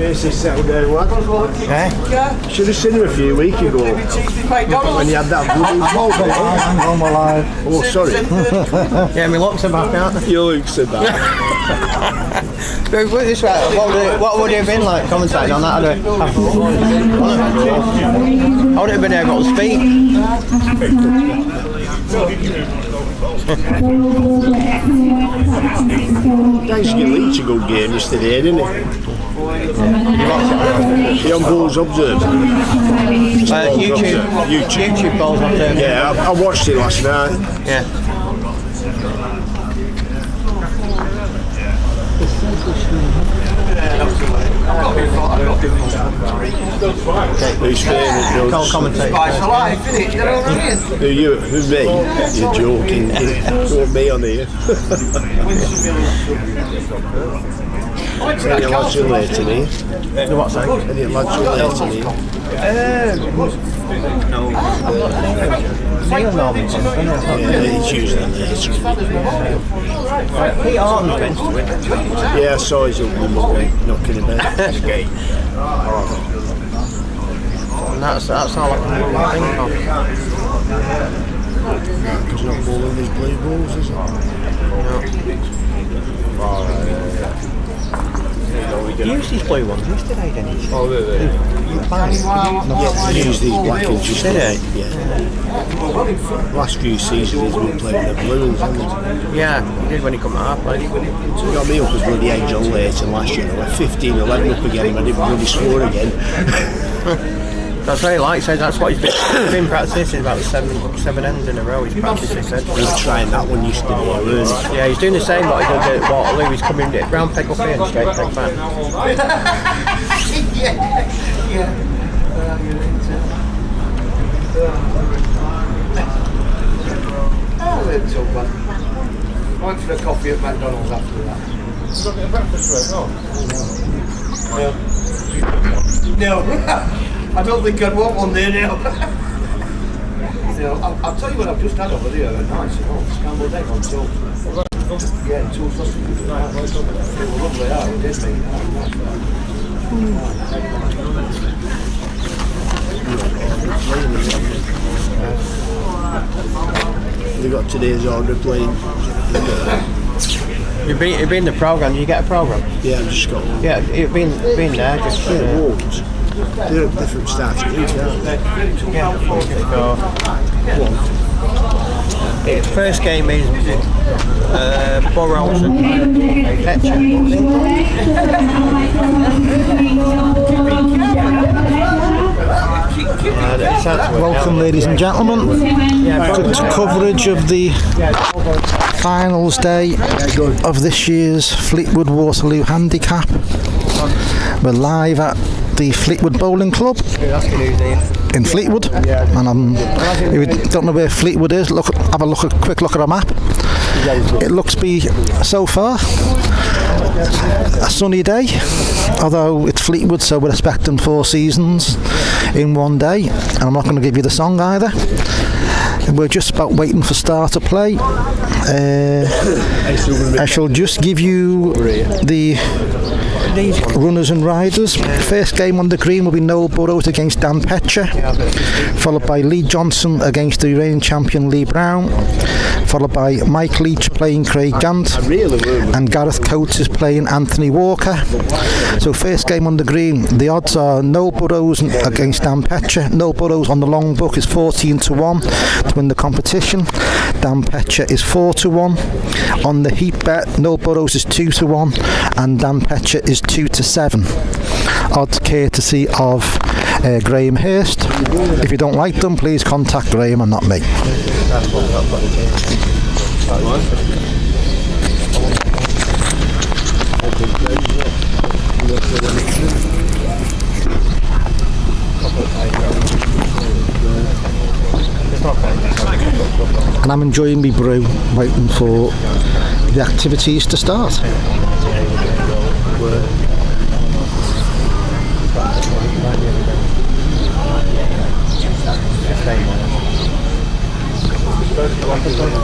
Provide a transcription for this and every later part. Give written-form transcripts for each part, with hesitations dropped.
Basically settled down well. Eh? Should have seen him a few weeks ago when he had that blue ball. I'm alive. Oh, sorry. Yeah, my looks are back, aren't they? Your looks are back. Put it this way, what would it have been like commentating on that? I would have been able to speak. Thanks to Leech a good game yesterday, didn't he? He on Bulls Observe. YouTube Bulls Observe. Yeah, I watched it last night. Yeah. Who's favourite? Can't commentate. Who you? Who me? You're joking. Don't me on here. Any lads related here? The what, sorry? Any lads related here? No. Neil Normanton. Yeah, he's usually there. Pete Arden's bench to win. Yeah, I saw his ugly mug knocking about. And that's all I can think of. He's not bowling these blue balls, is he? You used these blue ones yesterday, didn't you? Oh, did they? Yeah, they use these black ones yesterday. Yeah. Last few seasons he's been playing the blues, hasn't he? Yeah, he did when he come to our place. He got me up as bloody Angel later last year. I went 15-11 up again and I didn't bloody score again. That's very like said. That's what he's been practicing about seven ends in a row. He's practicing. He said. He was trying that one yesterday, weren't he? Yeah, he's doing the same what he did at Waterloo. He's coming round peg up here and straight peg back. Yeah. I went for a coffee at McDonald's after that. You got a bit of breakfast for it, No. I don't think I'd want one there now. I'll tell you what I've just had over there, a nice scrambled egg on toast. Yeah, two sausages. They were lovely, they did me. We got today's order playing. You've been in the programme. You get a programme? Yeah, I've just got one. Yeah, you've been there. Just Wolves. They're at different starting weeks, aren't they? yeah. The first game is Burrow and Petcher. Welcome, ladies and gentlemen, to coverage of the finals day of this year's Fleetwood Waterloo Handicap. We're live at the Fleetwood Bowling Club in Fleetwood, and if you don't know where Fleetwood is, have a quick look at a map. It looks to be so far a sunny day, although it's Fleetwood, so we're expecting 4 seasons in one day, and I'm not going to give you the song either. We're just about waiting for start to play. I shall just give you the runners and riders. First game on the green will be Noel Burrows against Dan Petcher, followed by Lee Johnson against the reigning champion Lee Brown, followed by Mike Leech playing Craig Gant, and Gareth Coates is playing Anthony Walker. So first game on the green, the odds are Noel Burrows against Dan Petcher. Noel Burrows on the long book is 14-1 to win the competition. Dan Petcher is 4-1. On the heat bet, Noel Burrows is 2-1 and Dan Petcher is 2-7. Odds courtesy of Graham Hurst. If you don't like them, please contact Graham and not me. And I'm enjoying my brew, waiting for the activities to start.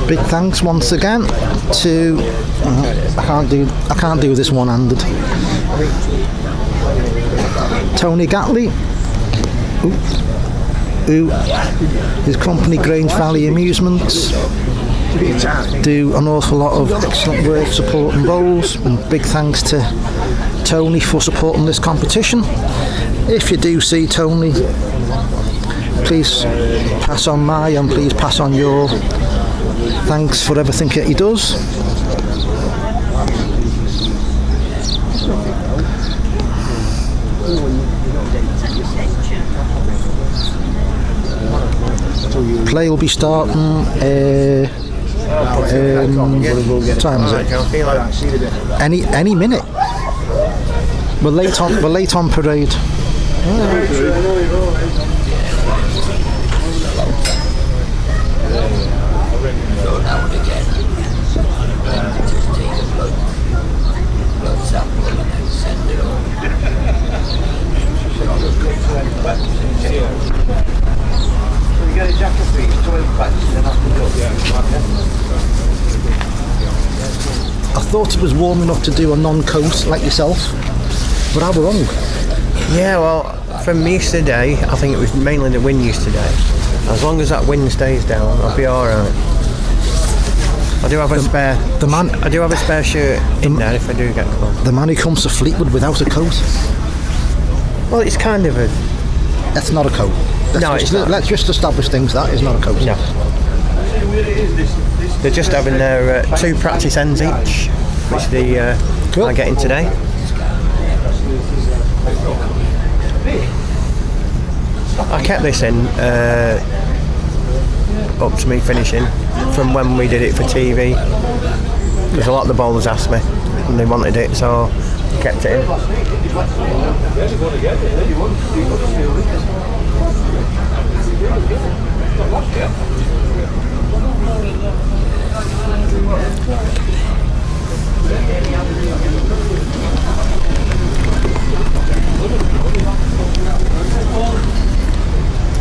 Big thanks once again to I can't do this one-handed. Tony Gatley, who his company Grange Valley Amusements do an awful lot of excellent work supporting bowls, and big thanks to Tony for supporting this competition. If you do see Tony, please pass on my and please pass on your thanks for everything that he does. Play will be starting what time is it? Any minute. We're late on parade. I thought it was warm enough to do a non-coat like yourself, but I was wrong. Yeah, well, from yesterday, I think it was mainly the wind yesterday. As long as that wind stays down, I'll be alright. I do have a spare shirt in there if I do get cold. The man who comes to Fleetwood without a coat. Well, it's kind of a... That's not a coat. Let's just establish things. That is not a coat. No. They're just having their 2 practice ends each, which they are getting today. I kept this in up to me finishing from when we did it for TV, because a lot of the bowlers asked me and they wanted it, so I kept it in.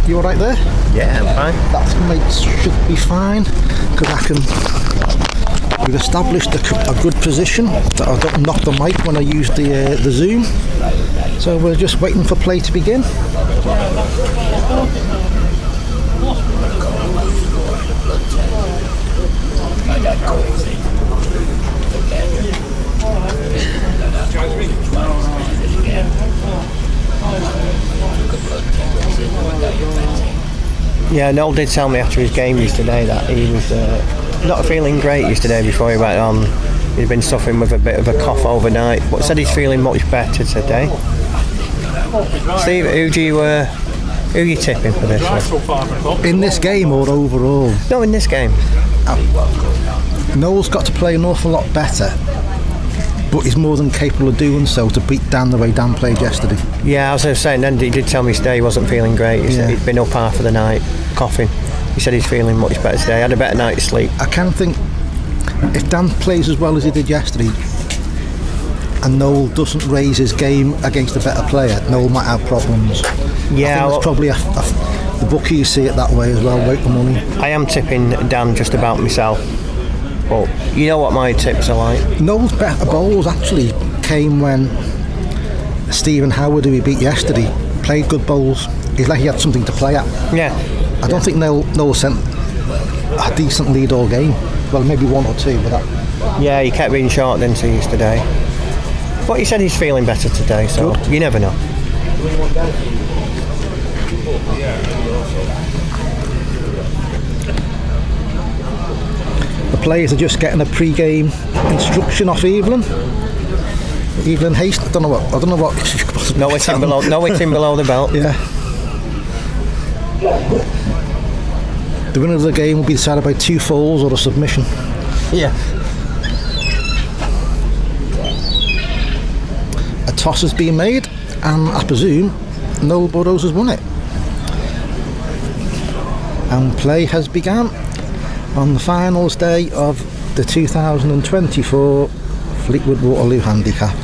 You all right there? Yeah, I'm fine. That should be fine, because we've established a good position that I don't knock the mic when I use the zoom. So we're just waiting for play to begin. Yeah, Noel did tell me after his game yesterday that he was not feeling great yesterday before he went on. He'd been suffering with a bit of a cough overnight, but said he's feeling much better today. Steve, who are you tipping for this one? In this game or overall? No, in this game. Noel's got to play an awful lot better, but he's more than capable of doing so to beat Dan the way Dan played yesterday. Yeah, I was saying then, he did tell me today he wasn't feeling great. He said he'd been up half of the night coughing. He said he's feeling much better today. Had a better night's sleep. I can think if Dan plays as well as he did yesterday and Noel doesn't raise his game against a better player, Noel might have problems. Yeah, I think it's probably the bookies see it that way as well, wait the money. I am tipping Dan just about myself, but you know what my tips are like. Noel's better bowls actually came when Stephen Howard, who he beat yesterday, played good bowls. He's like he had something to play at. Yeah. I don't think Noel sent a decent lead all game. Well, maybe 1 or 2, but that... Yeah, he kept being short, didn't he, yesterday? But he said he's feeling better today, so good. You never know. The players are just getting a pre-game instruction off Evelyn. Evelyn Haste, I don't know what. No hitting below the belt. Yeah. The winner of the game will be decided by 2 falls or a submission. Yeah. A toss has been made, and I presume Noel Burrows has won it. And play has begun on the finals day of the 2024 Fleetwood Waterloo Handicap.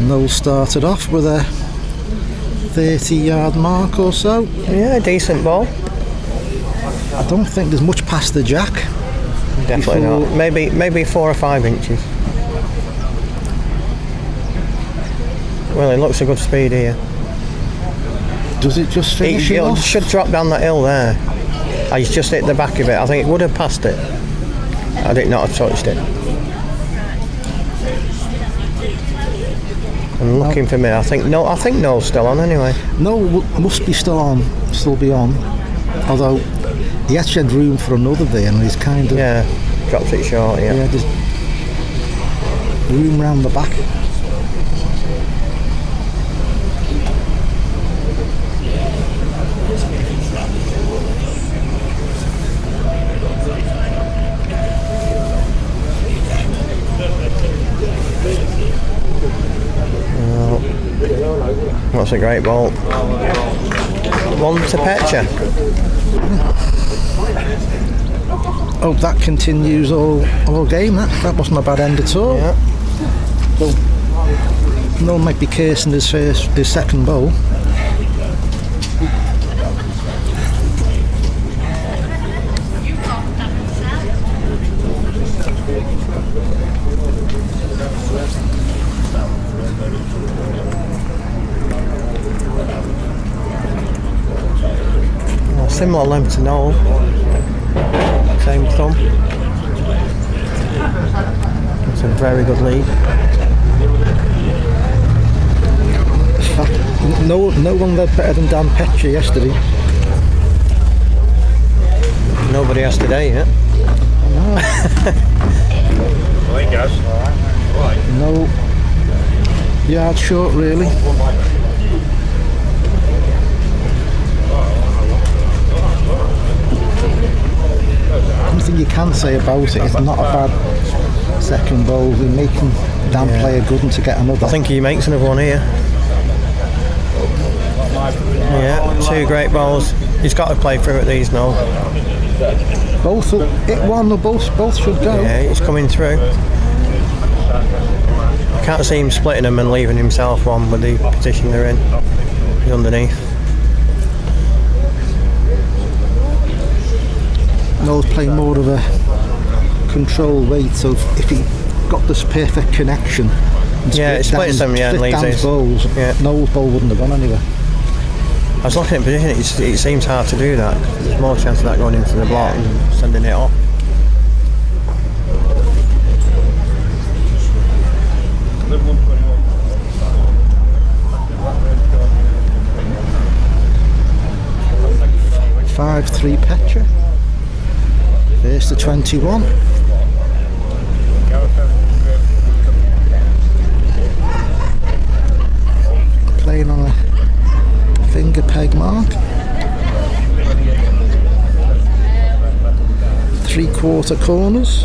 Noel started off with a 30-yard mark or so. Yeah, decent ball. I don't think there's much past the jack. Definitely not. Maybe 4 or 5 inches. Well, it looks a good speed here. Does it just finish it off? Should drop down that hill there. He's just hit the back of it. I think it would have passed it had it not have touched it. I'm looking for me. I think Noel's still on anyway. No, must be still be on. Although he actually had room for another there, and he's kind of dropped it short. Yeah, there's room round the back. That's a great ball. One to Petcher. Oh, that continues all game. That wasn't a bad end at all. Yeah. No, might be cursing his second bowl. Similar length to Noel. Same thumb. It's a very good lead. No one led better than Dan Petcher yesterday. Nobody has today yet. No yard short really. Something you can say about it, it's not a bad second bowl. We're making Dan play a good one to get another. I think he makes another one here. Yeah, 2 great bowls. He's got to play through at these now. Both hit one, or both should go. Yeah, he's coming through. I can't see him splitting them and leaving himself one with the position they're in. He's underneath. Noel's playing more of a control weight, so if he got this perfect connection and splits them, and leaves Dan's his bowls, Noel's bowl wouldn't have gone anywhere. I was looking at position, it seems hard to do that. There's more chance of that going into the block and sending it off. (5-3) Petcher. First to 21. Playing on a finger peg mark. 3/4 corners.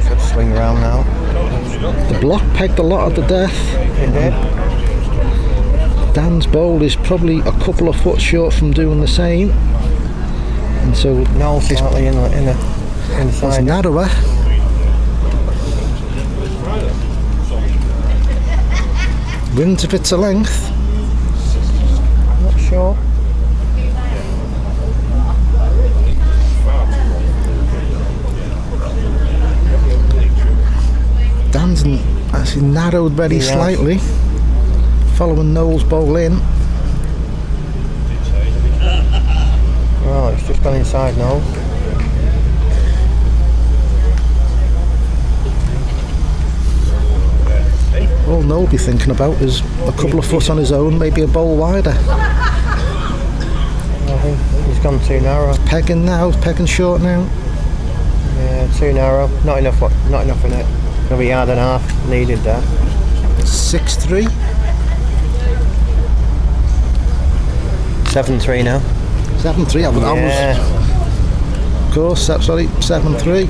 Should swing around now. The block pegged a lot at the death. It did. Dan's bowl is probably a couple of foot short from doing the same, and so No, slightly inside. it's narrower. Wins if it's a length. Not sure. Dan's actually narrowed very slightly, following Noel's bowl in. Oh, it's just gone inside now. All Noel will be thinking about is a couple of foot on his own, maybe a bowl wider. I think he's gone too narrow. Pegging now, pegging short now. Yeah, too narrow. Not enough in it. Another yard and a half needed there. 6-3. 7-3 now. 7-3. I was, of course, sorry, 7-3.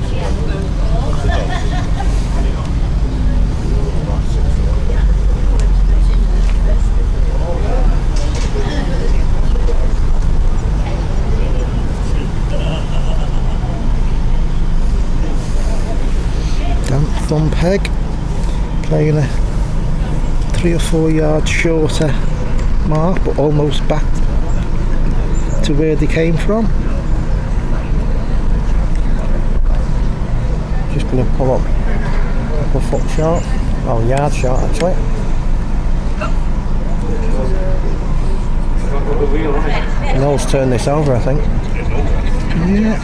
Thumb peg, playing a 3 or 4 yards shorter mark, but almost back to where they came from. Just going to pull up a foot short, oh, yard short actually. Noel's turned this over, I think. Yeah.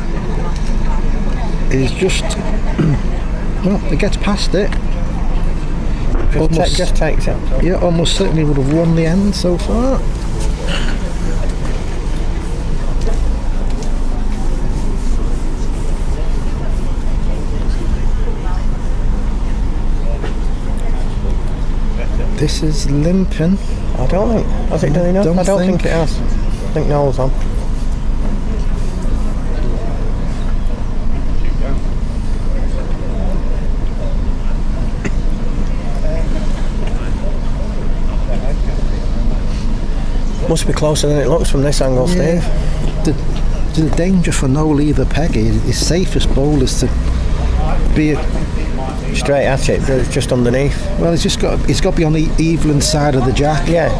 He's just well, he gets past it. Just takes it. Yeah, almost certainly would have won the end so far. This is limping. I don't think. Has it done enough? I don't think it has. I think Noel's on. Must be closer than it looks from this angle, Yeah. Steve. The danger for Noel either Peggy, his safest bowl is to be Straight at it, but it's just underneath. well. He's got to be on the Evelyn side of the jack. Yeah.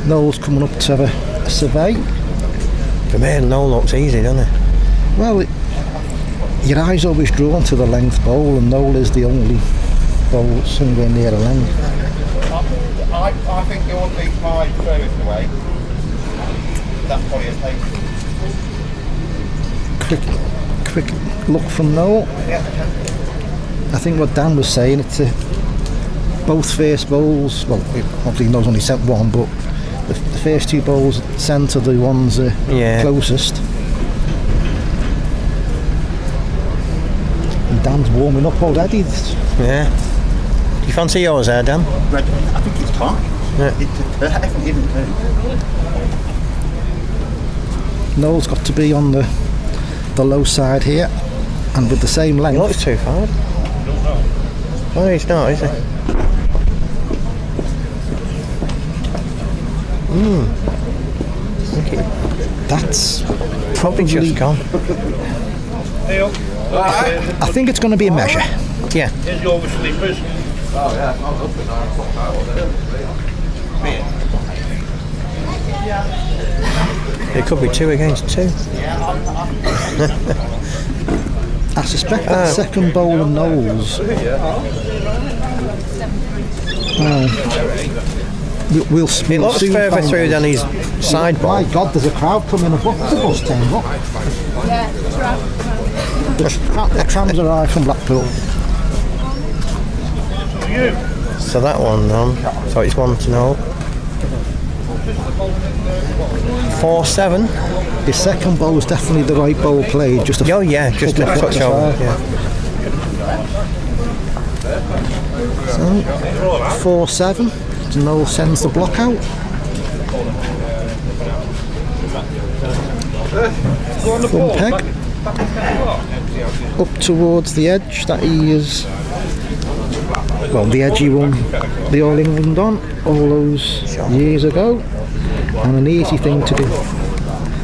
Noel's coming up to have a survey. For me, Noel looks easy, doesn't it? Well, your eye's always drawn to the length bowl, and Noel is the only bowl somewhere near a length. I think you want to leave my furthest away. That's probably a take. Quick look from Noel. I think what Dan was saying, it's both first bowls, well, obviously Noel's only sent one, but the first two bowls sent are the ones closest. And Dan's warming up already. Yeah. Do you fancy yours there, Dan? I think it's fine. Yeah. It hasn't even turned. Noel's got to be on the low side here, and with the same length. He looks too far. Oh, he's not, is he? That's Probably just gone. I think it's going to be a measure. Yeah. Here's your sleepers. It could be 2 against 2. I suspect that second bowl of Noel's. We'll It looks soon further find through out. than his side ball. My God, there's a crowd coming up. What's the bus turn up? The trams arrive from Blackpool. So that one, so it's 1-0. 4-7. His second bowl was definitely the right bowl played. Just a Oh yeah, just a touch over. Yeah. So 4-7. Noel sends the block out. Front peg up towards the edge that he is. Well, the edge he won the All England on all those years ago, and an easy thing to do.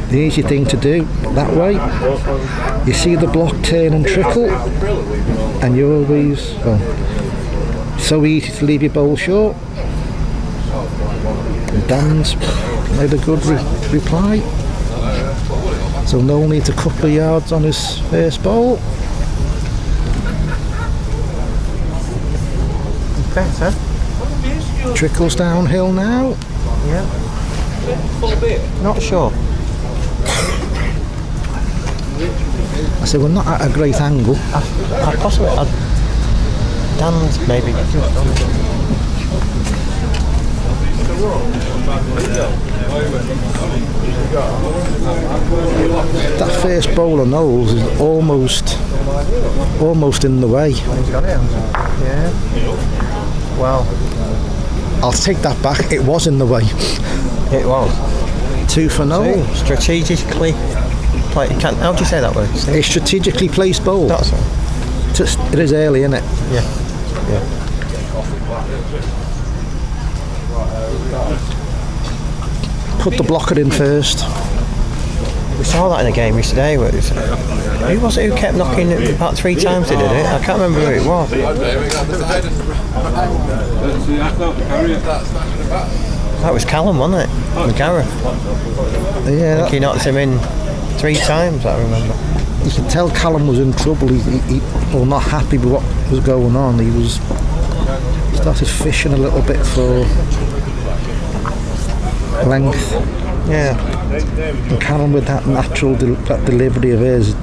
The easy thing to do that way. You see the block turn and trickle, and you always so easy to leave your bowl short. And Dan's made a good reply. So Noel needs a couple of yards on his first bowl. Better. Trickles downhill now. Yeah. Not sure. I said we're not at a great angle. I possibly. Dan's maybe. That first bowl of Noel's is almost in the way. He's got it. Yeah. Well, I'll take that back. It was in the way. it was. 2 for Noel. Strategically play. How do you say that word? A strategically placed bowl. That's all. It is early, isn't it? Yeah. Yeah. Put the blocker in first. We saw that in a game yesterday. Who was it who kept knocking it about 3 times? They did it. I can't remember who it was. That was Callum, wasn't it? McGareth. Yeah, I think he knocked him in 3 times, I remember. you could tell Callum was in trouble. He was not happy with what was going on. He started fishing a little bit for length. Yeah. And Callum, with that natural that delivery of his,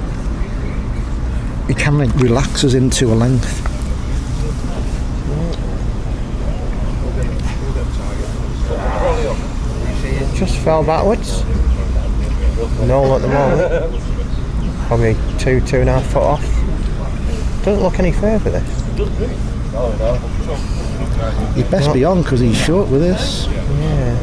he kind of relaxes into a length. Just fell backwards. No at the moment. Probably 2.5 foot off. Doesn't look any further this. He'd best be on because he's short with this. Yeah.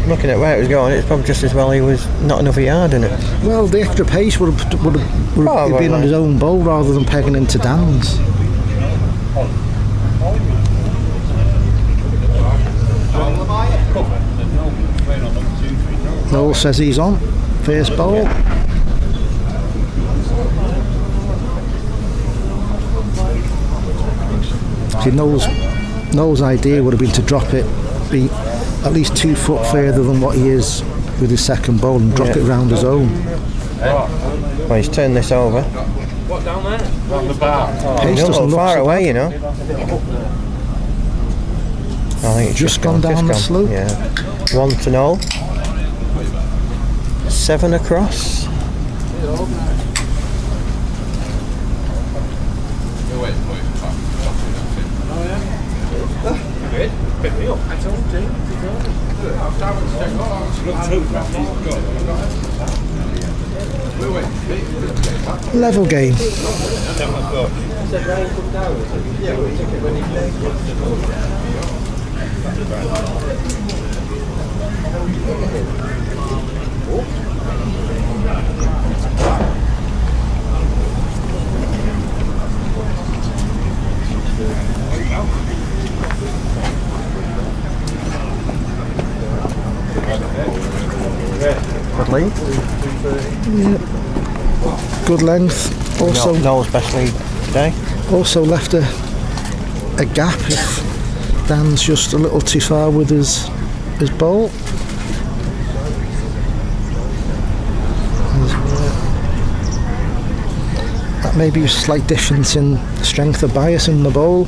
Looking at where it was going, it's probably just as well he was not another yard in it. Well, the extra pace would have been on his own bowl rather than pegging into Dan's. Noel says he's on. First bowl. See, Noel's idea would have been to drop it, be at least 2 foot further than what he is with his second bowl and drop it round his own. Well, he's turned this over. What down there? On the bar. Pace He's not doesn't look far so away, bad. you know. I think it's Just gone down the slope. Yeah. 1-0. 7 across. Pick me up. I told you. Level game. Good lead. Good length. Also, Noel's best lead today. also left a gap if Dan's just a little too far with his bowl. That may be a slight difference in strength of bias in the bowl.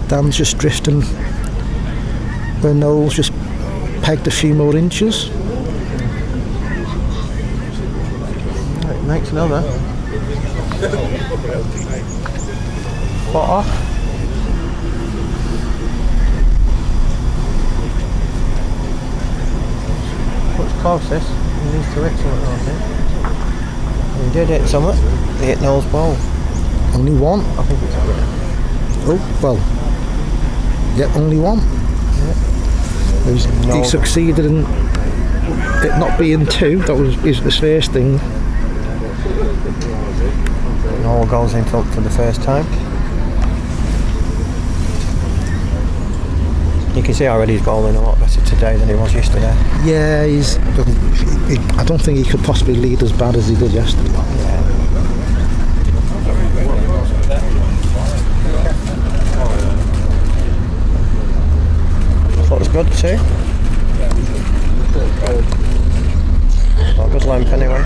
Dan's just drifting where Noel's just pegged a few more inches. Right, next another. Spot off. What's closest? He needs to hit something, I think. He did hit something. He hit Noel's ball. Only one. I think it's Oh, well. Yeah, only one. He succeeded in it not being 2. That was his first thing. Noel goes in for the first time. You can see already he's bowling a lot better today than he was yesterday. Yeah, I don't think he could possibly lead as bad as he did yesterday. Looks good too. Well, good length anyway.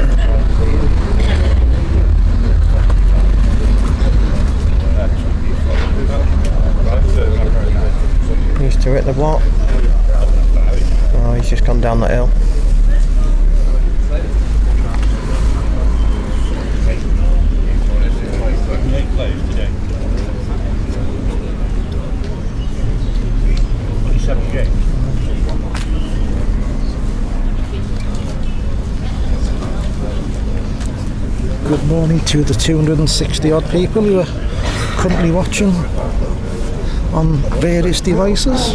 Used to hit the block. Oh, he's just gone down that hill. Good morning to the 260 odd people who are currently watching on various devices.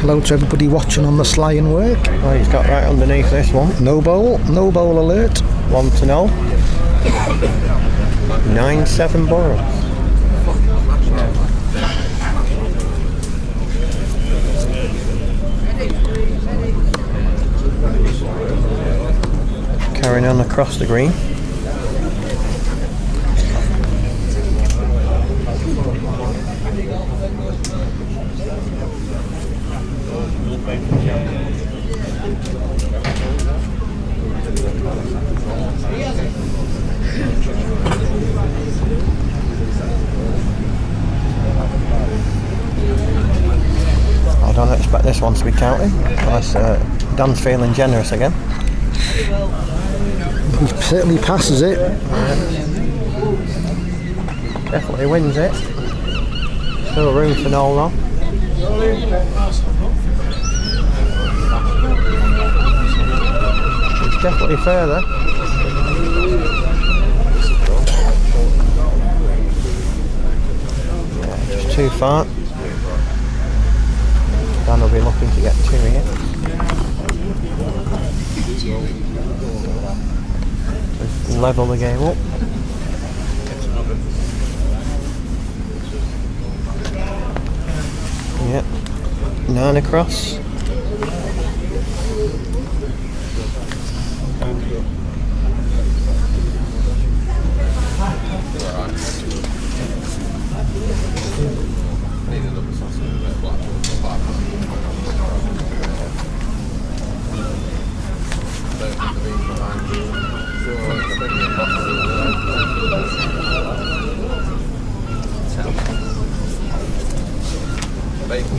Hello to everybody watching on the Sly and Work. Oh, he's got right underneath this one. No bowl alert. 1-0. 9-7 Burrow. Carrying on across the green. one to be counting. Unless Dan's feeling generous again. He certainly passes it. Definitely wins it. Still room for no though. It's definitely further. Yeah, just too far. Dan will be looking to get 2 here. Just level the game up. Yep, 9 across.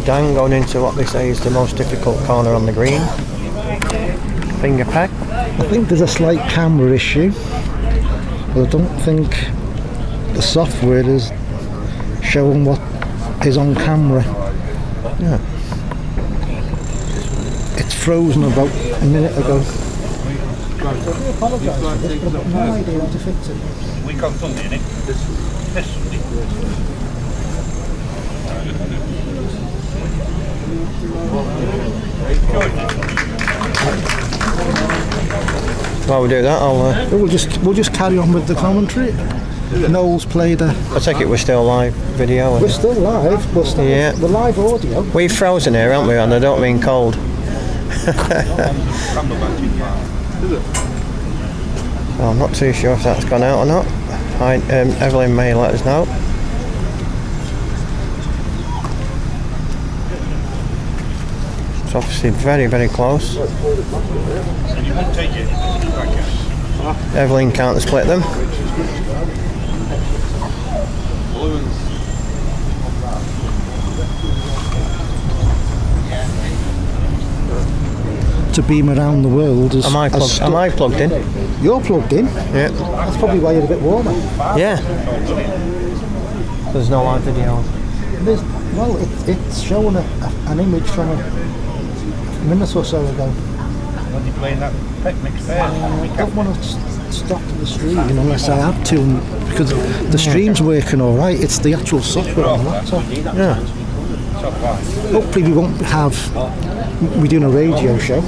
Dan going into what they say is the most difficult corner on the green. Finger peg. I think there's a slight camera issue, but I don't think the software is showing what is on camera. Yeah. It's frozen about a minute ago. I do apologise for this, but I've got no idea how to fix it. Week on Sunday, innit? This Sunday. While we do that, We'll just carry on with the commentary. Noel's played a... I take it we're still live video. We're still live. We're still the live audio. We've frozen here, haven't we? And I don't mean cold. Well, I'm not too sure if that's gone out or not. Evelyn may let us know. It's obviously very, very close. Evelyn can't split them. To beam around the world Am I plugged in? You're plugged in? Yeah. That's probably why you're a bit warmer. Yeah. There's no live video. It's showing an image from a minute or so ago. When you're playing that picnic fair. I don't want to stop the stream unless I have to, because the stream's working all right. It's the actual software on the laptop. Yeah. Hopefully we won't have... We're doing a radio show.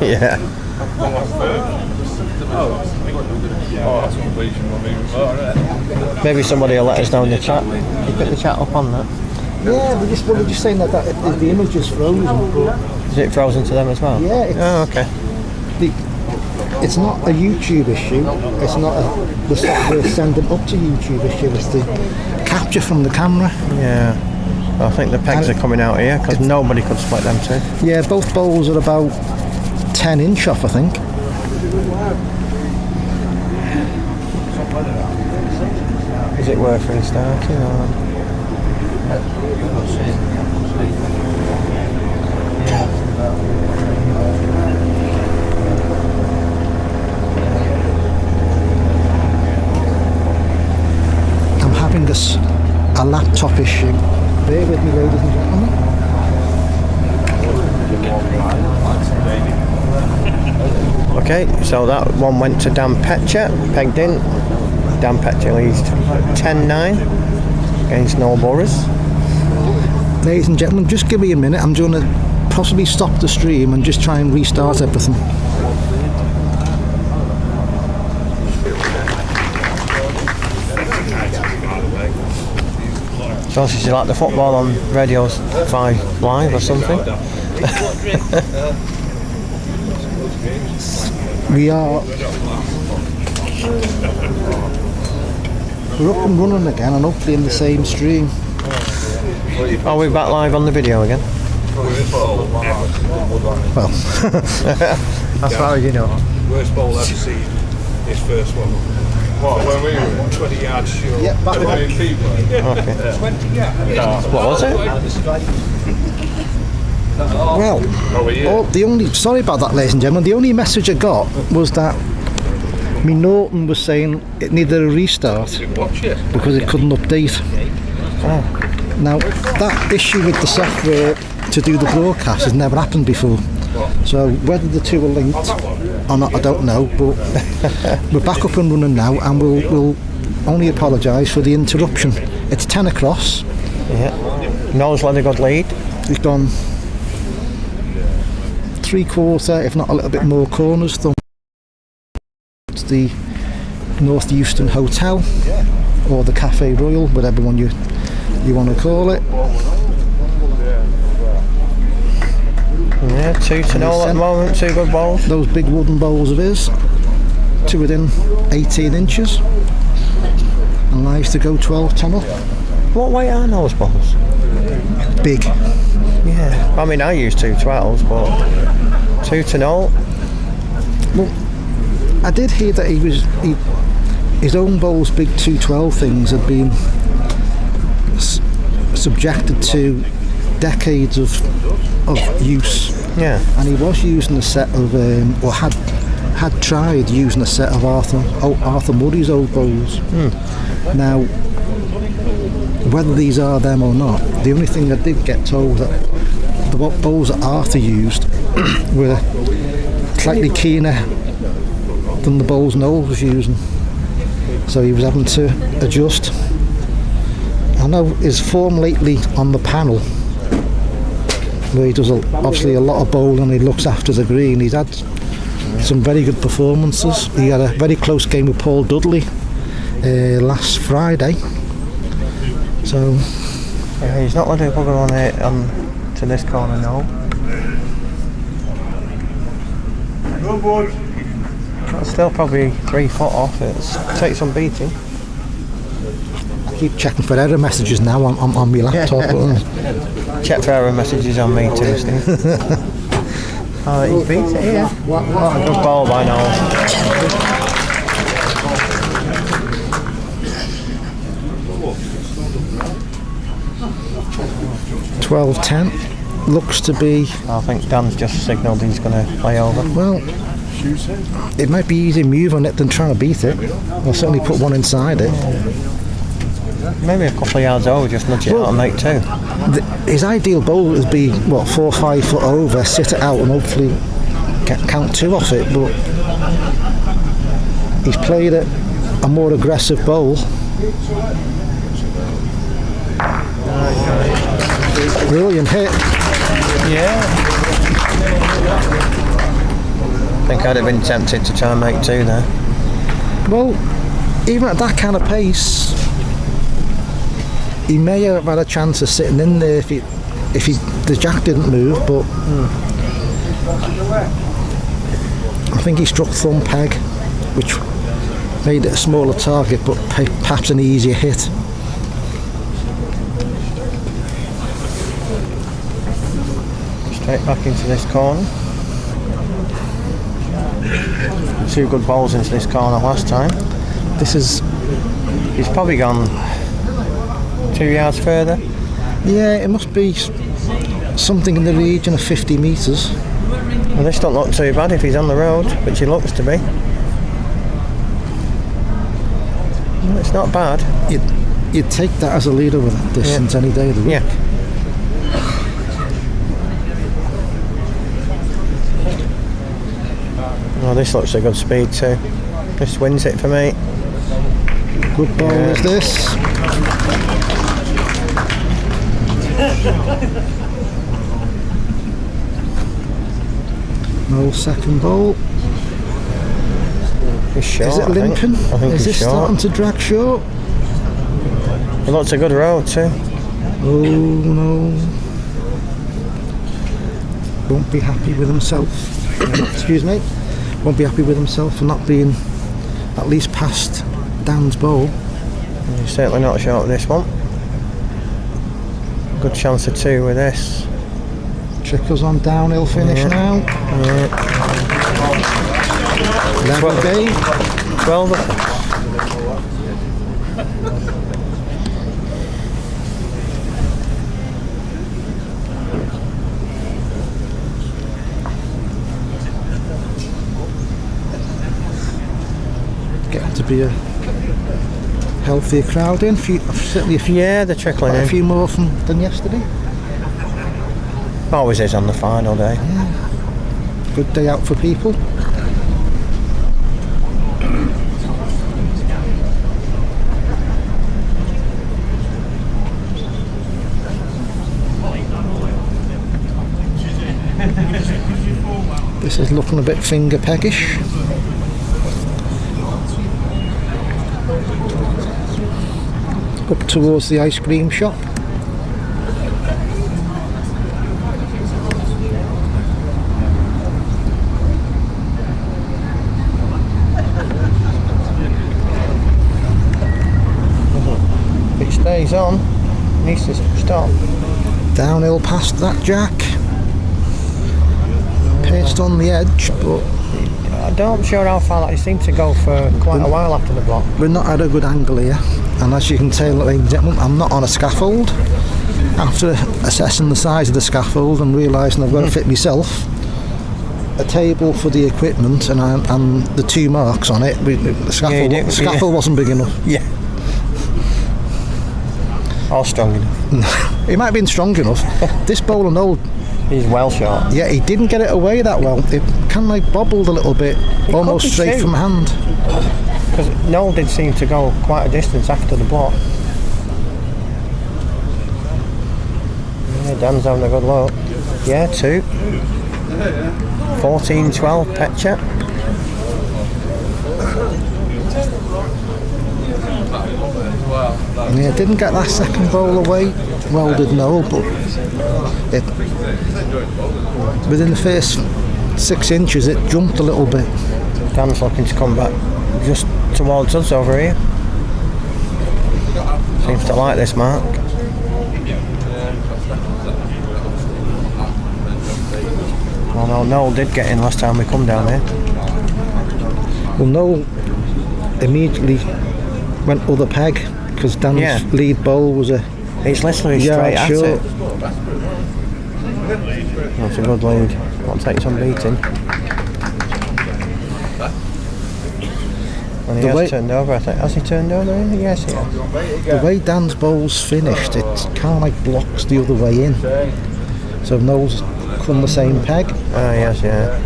Yeah. Maybe somebody will let us know in the chat. You put the chat up on that. Yeah, we're just saying that the image is frozen. Is it frozen to them as well? Yeah. Okay. It's not a YouTube issue. It's not the software sending up to YouTube issue. It's the capture from the camera. Yeah. Well, I think the pegs are coming out here because nobody could split them two. Yeah, both bowls are about 10 inch off, I think. Is it worth restarting or? I'm having a laptop issue. Bear with me, ladies and gentlemen. Okay, so that one went to Dan Petcher, pegged in. Dan Petcher leads 10-9 against Noel Burrows. Ladies and gentlemen, just give me a minute. I'm going to possibly stop the stream and just try and restart everything. So is it like the football on Radio 5 Live or something? We're up and running again and hopefully in the same stream. Are we back live on the video again? Well, as far as you know. Worst ball I've ever seen. His first one. What, when we were 20 yards short? Yeah, back Okay. 20 yards. What was it? Well, sorry about that, ladies and gentlemen. The only message I got was that me Norton was saying it needed a restart because it couldn't update. Now, that issue with the software to do the broadcast has never happened before. So whether the two are linked or not, I don't know. But we're back up and running now, and we'll only apologise for the interruption. It's 10 across. Yeah. Noel's let a good lead. He's gone 3/4, if not a little bit more corners. It's the North Euston Hotel or the Cafe Royal, whatever one you want to call it. Yeah, 2-0 at the moment, 2 good bowls. Those big wooden bowls of his, 2 within 18 inches. And lives to go 12-10 up. What weight are those bowls? Big. Yeah, I mean I use 212s, but 2-0. Well, I did hear that his own bowls, big 212 things, had been subjected to decades of use. Yeah. And he was using a set of, or had tried using a set of Arthur Murray's old bowls. Now, whether these are them or not, the only thing I did get told that the bowls that Arthur used were slightly keener than the bowls Noel was using, so he was having to adjust. I know his form lately on the panel, where he does obviously a lot of bowling and he looks after the green, he's had some very good performances. He had a very close game with Paul Dudley last Friday. So yeah, he's not letting a bugger on to this corner now. That's still probably 3 foot off. It takes some beating. I keep checking for error messages now on my laptop. Check for error messages on me too, Steve. Oh, he's beat it here. What a good ball by Noel. 12-10 looks to be. I think Dan's just signalled he's going to play over. Well, it might be easier move on it than trying to beat it. I'll certainly put one inside it. Maybe a couple of yards over, just nudge it out and make 2. His ideal bowl would be 4 or 5 foot over, sit it out and hopefully count 2 off it, but he's played it a more aggressive bowl. Brilliant hit. Yeah. I think I'd have been tempted to try and make 2 there. Well, even at that kind of pace, he may have had a chance of sitting in there if the jack didn't move, but I think he struck thumb peg, which made it a smaller target, but perhaps an easier hit. Straight back into this corner. 2 good balls into this corner last time. He's probably gone 2 yards further. Yeah, it must be something in the region of 50 metres. Well, this don't look too bad if he's on the road, which he looks to be. Well, it's not bad. You'd take that as a leader with that distance any day of the week. Yeah. Oh, this looks a good speed too. This wins it for me. Good ball is this. No second ball. He's short, is it limping? I think is he's this short. starting to drag short? It looks a good road too. Oh no. Won't be happy with himself. Excuse me. Won't be happy with himself for not being at least past Dan's bowl. He's certainly not short with this one. Good chance of 2 with this. Trickles on downhill finish now. Level game. 12. be a healthier crowd in. Certainly a few. Yeah, they're trickling in. A few more than yesterday. Always is on the final day. Good day out for people. This is looking a bit finger peggish. Up towards the ice cream shop. If it stays on, it needs to stop. Downhill past that jack. Paced on the edge, but I'm not sure how far that. It seemed to go for quite a while after the block. we're not at a good angle here, and as you can tell, ladies and gentlemen, I'm not on a scaffold. After assessing the size of the scaffold and realising I've got to fit myself a table for the equipment and the 2 marks on it, the scaffold wasn't big enough. Yeah. All strong enough. It might have been strong enough. This bowler Noel, He's well shot. yeah, he didn't get it away that well. It kind of like bobbled a little bit, almost could be straight two. from hand. Because Noel did seem to go quite a distance after the block. Yeah, Dan's having a good look. Yeah, 2. 14-12 Petcher. Yeah, didn't get that second bowl away. Well did Noel, but within the first 6 inches it jumped a little bit. Dan's looking to come back just towards us over here. Seems to like this mark. Oh no, Noel did get in last time we come down here. Well, Noel immediately went other peg because Dan's lead bowl was a It's literally straight at short. it. That's a good lead. That'll take some beating. And he has turned over, I think. Has he turned over? Yes, he has. The way Dan's bowl's finished, it kind of like blocks the other way in. So Noel's come the same peg. Oh, yes, yeah.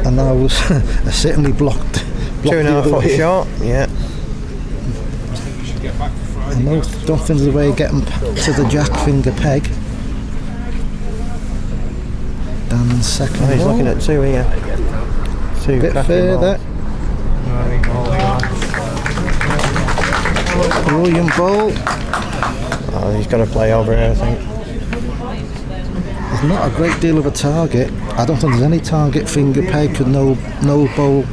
And now was certainly blocked 2.5 foot short, yeah. And Noel don't think there's a way of getting to the jack finger peg. Dan's second He's ball. looking at 2 here. 2 Bit further. Brilliant ball. Oh, he's got to play over here, I think. There's not a great deal of a target. I don't think there's any target finger peg for no bowl.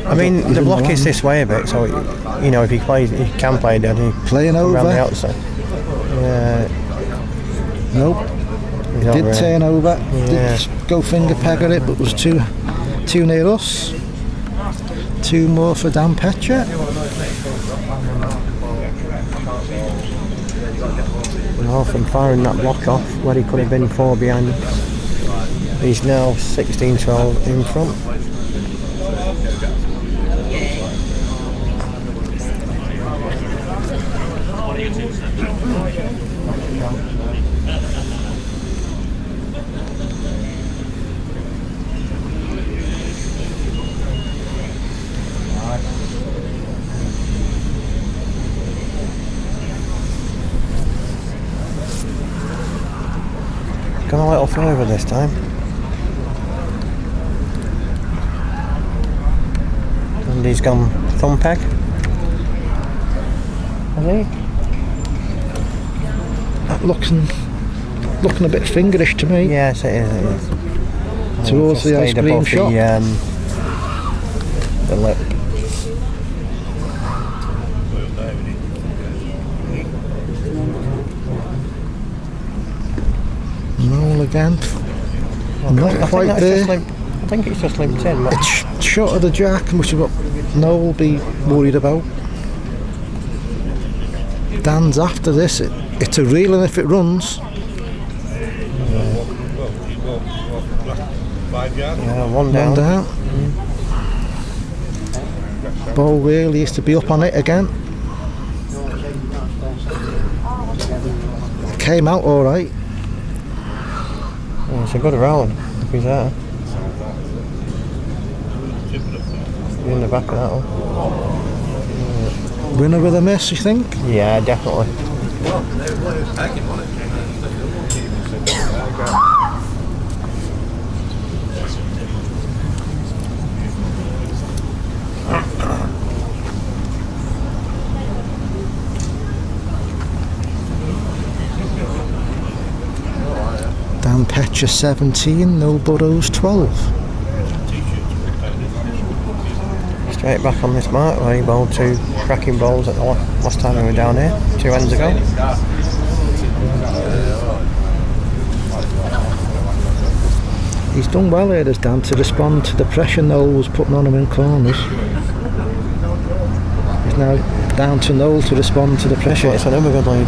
I mean, the block is this way a bit, so you know if he plays, he can play down. He Playing over. around the outside. Yeah. Nope. He's Did over turn here. over. Yeah. Did go finger peg at it, but was too near us. 2 more for Dan Petcher. Well, from firing that block off where he could have been 4 behind, he's now 16-12 in front. Gone a little further this time. And he's gone thumb peg. Has he? That looking a bit fingerish to me. Yes, it is. It is. Towards the ice cream shop. The lip. Roll again. Not quite there. I think it's just limped in. But It's short of the jack, which is what Noel will be worried about. Dan's after this. It's a reel, and if it runs, yeah, one down. Ball really is to be up on it again. Came out all right. Yeah, it's a good round if he's there. He's in the back of that one. Winner with a miss, you think? Yeah, definitely. Dan Petcher 17, Noel Burrows 12. Straight back on this mark where he bowled 2 cracking bowls at the last time we were down here, 2 ends ago. He's done well here, as Dan, to respond to the pressure Noel was putting on him in corners. He's now down to Noel to respond to the pressure. It's another good lead.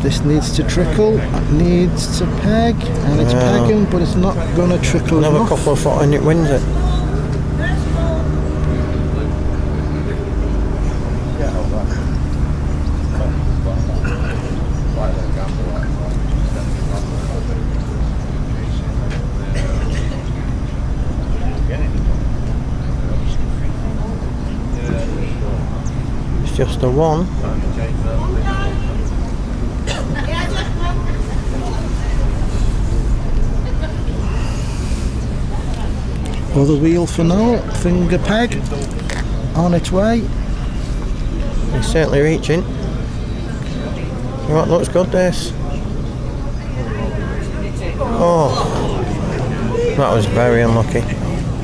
This needs to trickle, it needs to peg, and it's pegging, but it's not going to trickle Another enough. couple of foot and it wins it. It's just a 1. Other wheel for Noel, finger peg, on its way. He's certainly reaching. What looks good, this. Oh, that was very unlucky.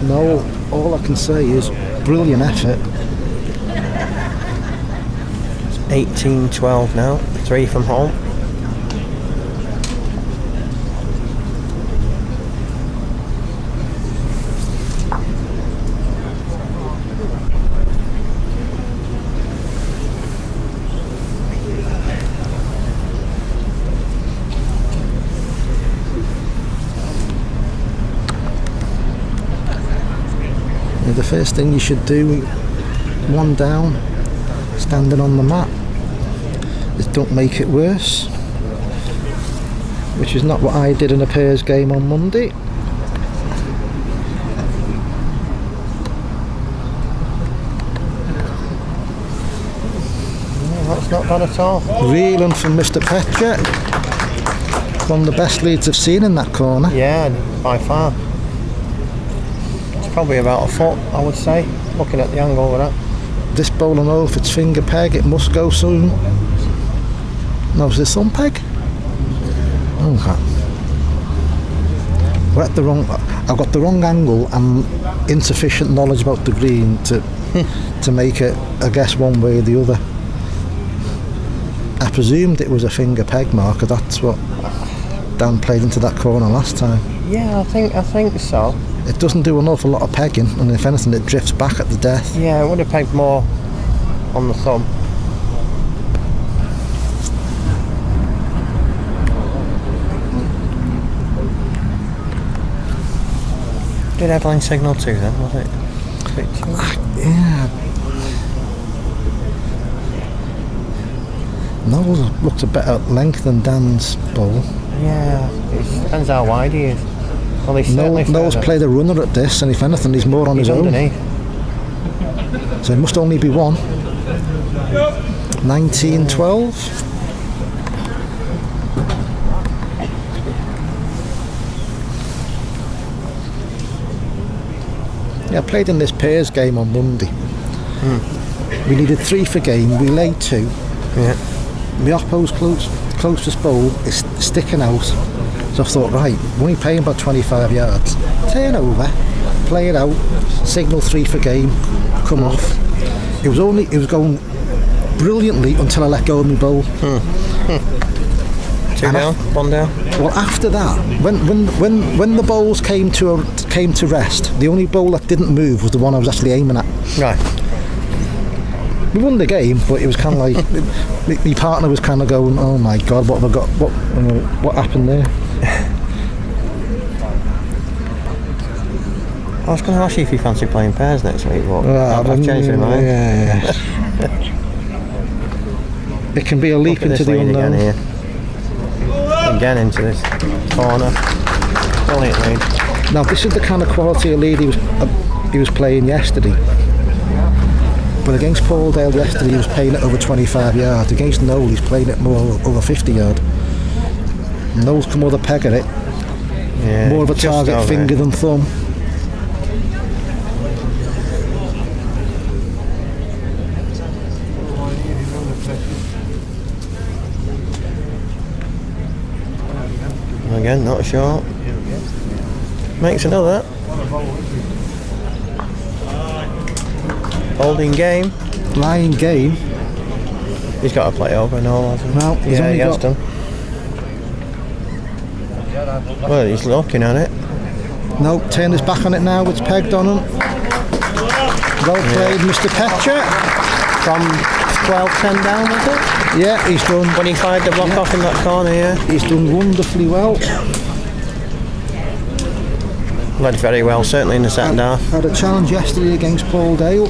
Noel, all I can say is brilliant effort. 18-12 now, 3 from home. The first thing you should do, 1 down, standing on the mat, is don't make it worse, which is not what I did in a pairs game on Monday. That's not bad at all. Reeling from Mr. Petcher, one of the best leads I've seen in that corner. Yeah, by far. It's probably about a foot, I would say, looking at the angle of that. This bowler know if it's finger peg, it must go soon. No, is this thumb peg? Okay. We're at the wrong. I've got the wrong angle and insufficient knowledge about the green to make it, I guess, one way or the other. I presumed it was a finger peg marker. That's what Dan played into that corner last time. Yeah, I think so. It doesn't do an awful lot of pegging, and if anything, it drifts back at the death. Yeah, it would have pegged more on the thumb. Did headline signal 2 then, was it? Yeah. Noel looks a better length than Dan's bowl. Yeah, it depends how wide he is. Well, he's Noel's played a runner at this, and if anything, he's more on his own. Underneath. So it must only be 1. 19-12. Yeah, I played in this pairs game on Monday. We needed 3 for game, we laid 2. Yeah. My oppo's closest bowl is sticking out, so I thought, right, we're only playing about 25 yards. Turn over, play it out, signal 3 for game, come off. It was going brilliantly until I let go of my bowl. 2 down, 1 down. Well, after that, when the bowls came to rest, the only bowl that didn't move was the one I was actually aiming at. Right. We won the game, but it was kind of like my partner was kind of going, "Oh my God, what have I got? What happened there?" I was going to ask you if you fancy playing pairs next week, but I've changed my mind. Yeah. It can be a leap into the unknown. Again into this corner. Brilliant lead. Now this is the kind of quality of lead he was playing yesterday. But against Paul Dale yesterday he was playing it over 25 yards. Against Noel he's playing it more over 50 yards. Noel's come with a peg at it. Yeah, more of a target finger than thumb. Again, not short. Makes another. Holding game. Lying game. He's got to play over and all, hasn't he? Well, he's only he has done. Well, he's looking at it. No, turn his back on it now. It's pegged on him. Well played, Mr. Petcher. From 12-10 down, was it? Yeah, he's done. When he fired the block off in that corner, yeah. He's done wonderfully well. Led very well, certainly in the second half. Had a challenge yesterday against Paul Dale.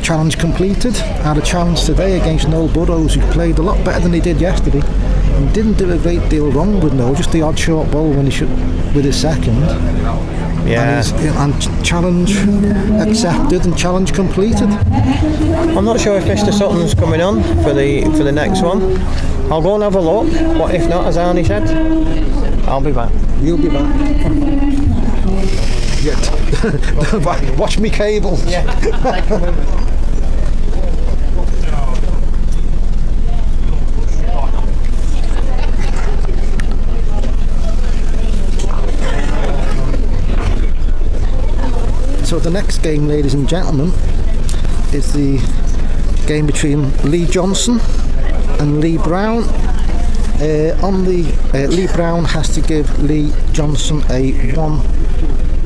Challenge completed. Had a challenge today against Noel Burrows, who played a lot better than he did yesterday. And didn't do a great deal wrong with Noel, just the odd short ball when he should with his second. Yeah. And challenge accepted and challenge completed. I'm not sure if Mr. Sutton's coming on for the next one. I'll go and have a look. What if not, as Arnie said? I'll be back. You'll be back. Watch me cable. Yeah. So the next game, ladies and gentlemen, is the game between Lee Johnson and Lee Brown. Lee Brown has to give Lee Johnson a 1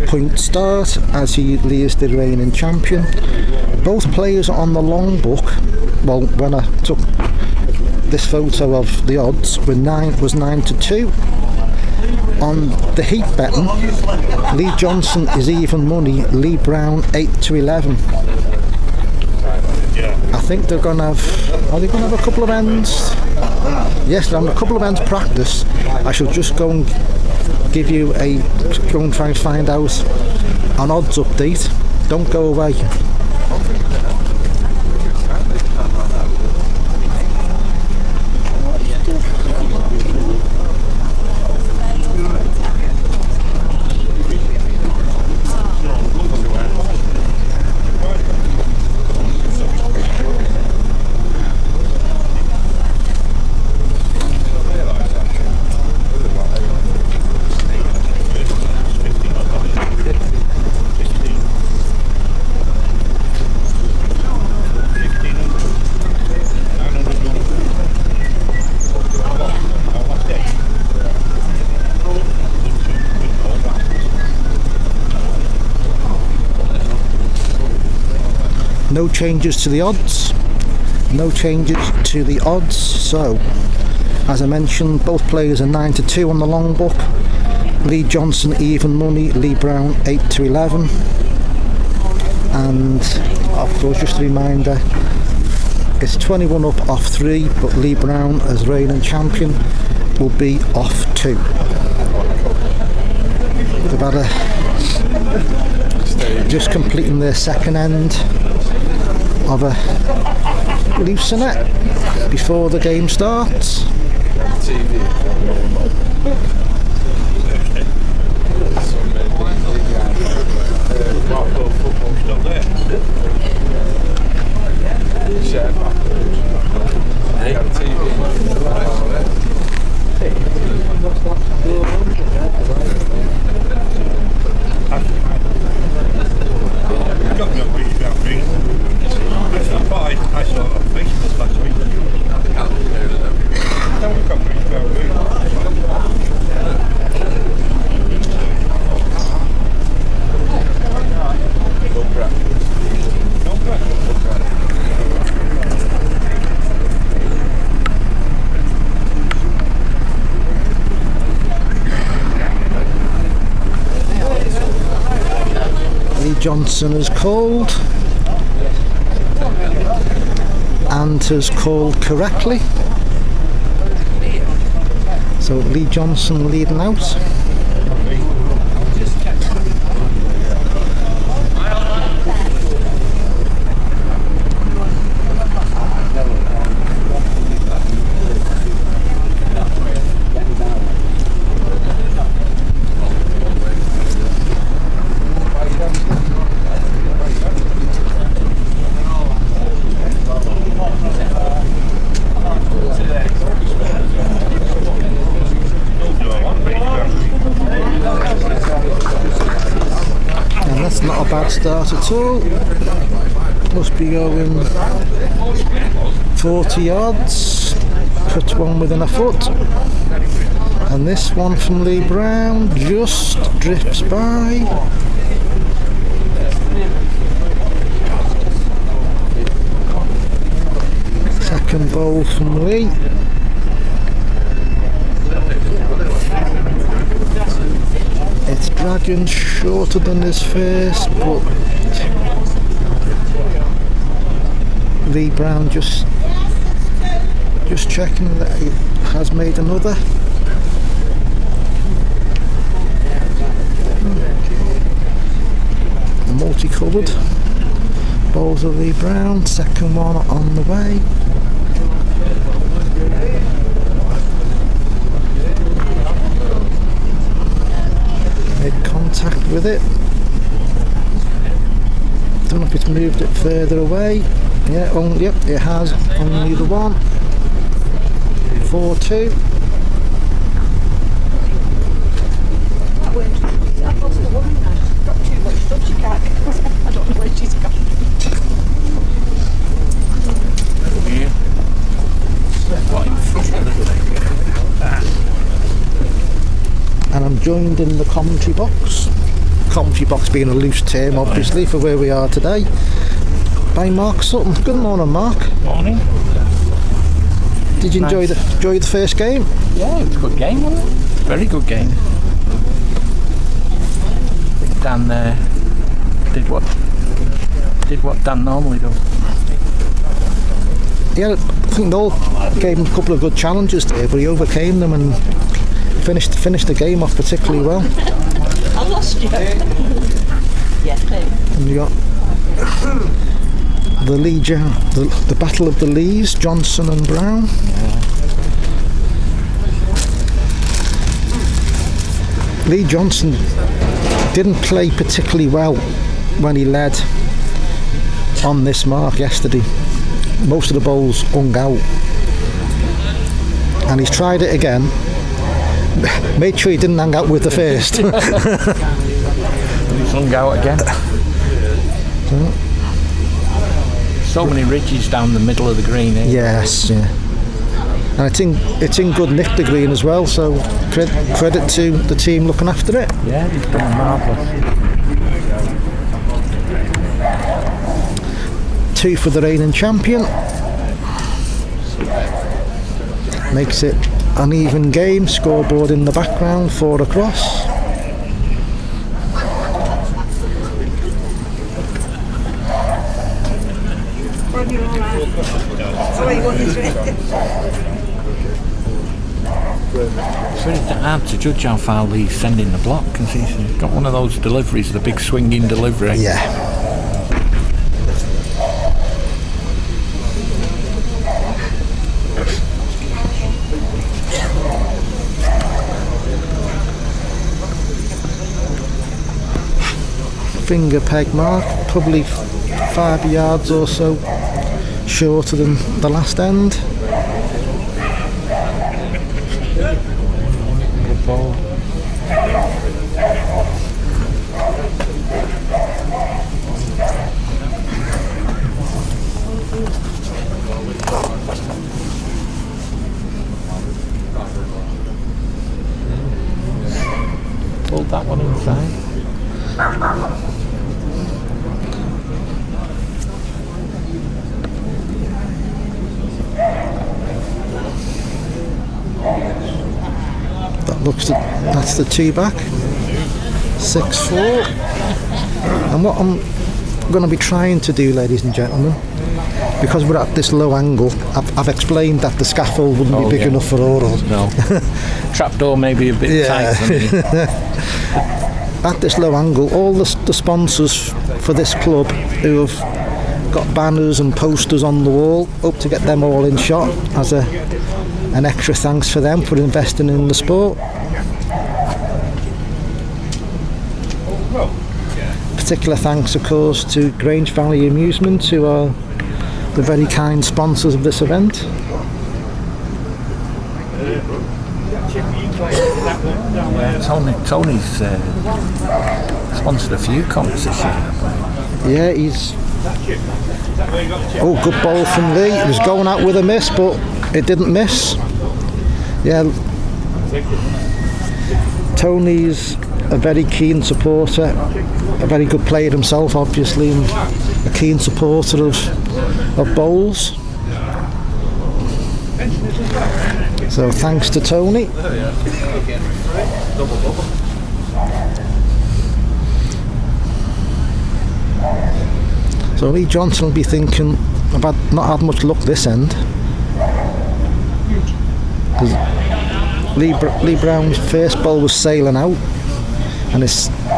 point start, as Lee is the reigning champion. Both players are on the long book. Well, when I took this photo of the odds, was 9-2. On the heat betting, Lee Johnson is even money, Lee Brown 8-11. I think they're going to have. Are they going to have a couple of ends? Yes, they're having a couple of ends practice. I shall just go and go and try and find out an odds update. Don't go away. No changes to the odds. No changes to the odds. So, as I mentioned, both players are 9-2 on the long book. Lee Johnson even money, Lee Brown 8-11. And of course, just a reminder, it's 21 up off 3, but Lee Brown as reigning champion will be off 2. They've had just completing their second end of a loosener before the game starts. I Johnson has called and has called correctly. So Lee Johnson leading out. Not a bad start at all. Must be going 40 yards. Cut one within a foot. And this one from Lee Brown just drifts by. Second bowl from Lee. It's dragging shorter than his first, but Lee Brown just checking that he has made another. Multicoloured bowls of Lee Brown, second one on the way. Made contact with it. Don't know if it's moved it further away. Yeah, yep, it has. Only the one. 4-2. I've lost the woman now. She's got too much stuff she can't get. I don't know where she's gone. And I'm joined in the commentary box. Commentary box being a loose term, obviously, for where we are today, by Mark Sutton. Good morning, Mark. Morning. Did you enjoy the first game? Yeah, it was a good game, wasn't it? Very good game. I think Dan did what Dan normally does. Yeah, I think they all gave him a couple of good challenges there, but he overcame them and finished the game off particularly well. I lost you. Yes, please. And you got the Leech, the battle of the Lees, Johnson and Brown. Yeah. Lee Johnson didn't play particularly well when he led on this mark yesterday. Most of the bowls hung out, and he's tried it again. Made sure he didn't hang out with the first. He's hung out again. So many ridges down the middle of the green. Yes, yeah. And it's in good nick, the green as well. So credit to the team looking after it. Yeah, he's done marvellous. 2 for the reigning champion. Makes it an even game. Scoreboard in the background, 4 across. It's very hard to judge how far Lee's sending the block, because he's got one of those deliveries, the big swinging delivery. Yeah. Finger peg mark, probably 5 yards or so shorter than the last end. Good ball. Pulled that one inside. That's the 2 back. 6-4. And what I'm going to be trying to do, ladies and gentlemen, because we're at this low angle, I've explained that the scaffold wouldn't be big enough for all of us. No. Trapdoor may be a bit tight for me. At this low angle, all the sponsors for this club who have got banners and posters on the wall, hope to get them all in shot as an extra thanks for them for investing in the sport. Particular thanks, of course, to Grange Valley Amusements, who are the very kind sponsors of this event. Tony's sponsored a few comps this year. Yeah, he's... Oh, good ball from Lee. He was going out with a miss, but it didn't miss. Yeah. Tony's a very keen supporter, a very good player himself, obviously, and a keen supporter of bowls. So thanks to Tony. So Lee Johnson will be thinking about not had much luck this end. Lee Brown's first ball was sailing out, and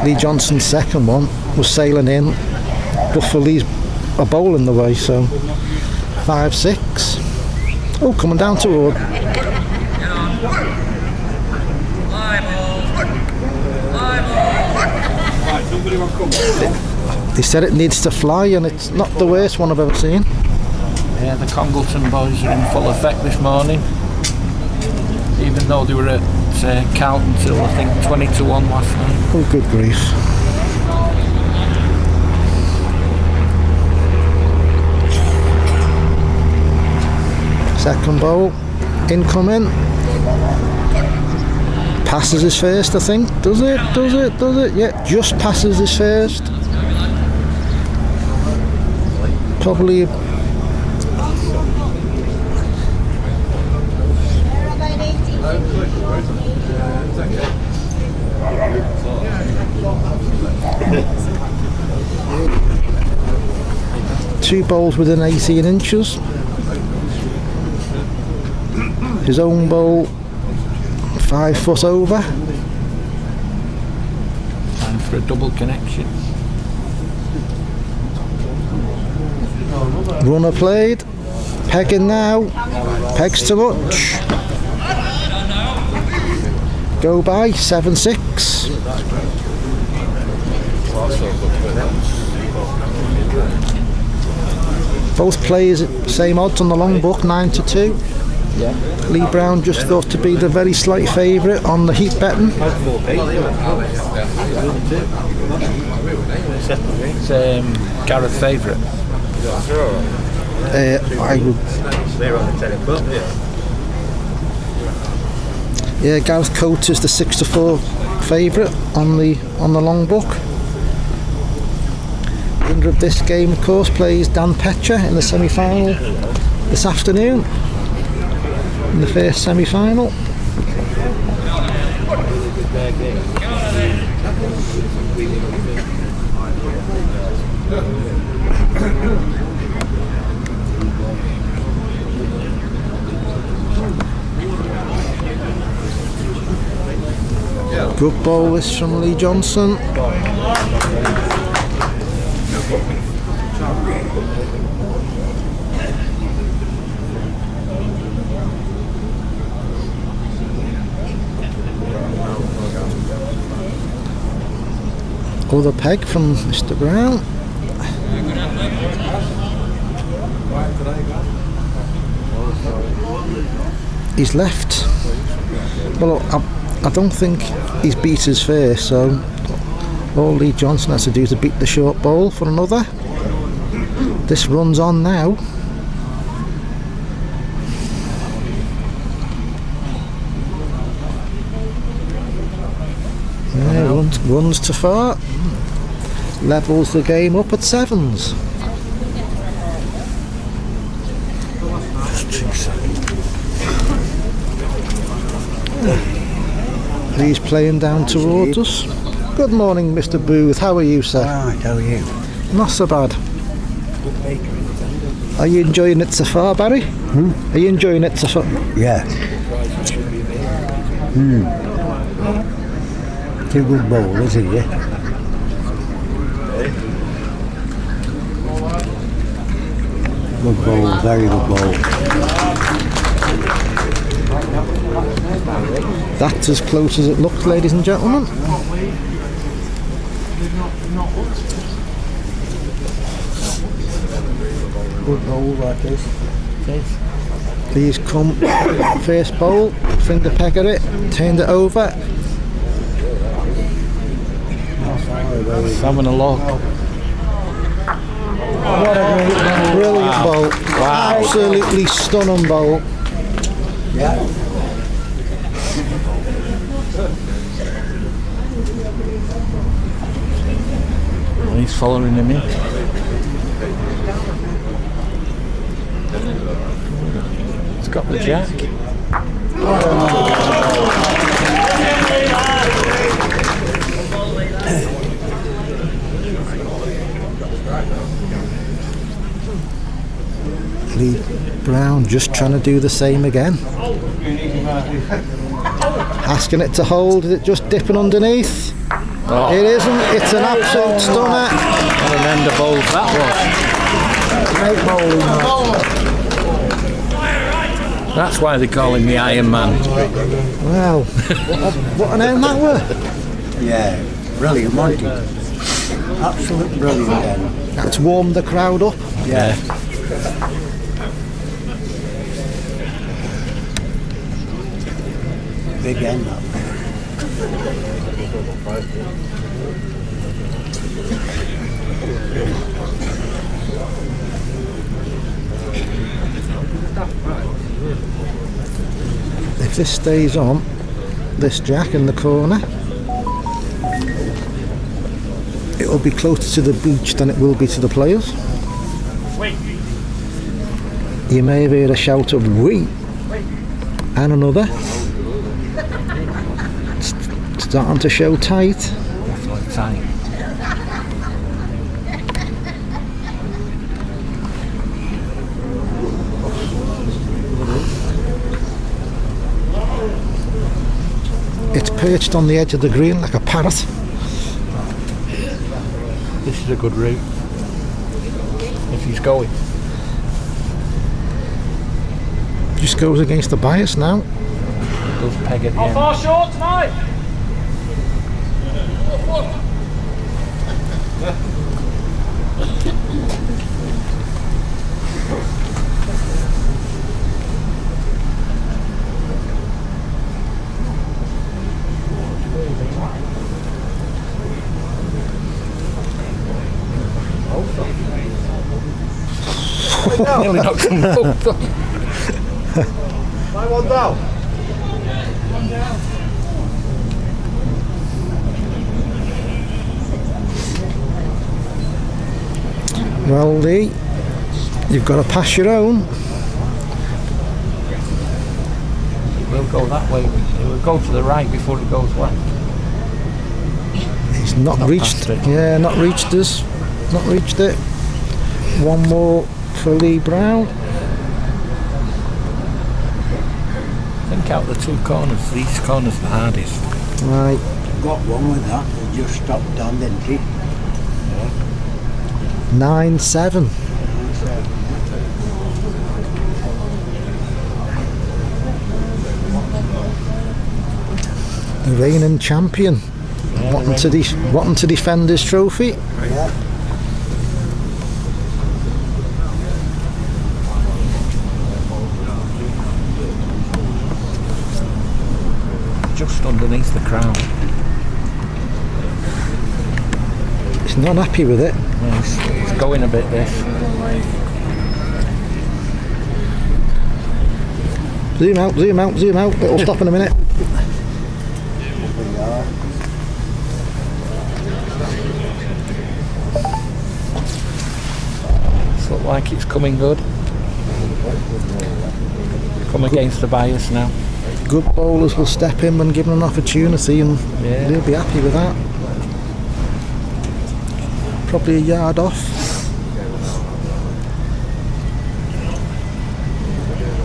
Lee Johnson's second one was sailing in, but for Lee's a bowl in the way, so 5-6. Oh, coming down toward. They said it needs to fly, and it's not the worst one I've ever seen. Yeah, the Congleton boys are in full effect this morning, even though they were at Carlton till I think 20-1 last night. Oh, good grief. Second bowl, incoming. Passes his first, I think. Does it? Yeah, just passes his first. Probably. Two bowls within 18 inches. His own bowl 5 foot over. Time for a double connection. Runner played. Pegging now. Pegs too much. Go by 7-6. Both players same odds on the long book, 9-2. Yeah. Lee Brown just thought to be the very slight favourite on the heat betting. It's Gareth's favourite. I would. Yeah, Gareth Coates is the 6-4 favourite on the long book. The winner of this game, of course, plays Dan Petcher in the semi-final this afternoon. In the first semi-final. Good ball this from Lee Johnson. Other peg from Mr. Brown. He's left. Well, I don't think he's beat his first, so all Lee Johnson has to do is to beat the short ball for another. This runs on now. Yeah, runs too far. Levels the game up at 7s. He's playing down towards us. Good morning, Mr. Booth. How are you, sir? Right, how are you? Not so bad. Are you enjoying it so far, Barry? Are you enjoying it so far? Yeah. It's a good bowl, isn't it? Good bowl, very good bowl. That's as close as it looks, ladies and gentlemen. Good bowl like this. These come first bowl, finger peck at it, turned it over. It's having a look. What a great bowl. Brilliant bowl. Absolutely stunning bowl. Yeah. And he's following him in. It's got the jack. Lee Brown just trying to do the same again. Asking it to hold, is it just dipping underneath? Oh. It isn't, it's an absolute stunner. What an end of bowls that Great bowling. was. That's why they call him the Iron Man. Wow, what an end that were. Yeah, brilliant, Monty. Absolute brilliant end. That's warmed the crowd up. Yeah. Big end up. If this stays on, this jack in the corner, it'll be closer to the beach than it will be to the players. You may have heard a shout of "wee" and another. It's starting to show tight. Definitely tight. It's perched on the edge of the green like a parrot. This is a good route. If he's going. Just goes against the bias now. Does peg at the end. Far short tonight. Nearly knocked him both off. One down. Well, Lee, you've got to pass your own. We'll go that way. It will go to the right before it goes left. He's not reached. past it. Yeah, not reached us. Not reached it. One more for Lee Brown. Think out the two corners. These corners the hardest. Right. Got one with that. It just stopped on, didn't it? 9-7. The reigning champion. Wanting to defend his trophy. Yeah. Just underneath the crown. He's not happy with it. Yeah, it's going a bit this. Zoom out, zoom out, zoom out. It'll stop in a minute. It's look like it's coming good. Come against the bias now. Good bowlers will step in when given an opportunity, and Yeah. they'll be happy with that. probably a yard off.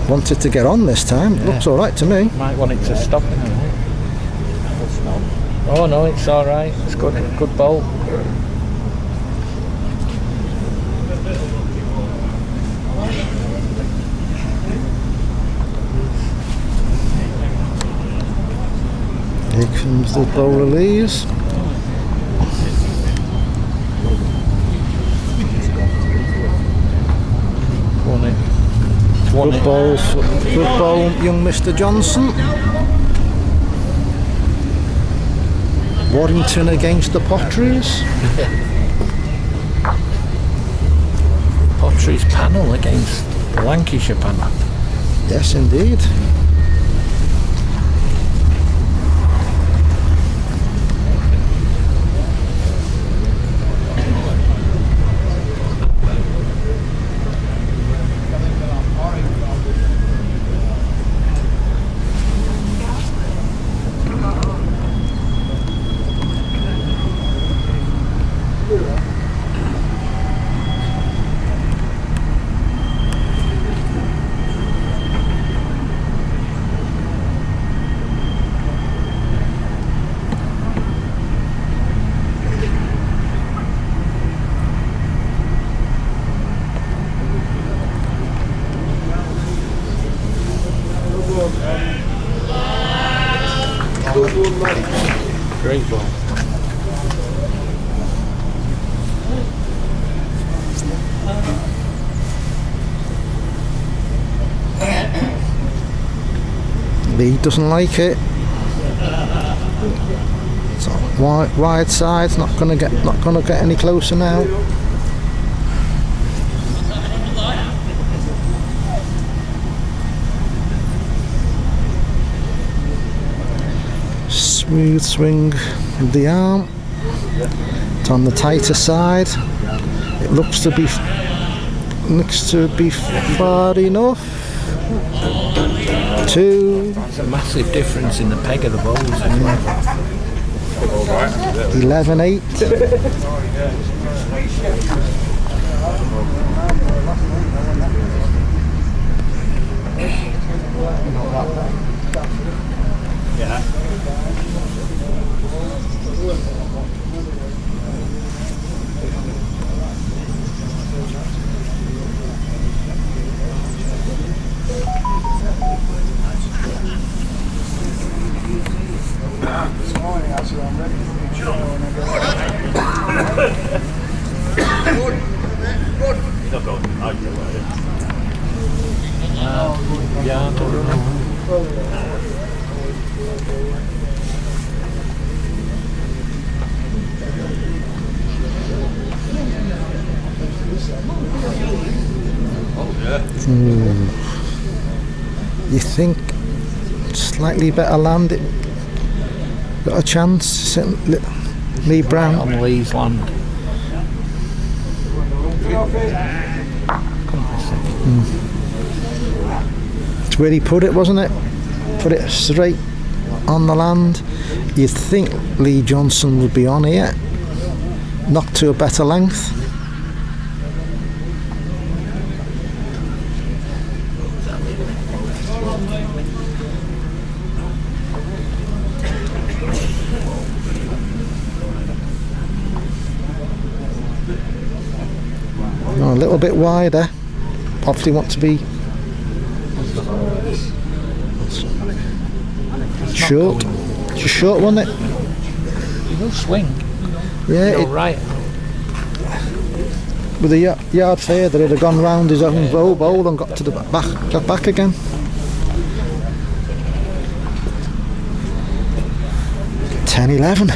Wanted to get on this time. Yeah. Looks all right to me. Might want it to stop in a minute. Oh no, it's all right. It's good. Good bowl. Here comes the bowl release. Won it. Good ball, young Mr. Johnson. Warrington against the Potteries. Potteries panel against the Lancashire panel. Yes, indeed. Great ball. Lee doesn't like it. So wide side's not gonna get any closer now. Smooth swing with the arm. It's on the tighter side. It looks to be far enough. 2. There's a massive difference in the peg of the bowls. 11-8. Yeah, You think slightly better land, it got a chance. Lee Brown on Lee's land. It's where he put it, wasn't it? Put it straight on the land. You'd think Lee Johnson would be on here, not to a better length. A little bit wider. Obviously want to be short. Just short, wasn't it? He will swing. Yeah, You're right. With a yard further, it'd have gone round his own bowl and got to the back again. $10-11.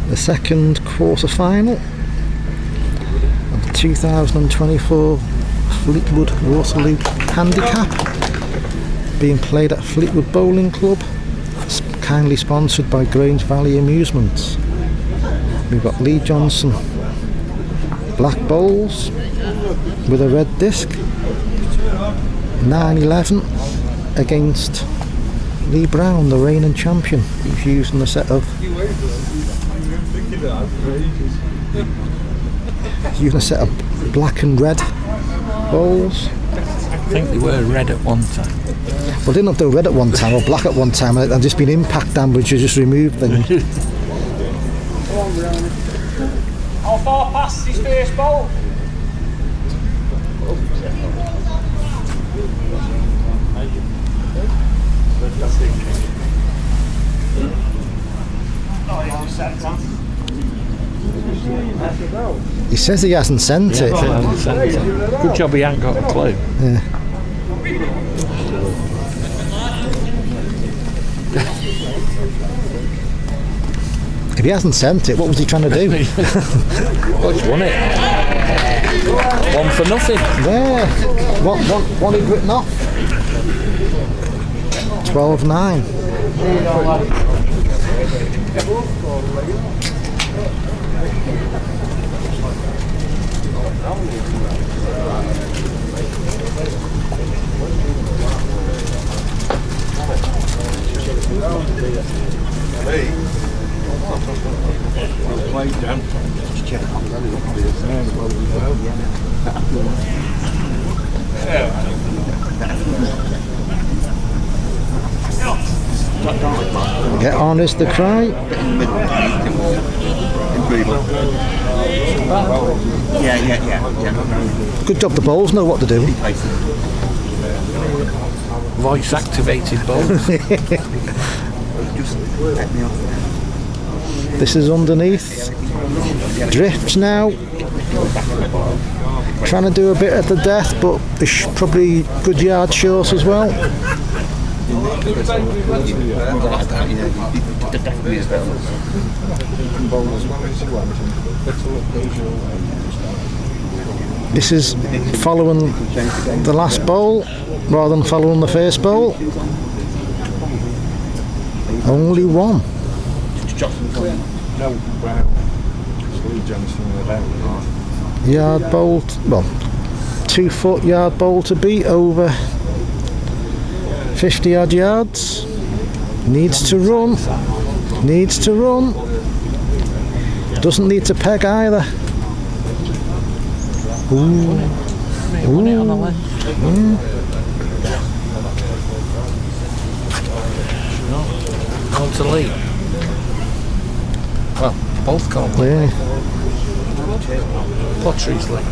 The second quarter final of the 2024 Fleetwood Waterloo Handicap, being played at Fleetwood Bowling Club, kindly sponsored by Grange Valley Amusements. We've got Lee Johnson, black bowls with a red disc. 9-11 against Lee Brown, the reigning champion, who's using a set of black and red bowls. I think they were red at one time. Well, they didn't know if they were red at one time or black at one time, and just been impact damage to just remove them. How far past his first bowl? He says he hasn't sent it. Good job he ain't got a clue. Yeah. If he hasn't sent it, what was he trying to do? Well, he's won it. 1 for nothing. Yeah. What he'd written off. 12-9. Get on is the cry. Yeah. Good job the bowls know what to do. Voice activated bowls. This is underneath. Drifts now. Trying to do a bit at the death, but it's probably good yard short as well. This is following the last bowl rather than following the first bowl. Only one. Yard bowl, well, 2 foot yard bowl to beat over 50 odd yards. Needs to run. Needs to run. Doesn't need to peg either. Ooh. Won it on the left. On to Lee. Well, both can't win. Yeah. Pottery's Lee.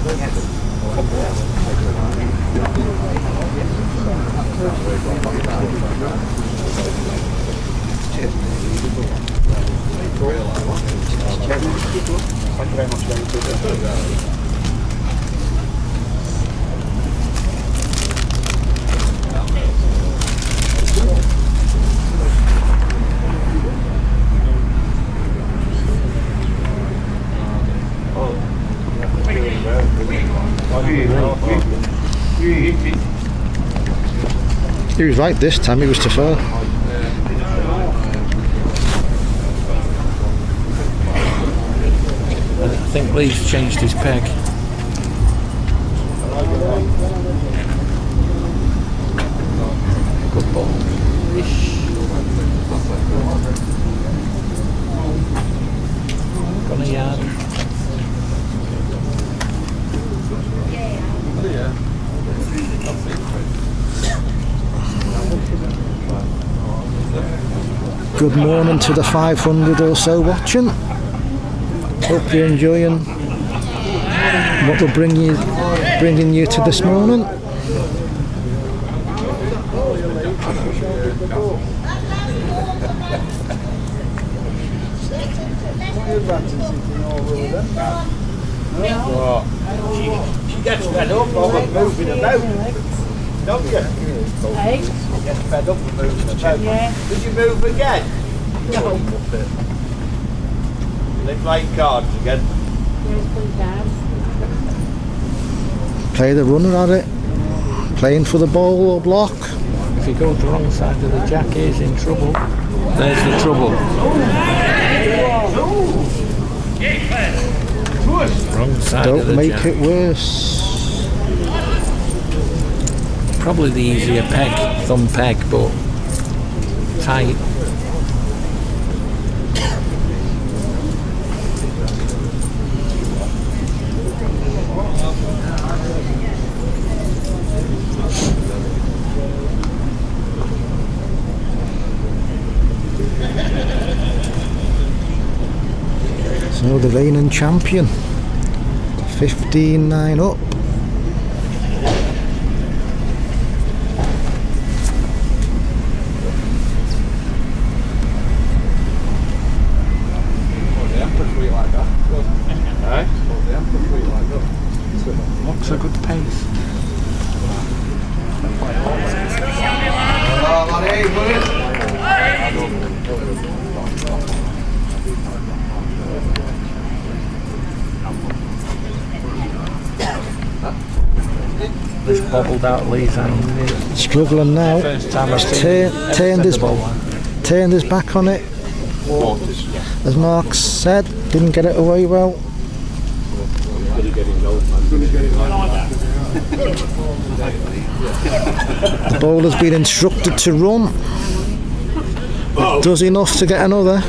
He was right this time, he was too far. I think Lee's changed his peg. Good ball. Gone a yard. Good morning to the 500 or so watching. Hope you're enjoying what we're bringing you to this morning. She gets fed up over moving about, don't you? Hey? She gets fed up with moving about. Yeah. Did you move again? No. They playing cards again. Where's put down? Play the runner at it. Playing for the ball or block. If he goes the wrong side of the jack, he's in trouble. There's the trouble. Wrong side of the Don't make jab. it worse. Probably the easier peg, thumb peg, but tight. So the reigning champion, 15-9 up. Looks a good pace. Just bobbled out Lee's hand. Struggling now. First time I've He's seen turned his back on it. As Mark said, didn't get it away well. The bowler's been instructed to run. It does enough to get another.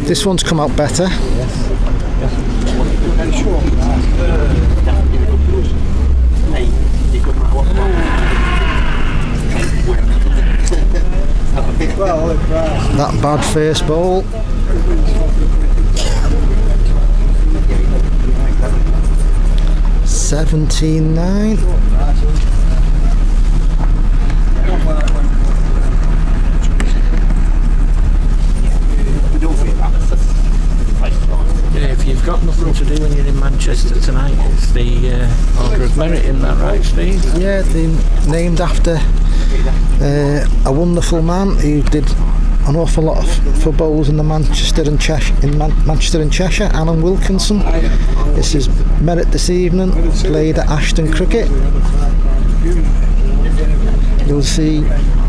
This one's come out better. That bad first ball. $17-9. If you've got nothing to do when you're in Manchester tonight, it's the Order of Merit, isn't that right, Steve? Yeah, they're named after a wonderful man who did an awful lot for bowls in the Manchester and Cheshire, Alan Wilkinson. This is merit this evening, played at Ashton Cricket. You'll see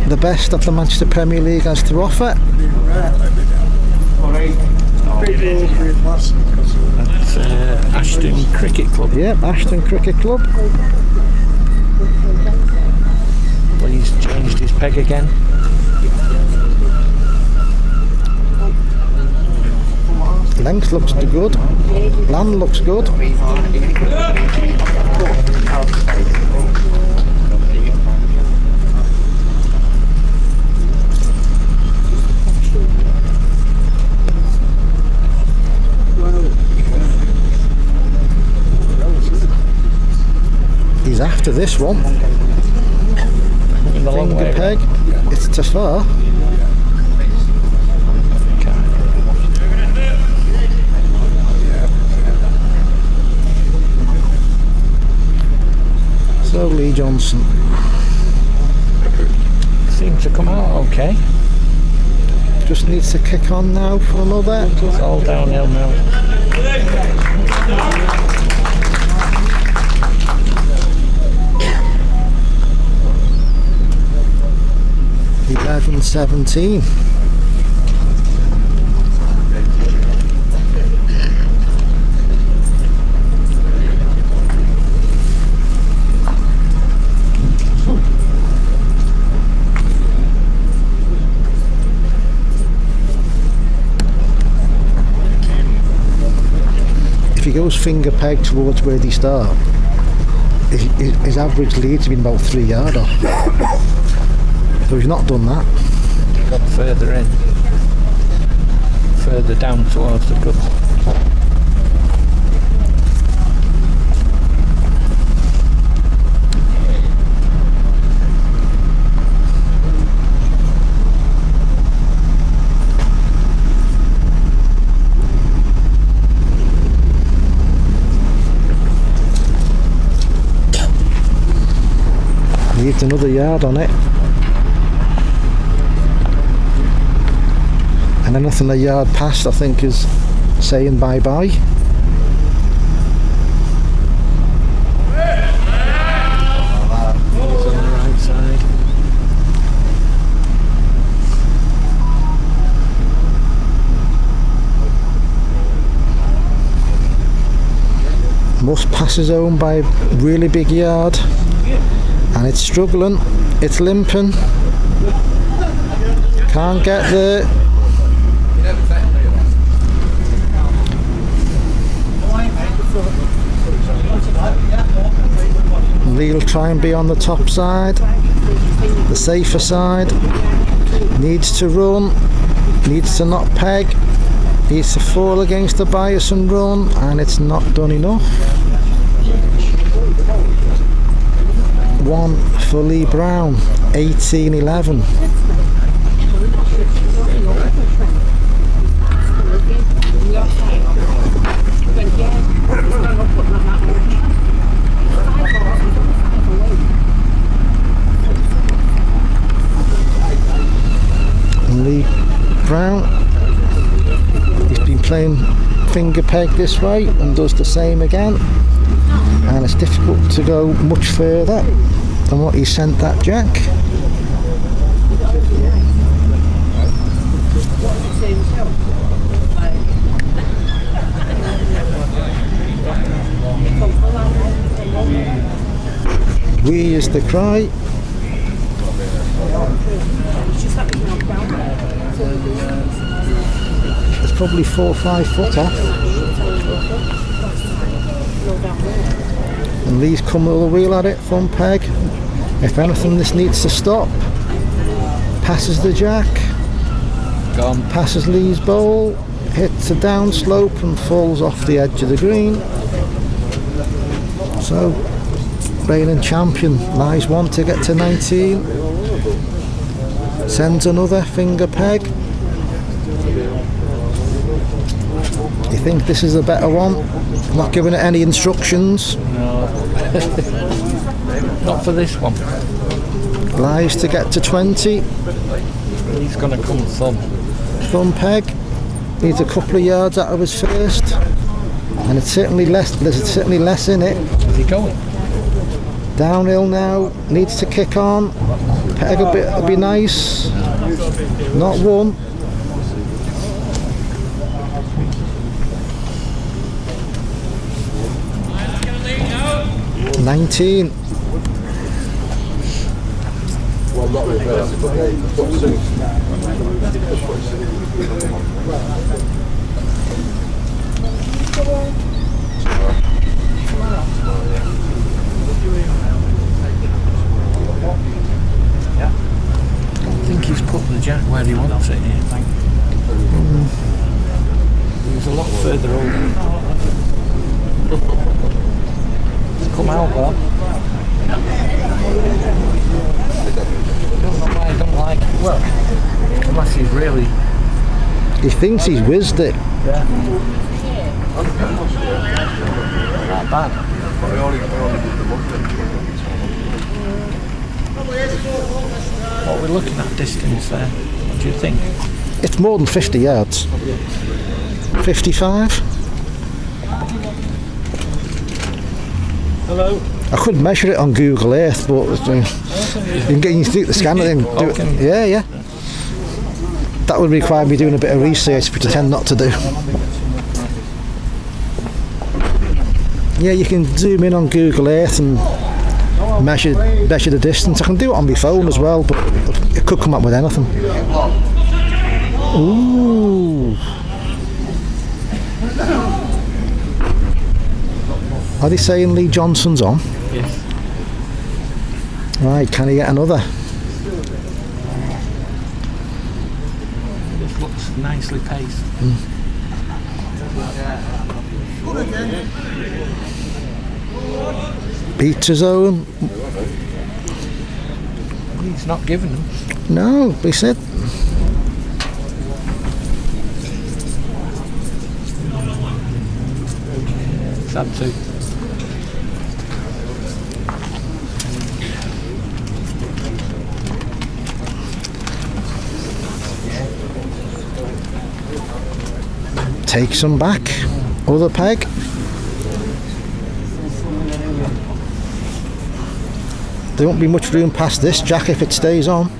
the best that the Manchester Premier League has to offer. That's Ashton Cricket Club. Yep, Ashton Cricket Club. Well, he's changed his peg again. Length looks good. Land looks good. He's after this one. Finger peg. It's too far. So Lee Johnson seems to come out okay. Just needs to kick on now for another. It's all downhill now. 11-17. If he goes finger peg towards where they start, his average lead's been about 3 yards off. So he's not done that. Got further in, further down towards the cup. Needs another yard on it. And anything a yard past, I think, is saying bye-bye. Must pass his own by a really big yard. And it's struggling. It's limping. Can't get there. Lee will try and be on the top side, the safer side. Needs to run, needs to not peg, needs to fall against the bias and run, and it's not done enough. 1 for Lee Brown, 18-11. Lee Brown, he's been playing finger peg this way and does the same again, and it's difficult to go much further than what he sent that jack. We is the cry. It's probably 4 or 5 foot off. And Lee's come with a wheel at it, thumb peg. If anything, this needs to stop. Passes the jack. Gone. Passes Lee's bowl. Hits a down slope and falls off the edge of the green. So, reigning champion lies 1 to get to 19. Sends another finger peg. You think this is a better one? Not giving it any instructions. No. Not for this one. Lies to get to 20. He's going to come Thumb peg. Needs a couple of yards out of his first. And it's certainly less. There's certainly less in it. Is he going? Downhill now. Needs to kick on. Peg a bit would be nice. Not one. $19. Well, not reverse, but I think he's put the jack where he wants it here. He's a lot further over. Come out, Bob. I don't know why I don't like it. Well, unless he's really... He thinks he's whizzed it. Yeah. Not bad. What are we looking at distance there? What do you think? It's more than 50 yards. 55? Hello. I could measure it on Google Earth, but you can take the scanner and do it. Yeah. That would require me doing a bit of research, which I tend not to do. Yeah, you can zoom in on Google Earth and measure the distance. I can do it on my phone as well, but it could come up with anything. Ooh. Are they saying Lee Johnson's on? Yes. Right, can he get another? This looks nicely paced. Beats his own. He's not giving them. No, he said. Sad too. Takes him back. Other peg. There won't be much room past this jack if it stays on.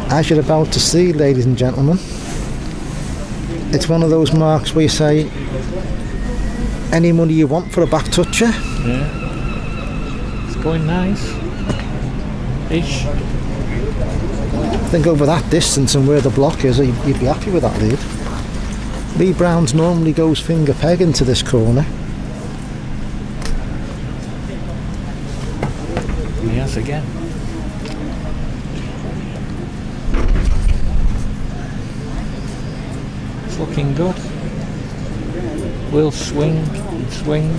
as you're about to see, ladies and gentlemen, it's one of those marks where you say, any money you want for a back toucher. Yeah. It's going nice. Ish. I think over that distance and where the block is, you'd be happy with that lead. Lee Brown's normally goes finger peg into this corner. He has again. It's looking good. We'll swing and swing.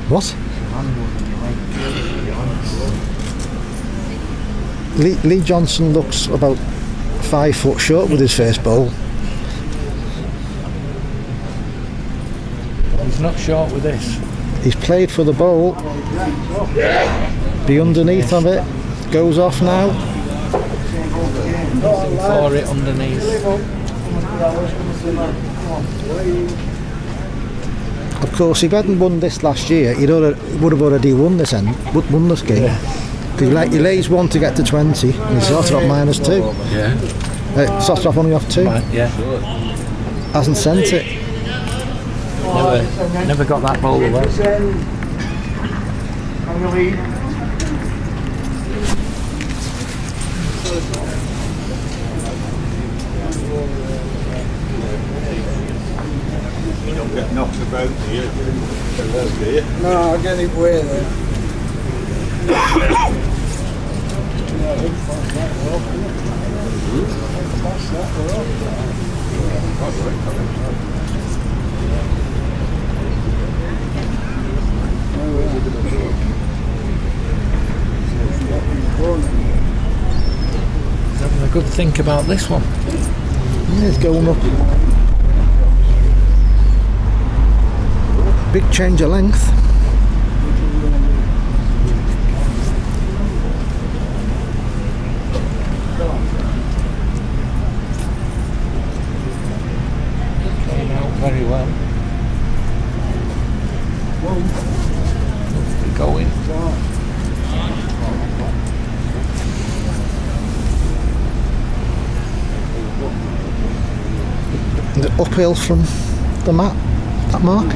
What? Lee Johnson looks about 5 foot short with his first bowl. He's not short with this. He's played for the bowl. Be underneath of it. Goes off now. Nothing for it underneath. Of course, if he hadn't won this last year, he would have already won this game. Yeah. He lays 1 to get to 20, and he started off -2. Yeah. Started off only off 2. Yeah. Hasn't sent it. Never got that ball away. You don't get knocked about here. No, I get it way there. Having a good think about this one. Yeah, it's going up. Big change of length. Came out very well. Going. The uphill from the mat, that mark?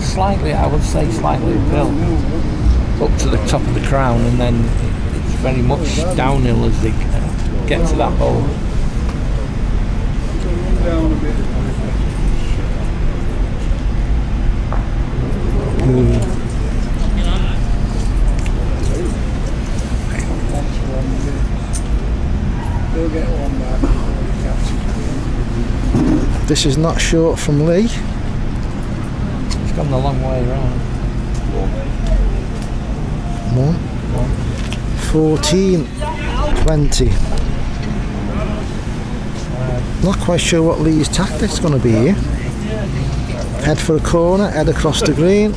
Slightly, I would say slightly uphill. Up to the top of the crown, and then it's very much downhill as they get to that hole. They'll get one back. This is not short from Lee. It's gone the long way around. 14, 20. Not quite sure what Lee's tactic's going to be here. Head for a corner, head across the green.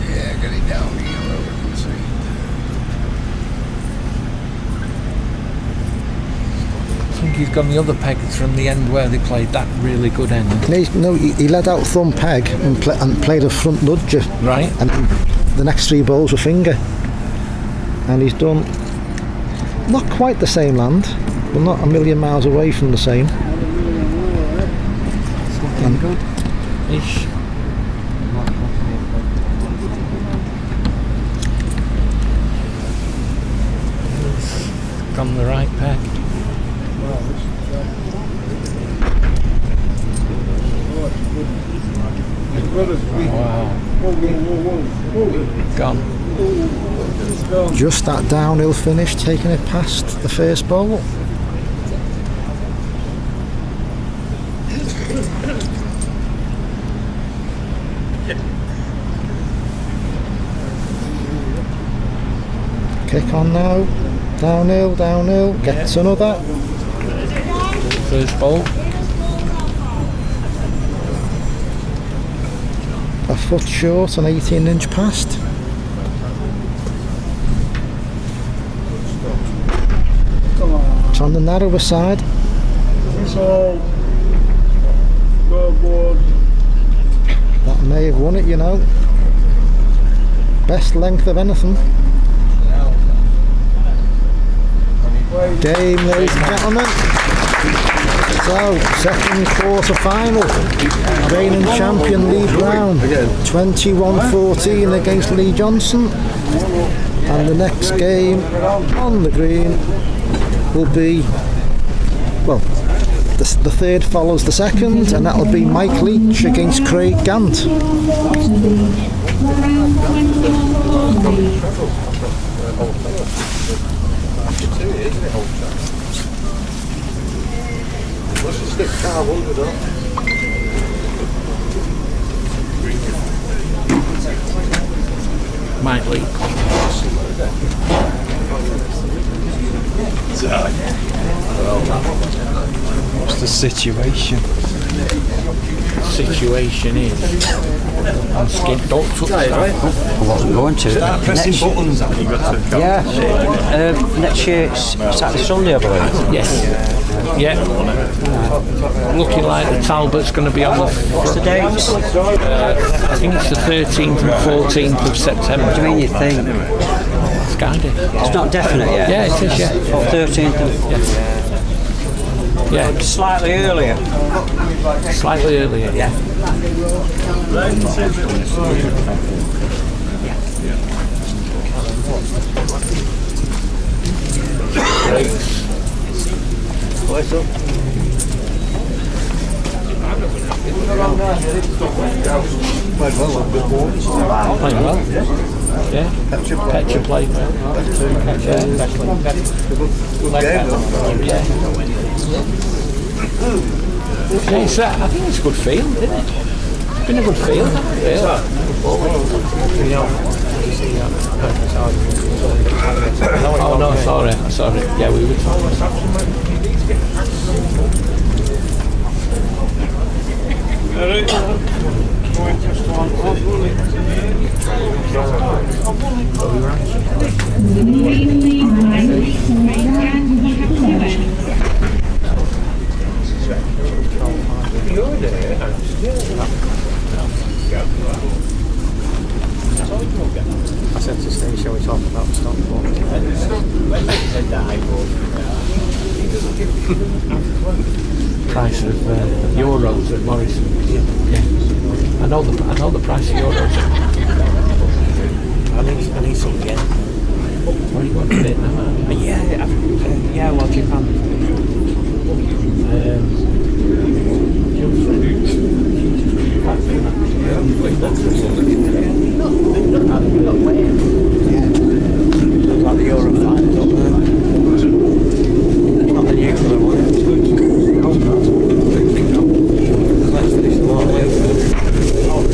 Yeah, get it down here. I think he's gone the other peg from the end where they played that really good end. No, he let out thumb peg and played a front nudger. Right. And the next 3 balls were finger. And he's done not quite the same land, but not a million miles away from the same. It's looking good. Ish. He's gone the right peg. Wow. Gone. Just that downhill finish, taking it past the first ball. Kick on now. Downhill, downhill. Gets another. First ball. A foot short and 18-inch past. It's on the narrower side. That may have won it, you know. Best length of anything. Game, ladies and gentlemen. So, second quarter final. Reigning champion Lee Brown, 21-14 against Lee Johnson. And the next game on the green will be, well, the third follows the second, and that'll be Mike Leech against Craig Gant. Mike Leech. What's the situation? Situation is I'm scared. Don't touch that. I wasn't going to. Pressing buttons. Yeah. Next year it's Saturday, Sunday, I believe. Yes. Yeah. Looking like the Talbot's going to be on the. What's the dates? I think it's the 13th and 14th of September. What do you mean you think? It's kind of. It's not definite yet? Yeah, it is, yeah. 13th and... Yeah. Slightly earlier? Slightly earlier, yeah. Playing well. Yeah. Petra played well. Yeah, it's, I think it's a good field, isn't it? It's been a good field. Yeah. Oh no, sorry. Yeah, we were talking. I said to Steve, shall we talk about Stockport? Price of euros at Morrison. Yeah. I know the price of euros. I need some yen. What do you want a bit now? Yeah, what do you can? Like the Euro finals up there. Not the nuclear one. Let's finish the lot with.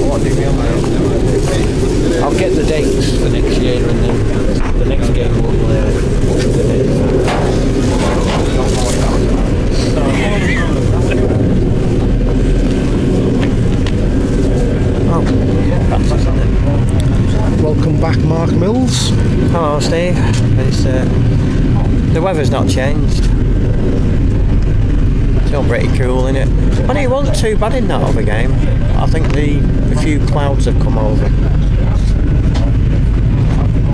What do you feel like? I'll get the dates for next year, and then the next game will the dates. Welcome back, Mark Mills. Hello, Steve. It's the weather's not changed. Still pretty cool, isn't it? But it wasn't too bad in that other game. I think a few clouds have come over.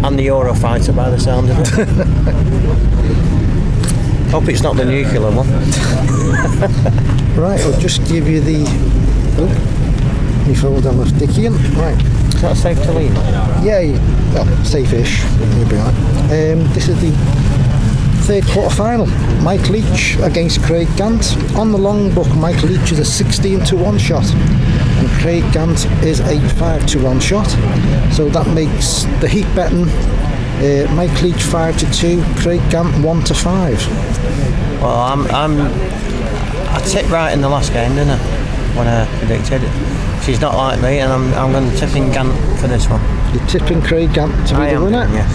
And the Eurofighter by the sound of it. Hope it's not the nuclear one. Right, I'll just give you the... Oh, me fold on the sticky in. Right. Is that safe to leave? Yeah, well, safe-ish. You'll be right. This is the third quarter final. Mike Leech against Craig Gant. On the long book, Mike Leech is a 16-1 shot, and Craig Gant is a 5-1 shot. So that makes the heat betting Mike Leech 5-2, Craig Gant 1-5. Well, I tipped right in the last game, didn't I? When I predicted it. She's not like me, and I'm going to tip in Gant for this one. You're tipping Craig Gant to be the winner? Yes.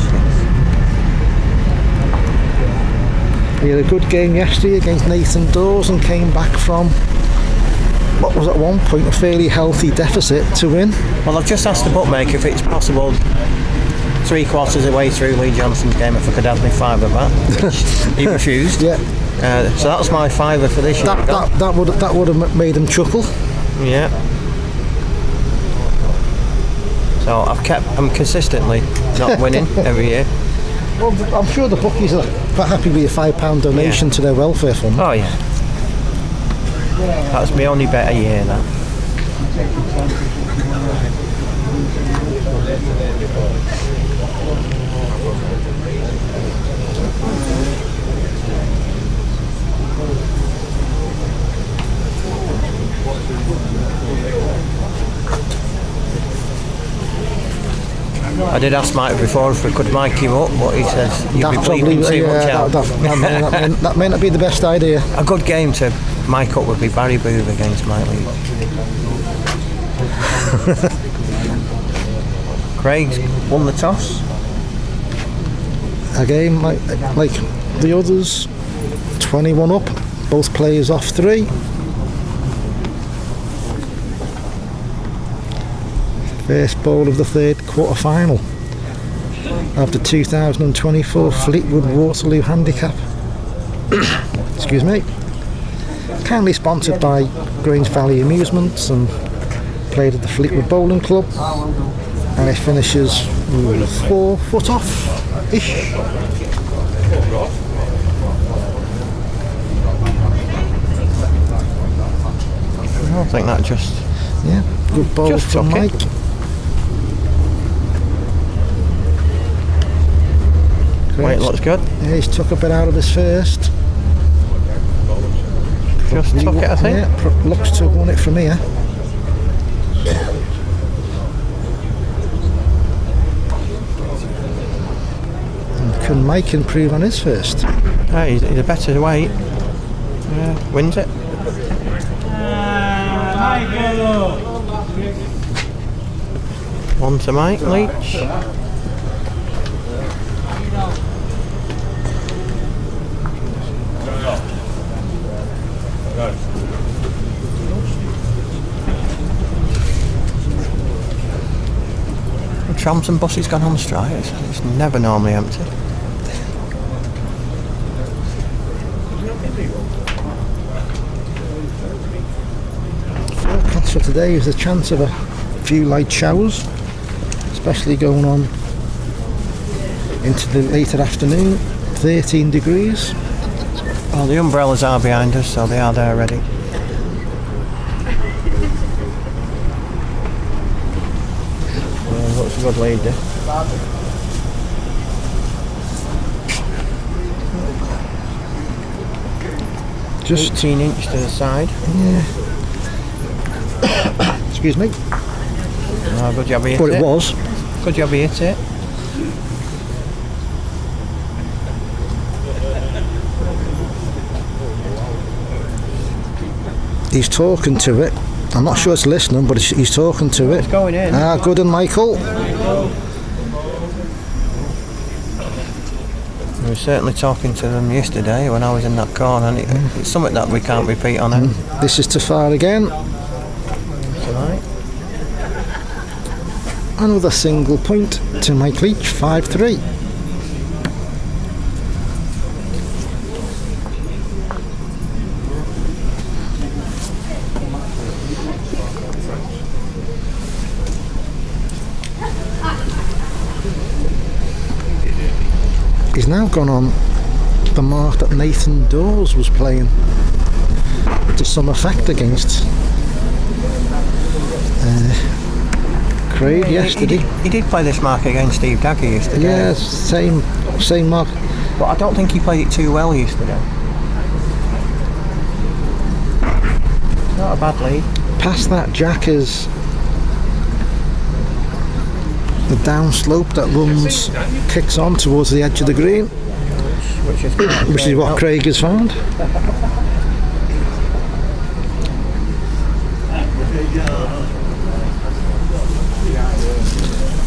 He had a good game yesterday against Nathan Dawes and came back from what was at one point a fairly healthy deficit to win. Well, I've just asked the bookmaker if it's possible 3/4 of the way through Lee Johnson's game if I could have me £5 of that, which he refused. Yeah. So that's my £5 for this year. That would have made him chuckle. Yeah. So I'm consistently not winning every year. Well, I'm sure the bookies are quite happy with a £5 donation to their welfare fund. Oh yeah. That's my only bet a year, that. I did ask Mike before if we could mic him up, but he says you'd be bleeding too much out. That may not be the best idea. A good game to mic up would be Barry Booth against Mike Leech. Craig's won the toss. Again, like the others, 21 up, both players off 3. First ball of the third quarter final of the 2024 Fleetwood Waterloo Handicap. Excuse me. Kindly sponsored by Grange Valley Amusements and played at the Fleetwood Bowling Club. And it finishes 4 foot off-ish. I don't think that just... Yeah, good ball just from Mike. Wait, looks good. Yeah, he's took a bit out of his first. Just took it, I think. Yeah, looks to have won it from here. And can Mike improve on his first? Hey, he's a better weight. Yeah, wins it. One to Mike Leech. The trams and buses gone on strike. It's never normally empty. Forecast for today is a chance of a few light showers, especially going on into the later afternoon. 13 degrees. Well, the umbrellas are behind us, so they are there ready. Looks a good lead there. Just 18 inch to the side. Yeah. Excuse me. Oh, good job he hit But it was. Good job he hit it. He's talking to it. I'm not sure it's listening, but he's talking to it. It's going in. Ah, good and Michael. I was certainly talking to them yesterday when I was in that corner, and it's something that we can't repeat on him. This is too far again. Tonight. Another single point to Mike Leech, 5-3. He's now gone on the mark that Nathan Dawes was playing to some effect against Craig yesterday. He did play this mark against Steve Dagger yesterday. Yeah, same mark. But I don't think he played it too well yesterday. Not a bad lead. Past that jack is the downslope that kicks on towards the edge of the green, which is what Craig has found.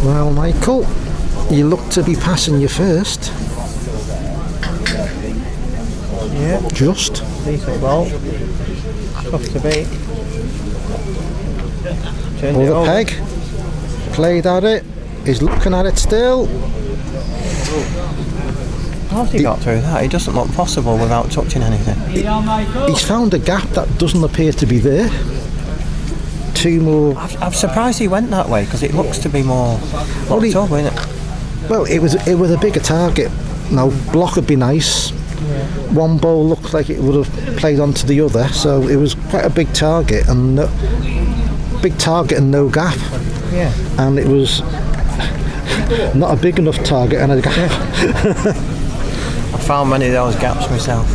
Well, Michael, you look to be passing your first. Yeah. Just. Decent ball. Tough to beat. Turned it Other over. peg. Played at it. He's looking at it still. How's he got through that? It doesn't look possible without touching anything. He's found a gap that doesn't appear to be there. Two more. I'm surprised he went that way because it looks to be more locked up, isn't it? Well, it was a bigger target. Now, block would be nice. One ball looked like it would have played onto the other, so it was quite a big target and no gap. Yeah. And it was not a big enough target and a gap. I found many of those gaps myself.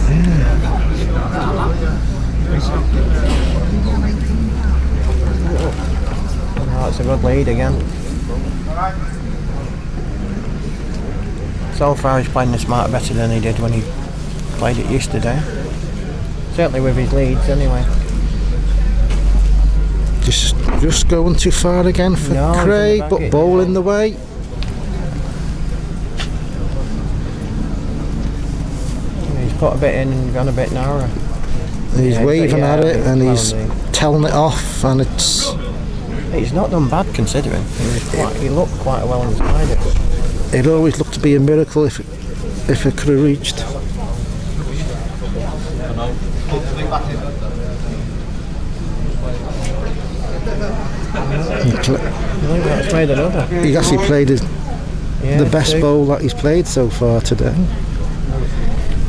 Oh, it's a good lead again. So far he's playing the smart better than he did when he played it yesterday. Certainly with his leads anyway. Just going too far again for Craig, but ball in the way. He's put a bit in and gone a bit narrower. He's waving at it and he's telling it off, and he's not done bad considering. He looked quite well inside it. It always looked to be a miracle if it could have reached. He actually played the best bowl that he's played so far today.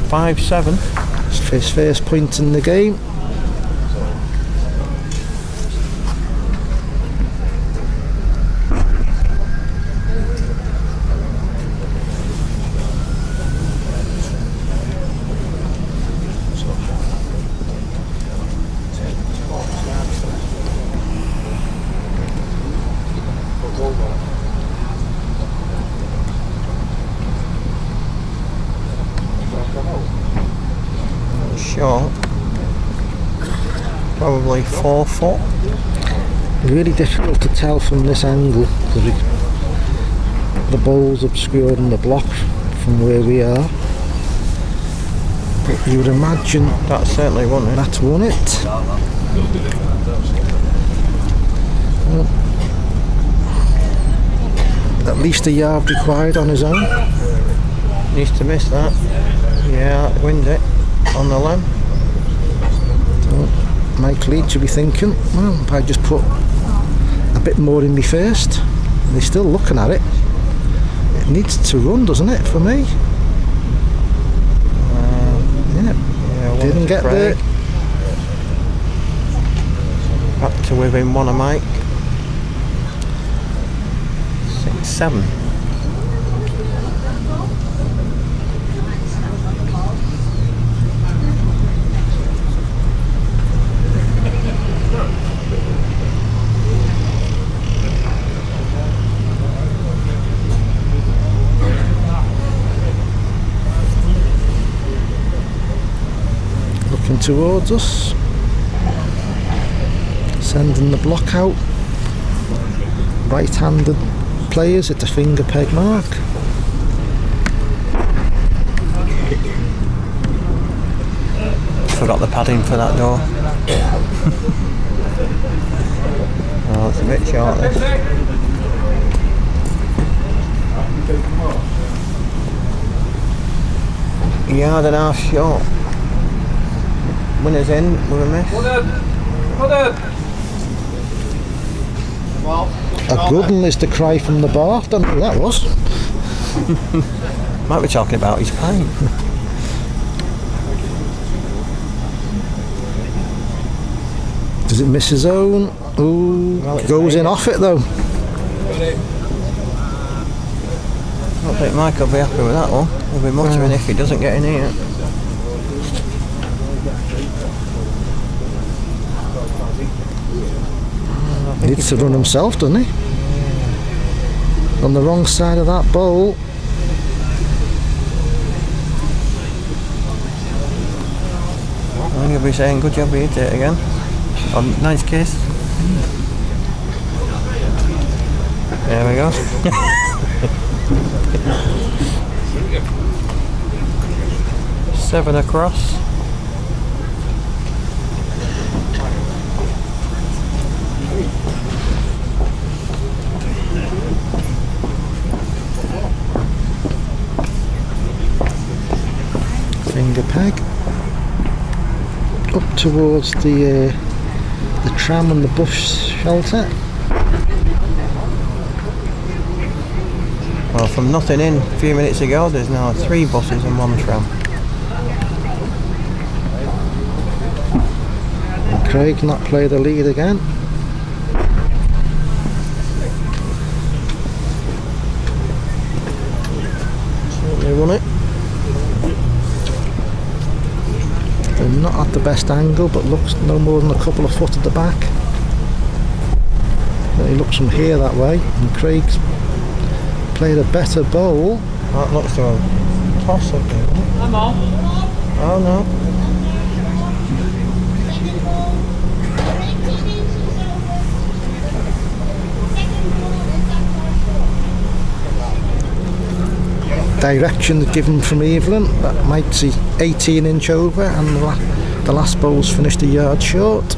5-7. His first point in the game. Short. Probably 4 foot. Really difficult to tell from this angle because the ball's obscuring the block from where we are. But you would imagine that's certainly won it. That's won it. Well, at least a yard required on his own. Needs to miss that. Yeah, that wins it on the lamb. So Mike Leech should be thinking, well, if I just put a bit more in me first. And he's still looking at it. It needs to run, doesn't it, for me? Yeah, didn't get there. Up to within one of Mike. 6-7. Looking towards us. Sending the block out. Right-handed players at the finger peg mark. Forgot the padding for that door. Oh, it's a bit short this. Yard and a half short. Winners in with a miss. A good one is the cry from the bar. Don't know who that was. Might be talking about his pint. Does it miss his own? Ooh, Well, goes in off it though. I don't think Mike will be happy with that one. He'll be muttering if he doesn't get in here. Needs to run himself, doesn't he? On the wrong side of that bowl. I think he'll be saying, good job you hit it again. Oh, nice kiss. There we go. Seven across. a peg. Up towards the tram and the bus shelter. Well, from nothing in a few minutes ago, there's now 3 buses and 1 tram. And Craig not play the lead again. They won it. They're not at the best angle, but looks no more than a couple of foot at the back. He looks from here that way, and Craig's played a better bowl. That looks to a toss up there. I'm on. Oh no. Direction given from Evelyn, that might see 18-inch over, and the last bowl's finished a yard short.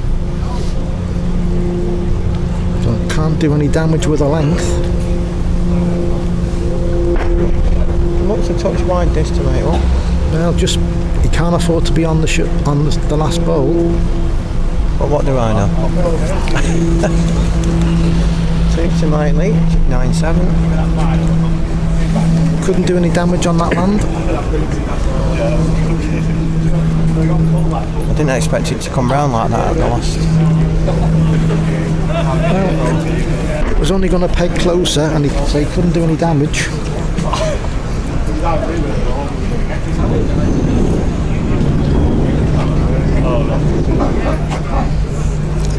So can't do any damage with a length. Looks a touch wide this to make one. Well, just he can't afford to be on the last bowl. But what do I know? 6 to Mike Leech, 9-7. Couldn't do any damage on that land. I didn't expect it to come round like that at the last. Well, it was only going to peg closer, and he couldn't do any damage.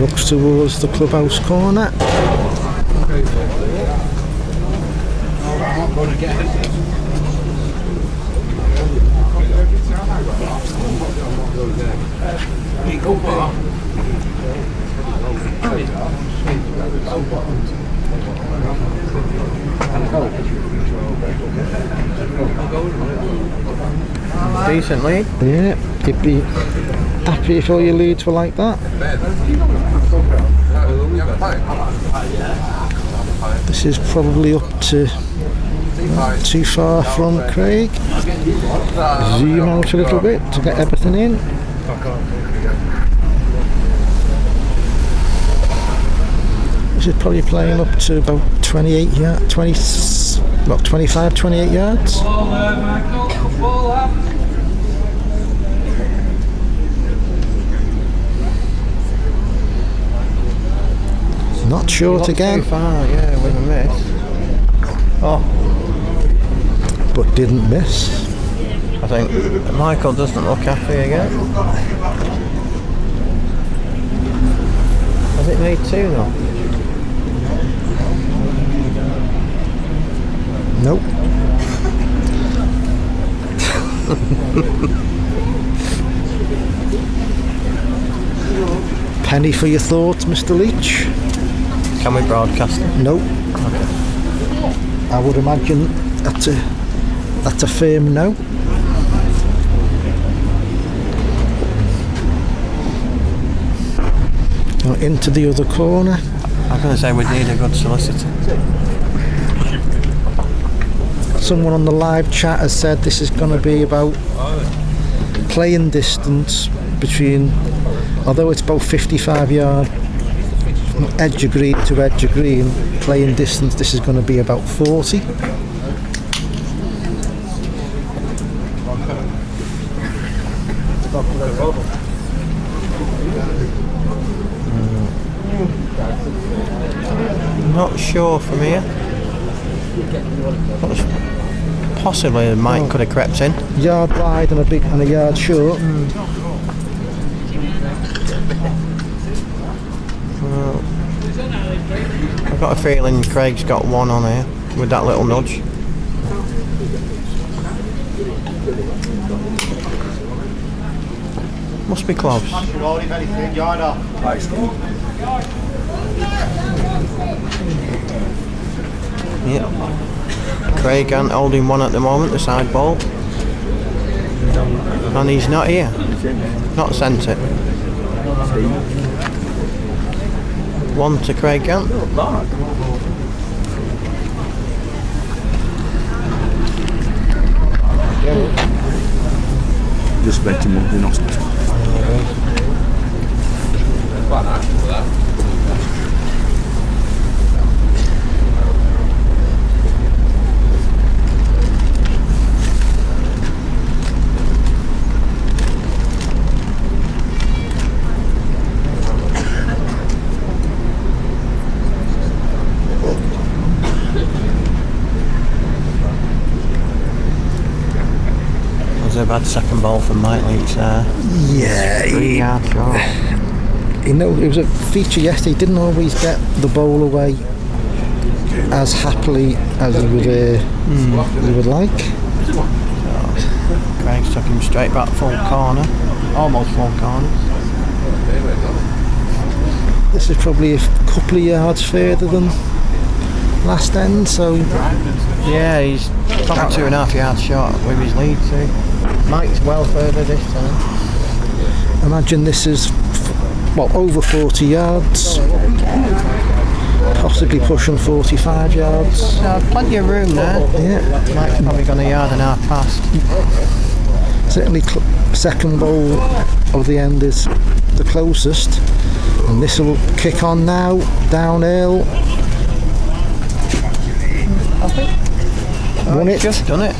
Looks towards the clubhouse corner. Decent lead. Yeah, you'd be happy if all your leads were like that. This is probably up to too far from Craig. Zoom out a little bit to get everything in. This is probably playing up to about 28 yards, 25, 28 yards. Not short again. Too far, yeah, with a miss. Oh. But didn't miss. I think Michael doesn't look happy again. Has it made 2 though? Nope. Penny for your thoughts, Mr. Leech? Can we broadcast it? Nope. Okay. I would imagine that's a firm no. Now into the other corner. I was going to say we'd need a good solicitor. Someone on the live chat has said this is going to be about playing distance between, although it's about 55 yard from edge of green to edge of green, playing distance this is going to be about 40. Not sure from here. Possibly the mic could have crept in. Yard wide and a yard short. Well, I've got a feeling Craig's got 1 on here with that little nudge. Must be close. Yeah. Craig Gant holding 1 at the moment, the side ball. And he's not here. Not sent it. 1 to Craig Gant. just bet him up in hospital. A bad second ball from Mike Leech there. Yeah, 3 yards short. you know, it was a feature yesterday. He didn't always get the ball away as happily as he would like. Craig took him straight back full corner, almost full corner. This is probably a couple of yards further than last end, so yeah, he's probably 2.5 yards short with his lead too. Mike's well further this time. Imagine this is over 40 yards, possibly pushing 45 yards. Plenty of room there. Yeah, Mike's probably gone 1.5 yards past. Certainly second ball of the end is the closest, and this will kick on now, downhill. I think Won it. Just done it.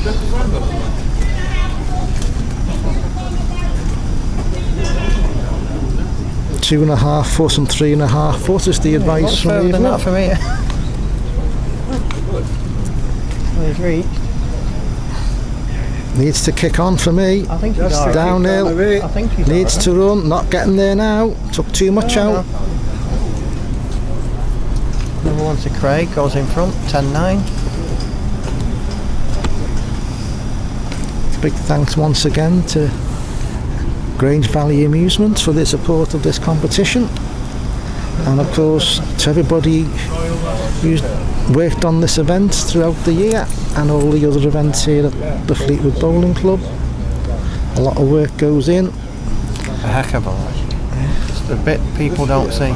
2.5 foot and 3.5 foot is the advice from further you. than that for me. Well, he's reached. Needs to kick on for me. I think he's downhill. I think he's Needs to run. Not getting there now. Took too much out. Number one to Craig, goes in front, 10-9. Big thanks once again to Grange Valley Amusements for their support of this competition, and of course to everybody who's worked on this event throughout the year and all the other events here at the Fleetwood Bowling Club. A lot of work goes in. A heck of a lot. It's the bit people don't see.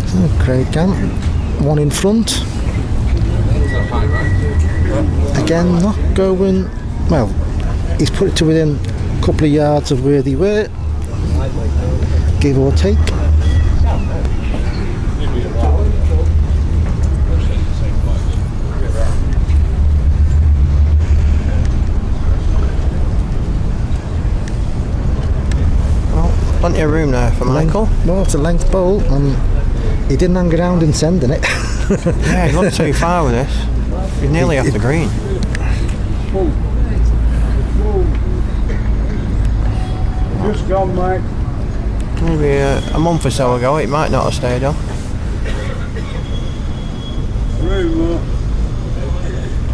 So Craig Gant, one in front. Again, not going well. He's put it to within a couple of yards of where they were, give or take. Well, plenty of room there for Michael. Well, it's a length bowl, and he didn't hang around in sending it. Yeah, he looked too far with this. He's nearly off the green. Just gone, mate. Maybe a month or so ago, it might not have stayed on.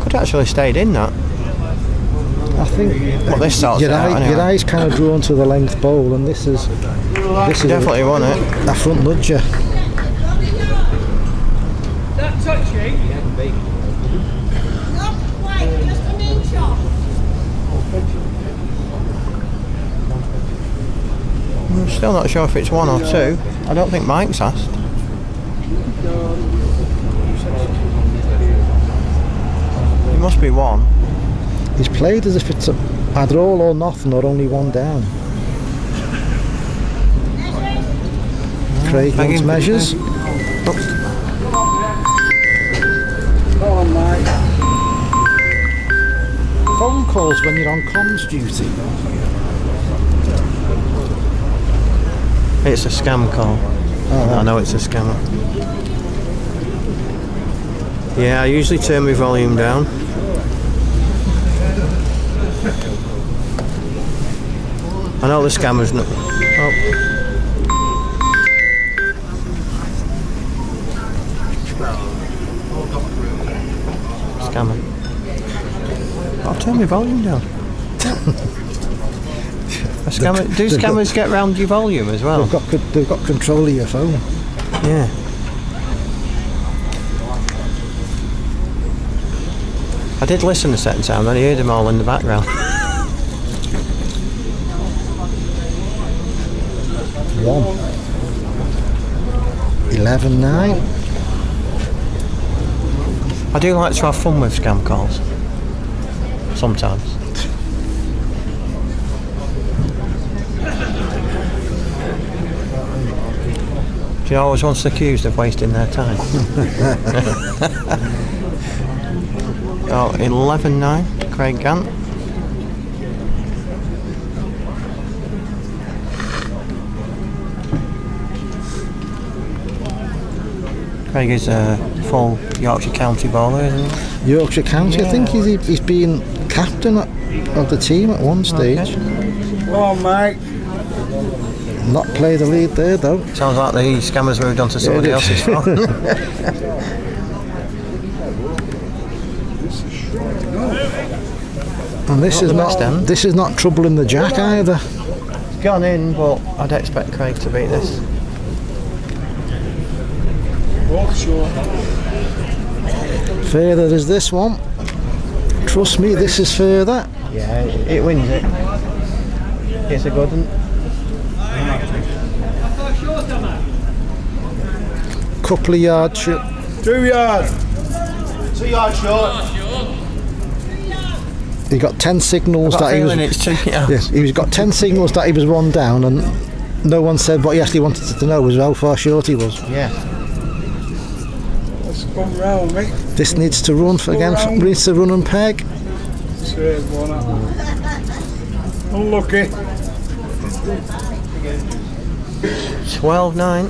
Could actually stayed in that. I think Well, this sorts it out anyway. your eyes kind of drawn to the length bowl, and this is Definitely won it. a front nudger. That touchy? I'm still not sure if it's 1 or 2. I don't think Mike's asked. It must be 1. He's played as if it's either all or nothing, or only one down. Craig wants measures. Go on, mate. Phone calls when you're on comms duty. It's a scam call. I know it's a scammer. Yeah, I usually turn my volume down. I know the scammer's not. Oh. Scammer. I'll turn my volume down. A scammer, do scammers get round your volume as well? They've got control of your phone. Yeah. I did listen a second time, and I heard them all in the background. 11-9. I do like to have fun with scam calls. Sometimes. Do you always want accused of wasting their time? Oh, 11-9, Craig Gant. Craig is a full Yorkshire County bowler, isn't he? Yorkshire County, I think he's been captain of the team at one stage. Come on, mate. Not play the lead there though. Sounds like the scammers moved on to somebody else's phone. And this is not trouble in the jack either. It's gone in, but I'd expect Craig to beat this. Further is this one. Trust me, this is further. Yeah, it wins it. It's a good one. Couple of yards short. 2 yards. 2 yards short. He got 10 signals that he was. It's 2 yards. Yes, he's got 10 signals that he was run down, and no one said what he actually wanted to know was how far short he was. Yeah. Let's come round, mate. This needs to run for again. Needs to run and peg. Save one up. Unlucky. 12-9.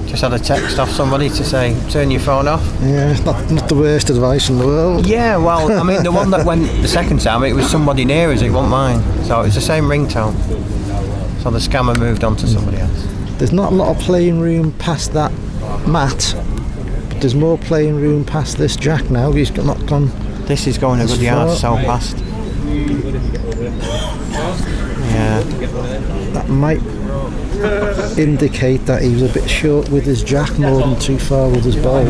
Just had a text off somebody to say turn your phone off. Yeah, it's not the worst advice in the world. Yeah, well, I mean the one that went the second time, it was somebody near us, it wasn't mine. So it's the same ringtone. So the scammer moved on to somebody else. There's not a lot of playing room past that mat. But there's more playing room past this jack now. He's not gone. This is going a good yard so fast. Yeah. That might indicate that he was a bit short with his jack more than too far with his bowl.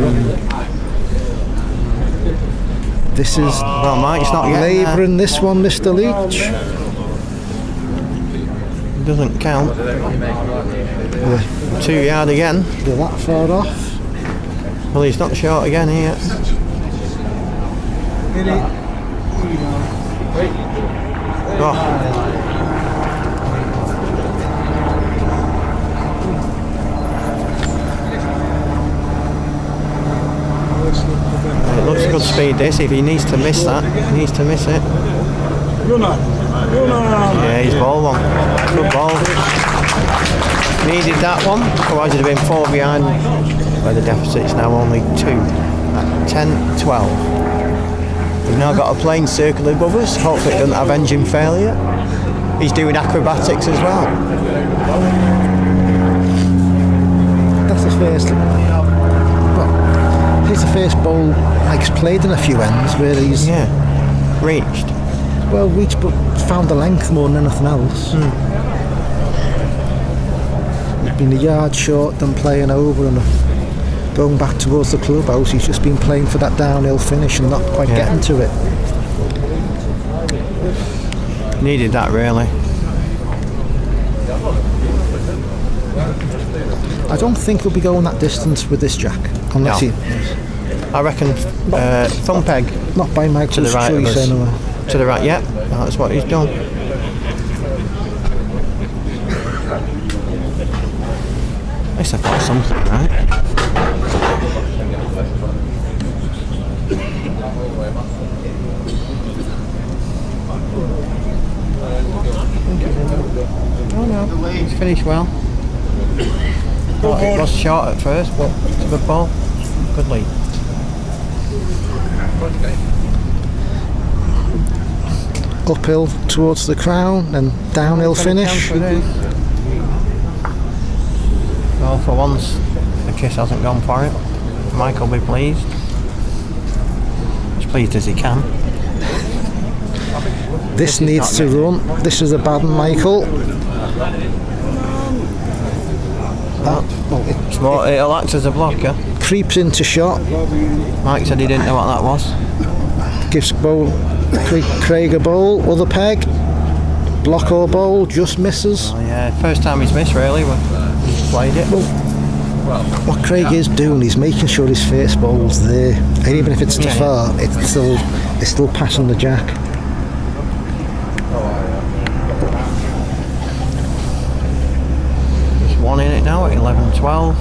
This is well, Mike, it's not yet labouring this one, Mr. Leech. Doesn't count. Yeah. 2 yard again. They're that far off. Well, he's not short again here. Oh. It looks good speed this. If he needs to miss that, he needs to miss it. Yeah, he's ball one. Good ball. Needed that one, otherwise it'd have been 4 behind where the deficit's now only 2 at 10-12. We've now got a plane circle above us. Hopefully it doesn't have engine failure. He's doing acrobatics as well. That's his first. Well, he's the first bowl Mike's played in a few ends where he's reached. Well, reached, but found the length more than anything else. He's been a yard short than playing over and going back towards the clubhouse. He's just been playing for that downhill finish and not quite getting to it. Needed that really. I don't think he'll be going that distance with this jack, unless he. I reckon thumb peg. Not by Michael's to the right choice anyway. To the right, yeah. That's what he's done. At least I thought something, right? Oh no, he's finished well. It was short at first, but it's a good ball. Good lead. Uphill towards the crown and downhill finish. Well, for once, the kiss hasn't gone for it. Mike will be pleased. As pleased as he can. This needs to run. This is a bad one, Michael. It'll act as a blocker. Creeps into shot. Mike said he didn't know what that was. Gives Craig a bowl, other peg. Block or bowl, just misses. Oh, yeah, first time he's missed really when he's played it. Well, what Craig is doing is making sure his first bowl's there, and even if it's too far, it's still passing the jack. There's one in it now at 11-12.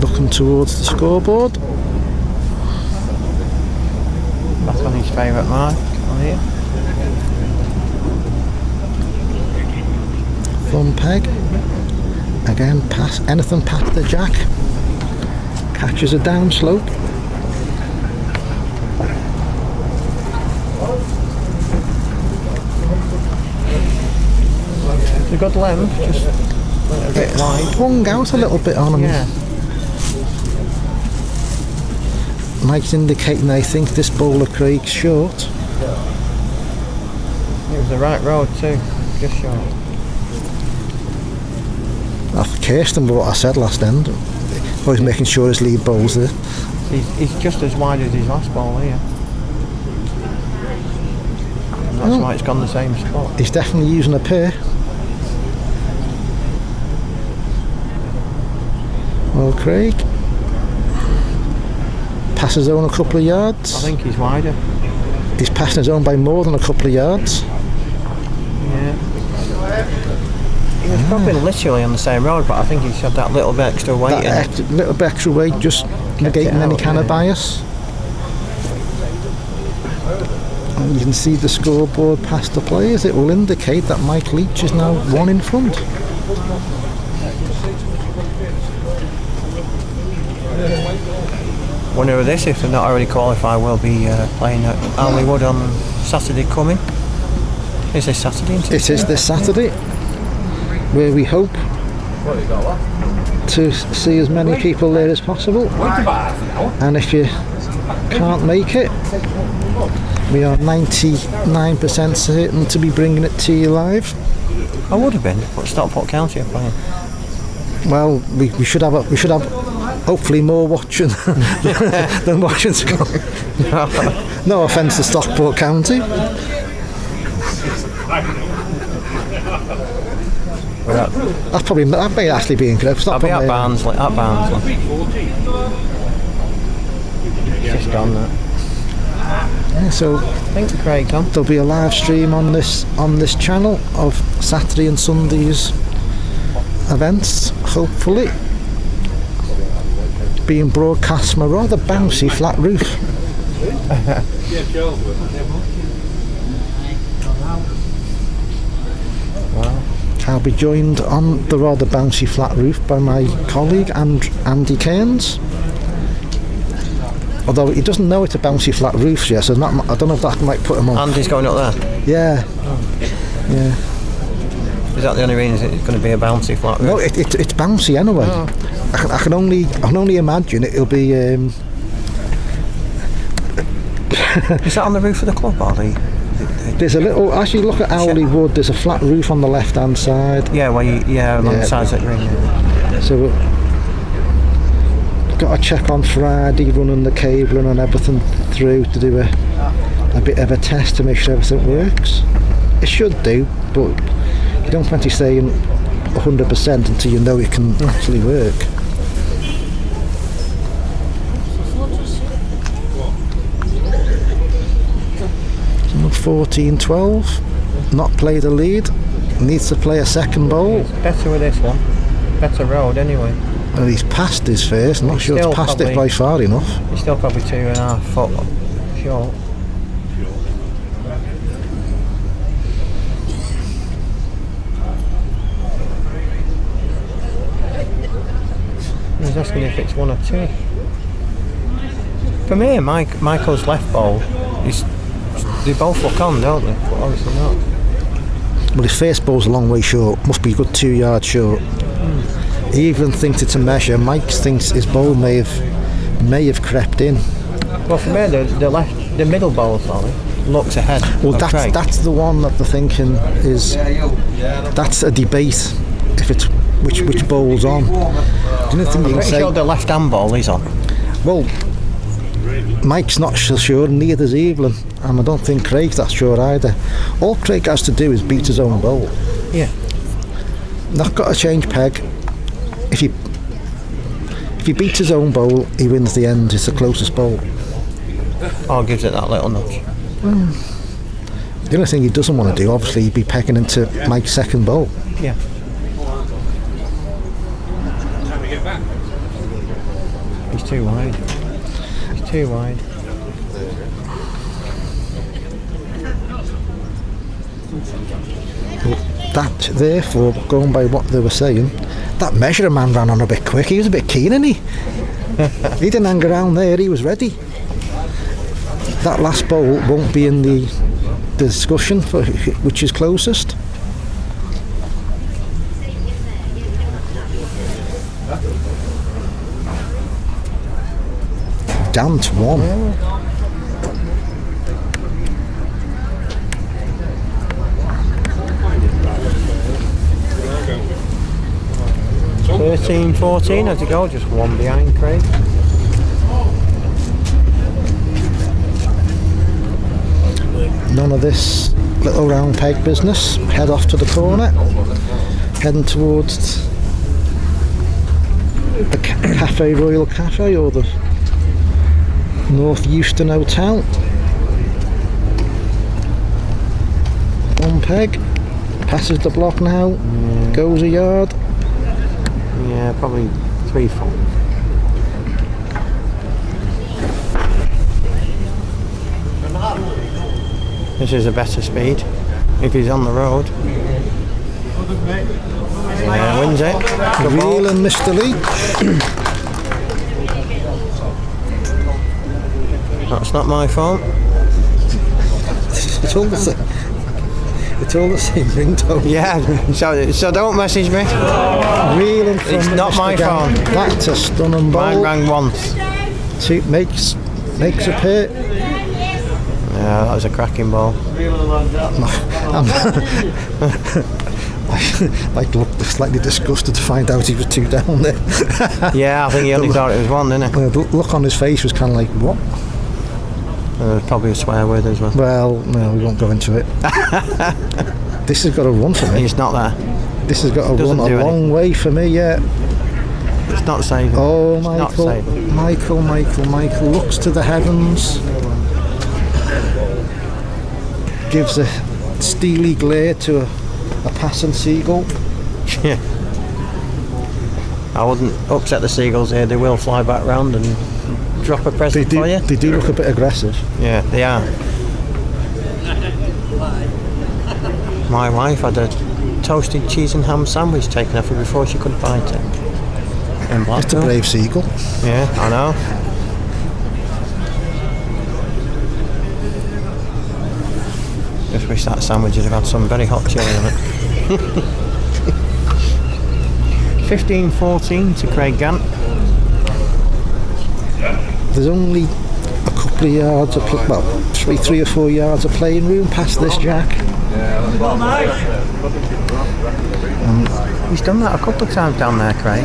Looking towards the scoreboard. Back on his favourite mark on here. Thumb peg. Again, anything past the jack. Catches a down slope. It's a good length, just a bit wide. Hung out a little bit on him. Yeah. Mike's indicating I think this bowler Craig's short. It was the right road too, just short. I've cursed him with what I said last end. Always making sure his lead bowl's there. He's just as wide as his last ball here. And that's why it's gone the same spot. He's definitely using a pair. Well, Craig passes his own a couple of yards. I think he's wider. He's passing his own by more than a couple of yards. Yeah. He was probably literally on the same road, but I think he's had that little bit extra weight in it. Little bit extra weight, just negating any kind of bias. And you can see the scoreboard past the players. It will indicate that Mike Leech is now one in front. Winner of this, if they're not already qualified, will be playing at Hollywood on Saturday coming. Is this Saturday? Isn't it? It is this Saturday, where we hope to see as many people there as possible. And if you can't make it, we are 99% certain to be bringing it to you live. I would have been, but Stockport County are playing. Well, we should have hopefully more watching than watching to go. No offence to Stockport County. That may actually be incorrect. I'll be at Barnsley. Just gone that. Yeah, so I think Craig's on. There'll be a live stream on this channel of Saturday and Sunday's events, hopefully. Being broadcast from a rather bouncy flat roof. Wow. I'll be joined on the rather bouncy flat roof by my colleague Andy Cairns. Although he doesn't know it's a bouncy flat roof yet, so I don't know if that might put him on. Andy's going up there? Yeah. Yeah. Is that the only reason it's going to be a bouncy flat roof? No, it's bouncy anyway. Oh. I can only imagine it'll be. Is that on the roof of the club, or There's a little. As you look at Owley Wood, there's a flat roof on the left-hand side. Yeah, along the sides of the green. Yeah. So we've got to check on Friday, running the cabling and everything through to do a bit of a test to make sure everything works. It should do, but you don't fancy saying 100% until you know it can actually work. 14-12, not played a lead, needs to play a second bowl. It's better with this one, better road anyway. Well, he's passed his first, not sure it's past it by far enough. He's still probably 2.5 foot short. He's asking if it's 1 or 2. For me, Michael's left bowl, they both look on, don't they? But obviously not. Well, his first bowl's a long way short, must be a good 2 yards short. Evelyn thinks it's a measure. Mike thinks his bowl may have crept in. Well, for me, the middle bowl, sorry, looks ahead. Well, of Craig. that's the one that they're thinking is. That's a debate. If it's which bowl's on. Do you think you can say? Sure the left-hand ball is on. Well, Mike's not so sure, neither's Evelyn, and I don't think Craig's that sure either. All Craig has to do is beat his own bowl. Yeah. Not got to change peg. If he beats his own bowl, he wins the end. It's the closest bowl. Or gives it that little nudge. Well, the only thing he doesn't want to do, obviously, he'd be pegging into Mike's second bowl. Yeah. He's too wide. He's too wide. That, therefore, going by what they were saying, that measuring man ran on a bit quick. He was a bit keen, isn't he? He didn't hang around there, he was ready. That last bowl won't be in the discussion for which is closest. Gant won. Yeah. 13-14 as a goal, just one behind Craig. None of this little round peg business. Head off to the corner, heading towards the Cafe Royal Cafe or the North Euston Hotel. One peg, passes the block now, goes a yard. Yeah, probably 3-4. This is a better speed if he's on the road. Yeah, wins it. Real and Mr. Leech. That's not my fault. It's all the same. It's all the same ringtone. Yeah, so don't message me. Reeling from It's not Mr. my Gant. fault. That's a stunning ball. Mine rang once. Makes a pair. Yeah, that was a cracking ball. I looked slightly disgusted to find out he was two down there. Yeah, I think he only thought it was one, didn't it? The look on his face was kind of like, what? There's probably a swear word as well. Well, no, we won't go into it. This has got to run for me. It's not there. This has got to run a long way for me, yeah. It's not saving. Oh, It's not saving. Michael looks to the heavens. Gives a steely glare to a passing seagull. Yeah. I wouldn't upset the seagulls here. They will fly back round and drop a present for you. They do look a bit aggressive. Yeah, they are. My wife had a toasted cheese and ham sandwich taken off her before she could bite it. In Blackpool. Just a brave seagull. Yeah, I know. Just wish that sandwich had had some very hot chili on it. 15-14 to Craig Gant. There's only a couple of yards of three or 4 yards of playing room past this jack. He's done that a couple of times down there, Craig.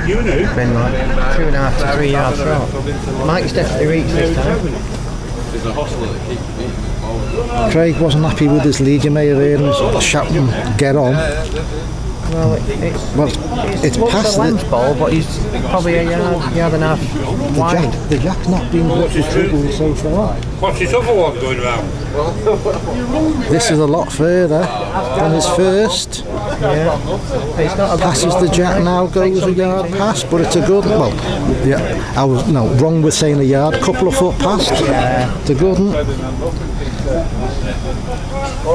You knew? It's been like 2.5 to 3 yards short. Mike's definitely reached this time. Craig wasn't happy with his lead. You may have heard him shouting, "Get on!" Well, it's past a length ball, but he's probably a yard and a half wide. The jack's not been much trouble so far. What's this other one going around? This is a lot further than his first. Yeah. It's not a Passes the jack now, goes a yard past, but it's a good one. Well, yeah, I was wrong with saying a yard. Couple of foot past. It's a good one.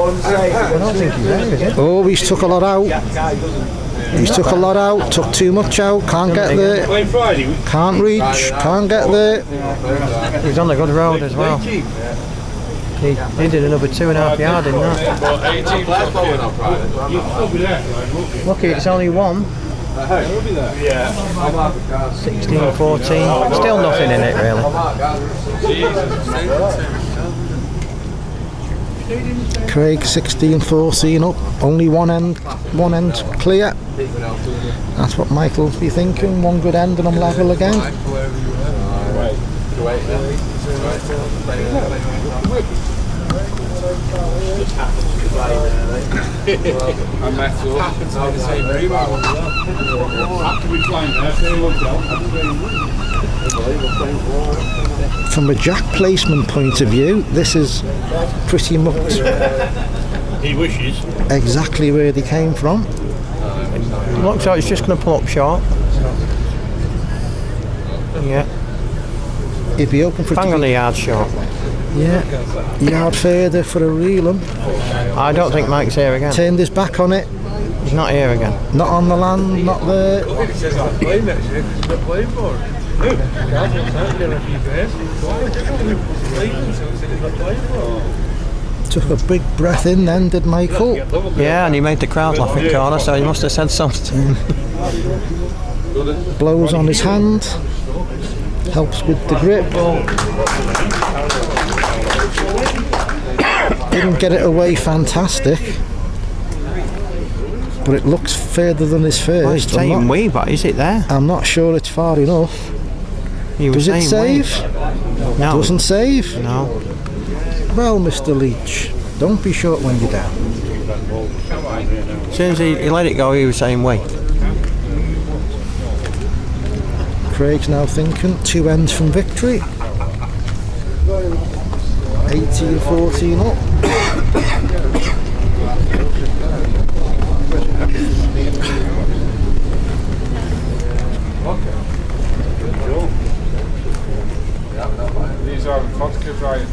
I don't think he's there, is it? Oh, he's took a lot out. He's took a lot out. Took too much out. Can't get there. Playing Friday? Can't reach. Can't get there. He's on the good road as well. He did another 2.5 yard in that. Look, it's only one. Yeah. 16, 14. Still nothing in it really. Craig 16-14 up, only one end clear. That's what Michael will be thinking. One good end and I'm level again. From a jack placement point of view, this is pretty much He wishes. exactly where they came from. Looks like it's just going to pull up short. Yeah, He'd be open for it bang to on be, the yard short. yard further for a reel-em. I don't think Mike's here again. Turned his back on it, He's not here again. not on the land, not there. He says I'm playing next year because he's not playing for it. Took a big breath in then, did Michael? Yeah, and he made the crowd laugh in corner, so he must have said something. Blows on his hand, helps with the grip. Didn't get it away fantastic, but it looks further than his Well, he's first. saying wee, but is it there? I'm not sure it's far enough. He was Does it saying save? wee. No. Doesn't save? No. Well, Mr. Leech, don't be short when you're down. As soon as he let it go, he was saying wee. Craig's now thinking 2 ends from victory. 18-14 up. These are vodka dry.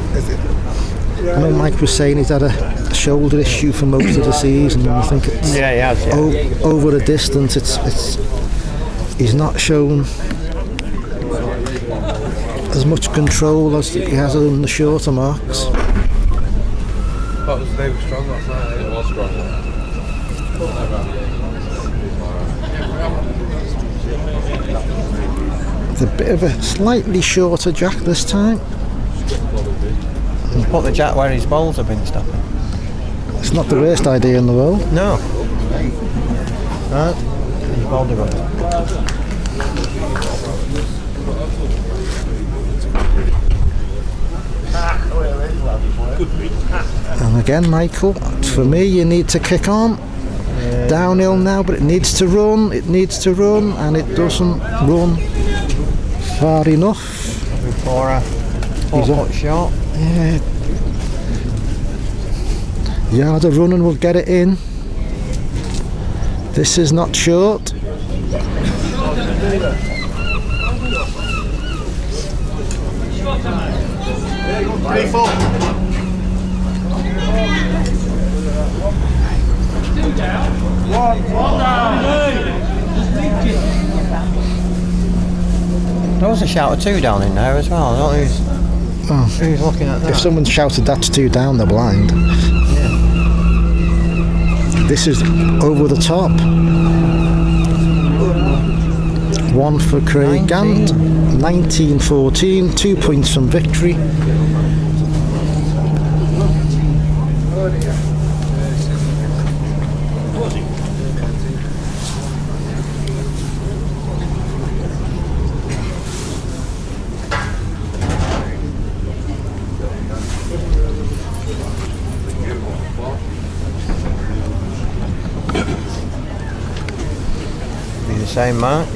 I know Mike was saying he's had a shoulder issue for most of the season, and I think it's Yeah, he has. Yeah. over a distance. It's he's not shown as much control as he has in the shorter marks. But they were strong last night. It was strong. It's a bit of a slightly shorter jack this time. Put the jack where his balls have been stopping. It's not the worst idea in the world. No. Right. His ball developed. And again, Michael, for me, you need to kick on. Downhill now, but it needs to run. It needs to run, and it doesn't run far enough. Before a 4 foot shot. Yeah. Yard of running will get it in. This is not short. There was a shout of 2 down in there as well. I don't know who's looking at that. If someone shouted that's 2 down, they're blind. This is over the top. 1 for Craig Gant. 19-14, 2 points from victory. Be the same mark.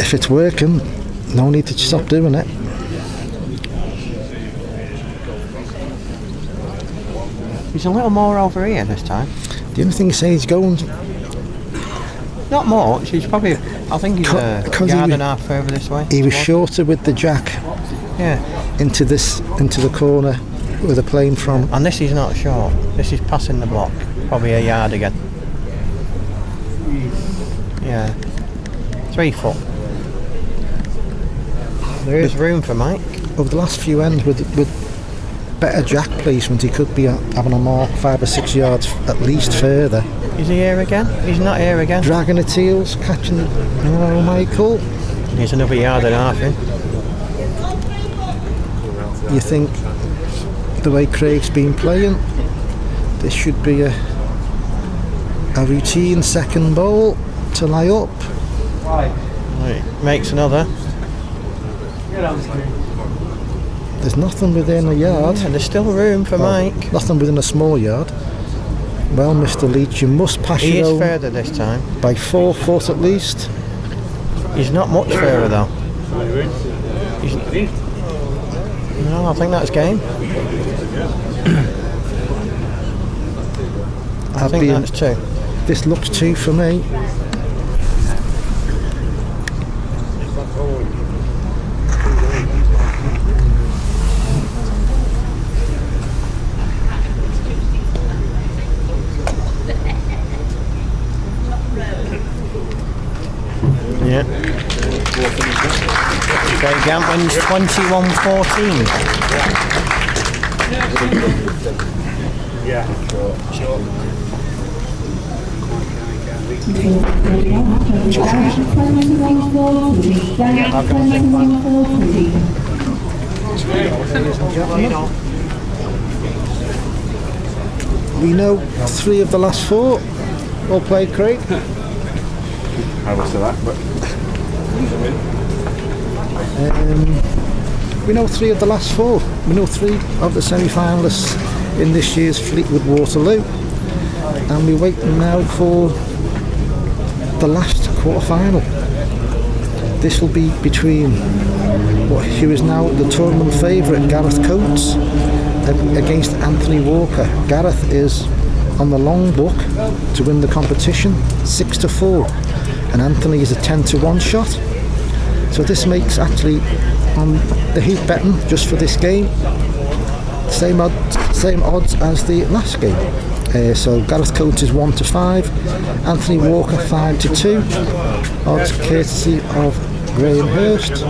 If it's working, no need to stop doing it. He's a little more over here this time. The only thing he says he's going Not much. He's probably, I think he's a because yard and a half further this way. he was shorter with the jack Yeah. into the corner where they're playing from. And this is not short. This is passing the block. Probably a yard again. Yeah. 3 foot. There is room for Mike. Over the last few ends, with better jack placement, he could be having a mark 5 or 6 yards at least further. Is he here again? He's not here again. Dragging at heels, catching. Oh, Michael. He's another yard and a half in. You think the way Craig's been playing, this should be a routine second ball to lay up. Right. Makes another. There's nothing within a yard. Yeah, there's still room for Mike. Nothing within a small yard. Well, Mr. Leech, you must pass He your is own further this time. by 4 foot at least. He's not much further though. No, I think that's game. I think that's 2. This looks 2 for me. Yeah. Okay, Gant wins 21-14. Yeah, sure. We know 3 of the last 4. Well played, Craig. I was to that, but we know 3 of the last 4. We know 3 of the semi-finalists in this year's Fleetwood Waterloo, and we're waiting now for the last quarter-final. This will be between who is now the tournament favourite, Gareth Coates, against Anthony Walker. Gareth is on the long book to win the competition, 6-4, and Anthony is a 10-1 shot. So this makes actually on the heat betting just for this game same odds as the last game. So Gareth Coates is 1-5, Anthony Walker 5-2. Odds courtesy of Graham Hurst.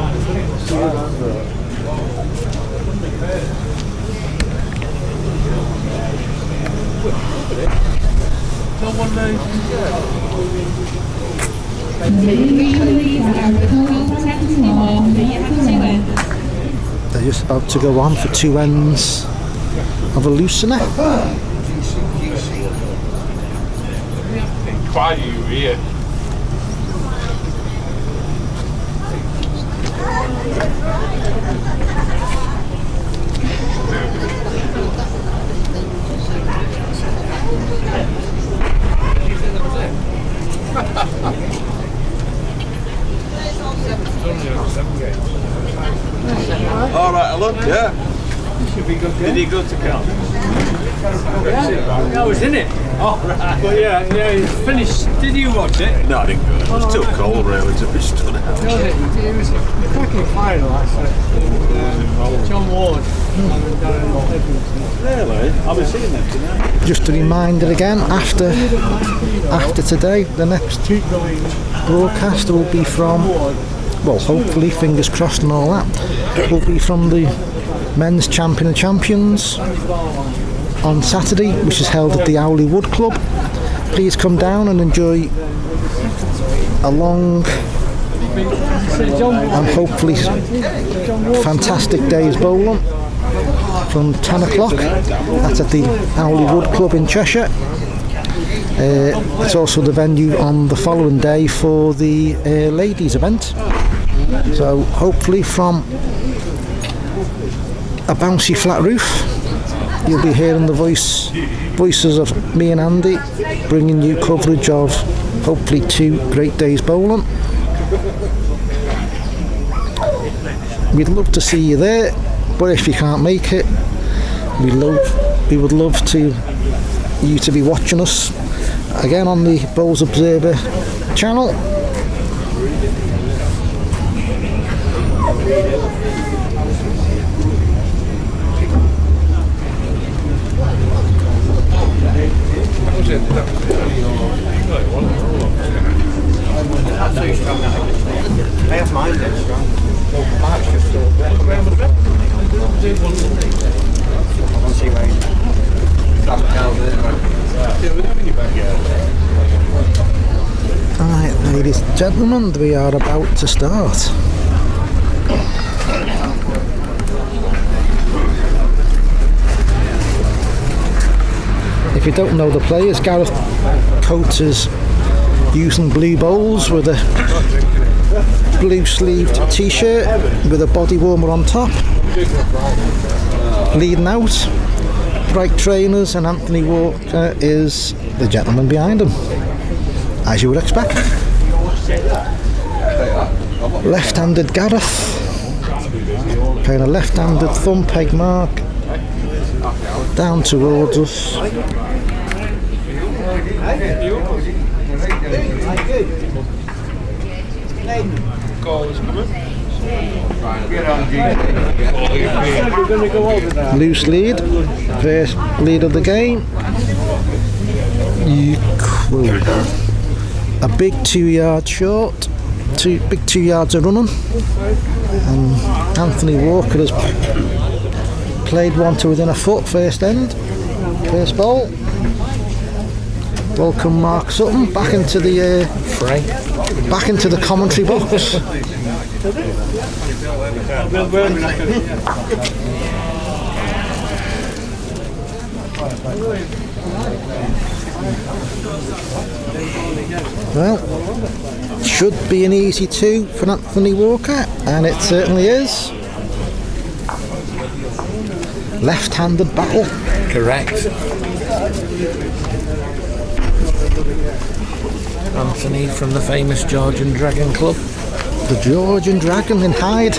They're just about to go on for 2 ends of a loosener. Why are you here? all right, Alan. Yeah. Did he go to camp? I was in it. Oh, right. But yeah, it's finished. Did you watch it? No, I didn't go. It was too cold, really, to be stood out. It was a cracking final, actually. John Ward. Really? I'll be seeing them tonight. Just a reminder again, after today, the next broadcast will be from, well, hopefully, fingers crossed and all that, will be from the Men's Champion of Champions on Saturday, which is held at the Owley Wood Club. Please come down and enjoy a long and hopefully fantastic day's bowling from 10 o'clock. That's at the Owley Wood Club in Cheshire. It's also the venue on the following day for the ladies event. So hopefully from a bouncy flat roof you'll be hearing the voices of me and Andy bringing you coverage of hopefully 2 great days bowling. We'd love to see you there, but if you can't make it, we would love you to be watching us again on the Bowls Observer channel. That was it. Alright, ladies and gentlemen, we are about to start. If you don't know the players, Gareth Coates is using blue bowls with a blue sleeved t-shirt with a body warmer on top. Leading out, bright trainers, and Anthony Walker is the gentleman behind him, as you would expect. Left-handed Gareth, playing a left-handed thumb peg mark down towards us. Loose lead, first lead of the game. A big 2 yard short, big 2 yards of running, and Anthony Walker has played one to within a foot first end, first bowl. Welcome Mark Sutton back into the back into the commentary box. Well, should be an easy 2 for Anthony Walker, and it certainly is. Left-handed battle. Correct. Anthony from the famous Georgian Dragon Club. The Georgian Dragon in Hyde.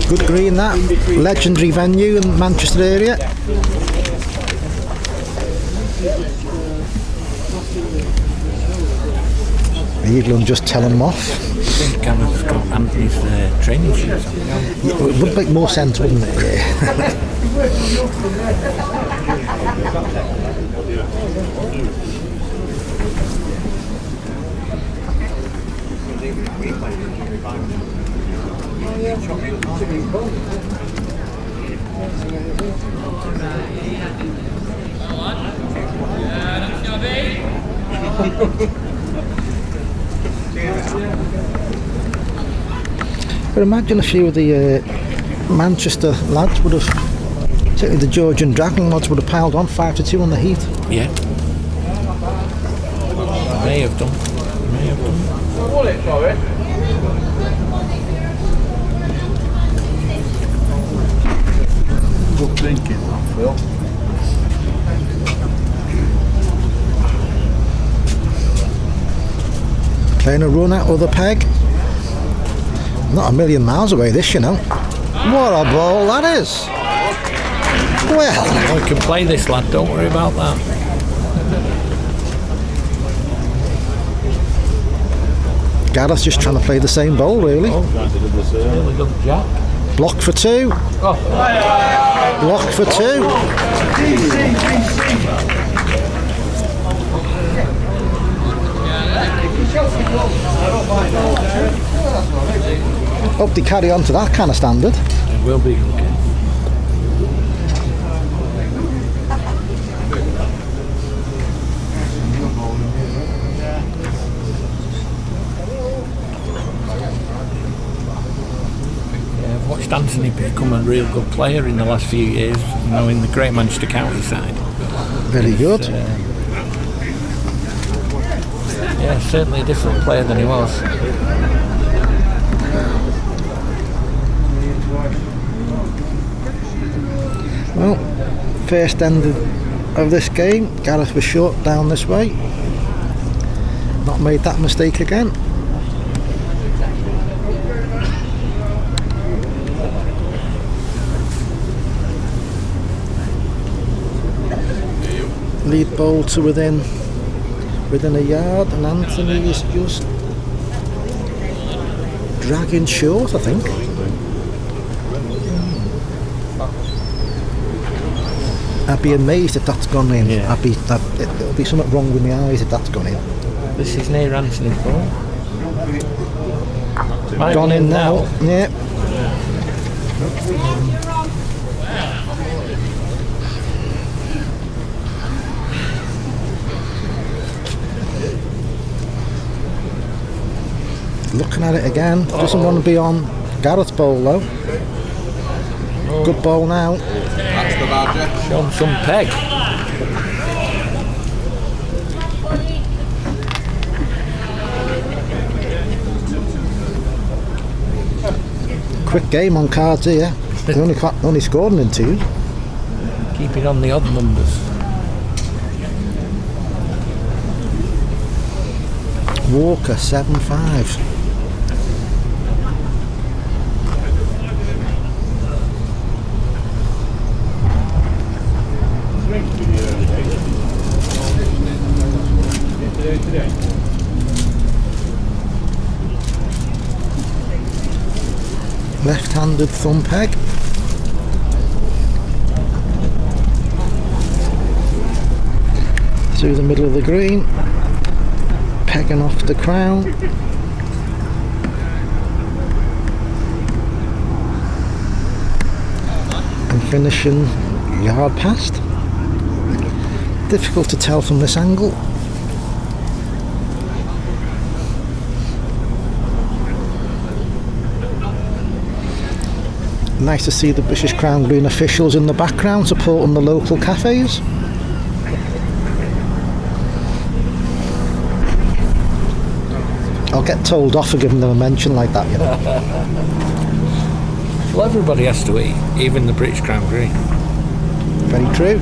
Good green, that. Legendary venue in the Manchester area. Eaglin just telling him off. I think Gareth's got Anthony's training shoes on. It would make more sense, wouldn't it? Yeah. But imagine a few of the Manchester lads would have, certainly the Georgian Dragon lads would have piled on 5-2 on the heat. Yeah. May have done. Good thinking, Phil. Playing a run out of the peg. Not a million miles away this, you know. What a ball that is. Well, We can play this, lad, don't worry about that. Gareth's just trying to play the same bowl, really. Really good jack. Block for 2. Block for 2. Hope they carry on to that kind of standard. It will be good. I've watched Anthony become a real good player in the last few years, you know, in the Great Manchester County side. Very good. Yeah, certainly a different player than he was. Well, first end of this game, Gareth was short down this way. Not made that mistake again. Lead bowl to within a yard, and Anthony is just dragging short, I think. I'd be amazed if that's gone in. Yeah. There'll be something wrong with my eyes if that's gone in. This is near Anthony's ball. Might gone be in now. Yeah. Looking at it again. Doesn't want to be on Garrett's bowl though. Good bowl now. That's the badger. Show him some peg. Quick game on cards here. They only scored in 2. Keep it on the odd numbers. Walker 7-5. Left-handed thumb peg. Through the middle of the green. Pegging off the crown. And finishing yard past. Difficult to tell from this angle. Nice to see the British Crown Green officials in the background supporting the local cafes. I'll get told off for giving them a mention like that, you know. Well, everybody has to eat, even the British Crown Green. Very true.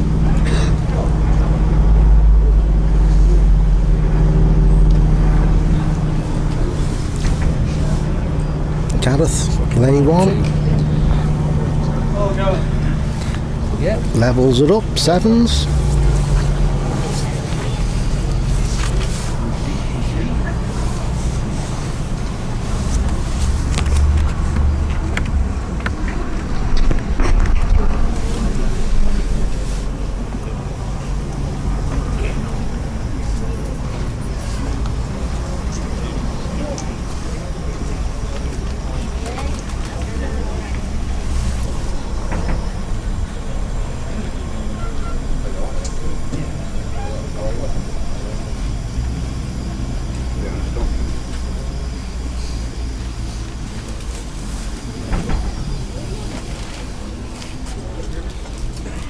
Gareth, lane 1. Yeah. Levels are up, 7s.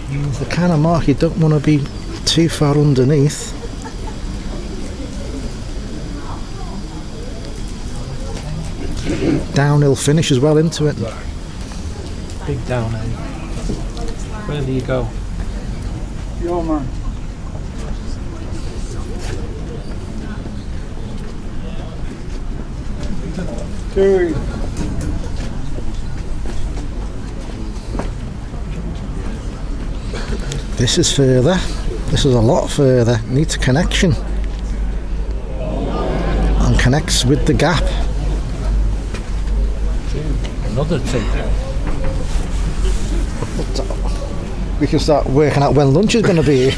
It's the kind of mark you don't want to be too far underneath. Downhill finish as well into it. Big down end. Where do you go? Your man. Two. This is further. This is a lot further. Needs a connection. And connects with the gap. Another 2. We can start working out when lunch is going to be.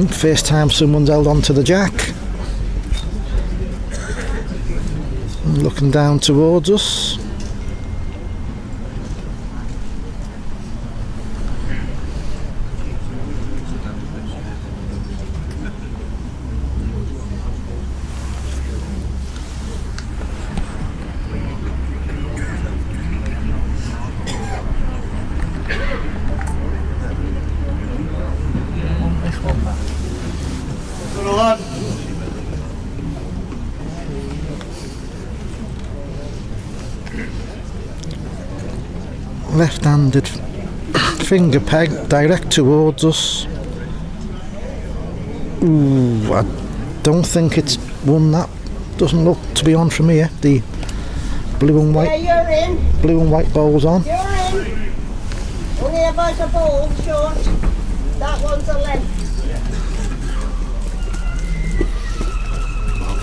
First time someone's held on to the jack. And looking down towards us. Left-handed finger peg direct towards us. Ooh, I don't think it's won that. Doesn't look to be on from here. The blue and white. Yeah, you're in. Blue and white bowl's on. You're in. Only about a bowl short. That one's a length.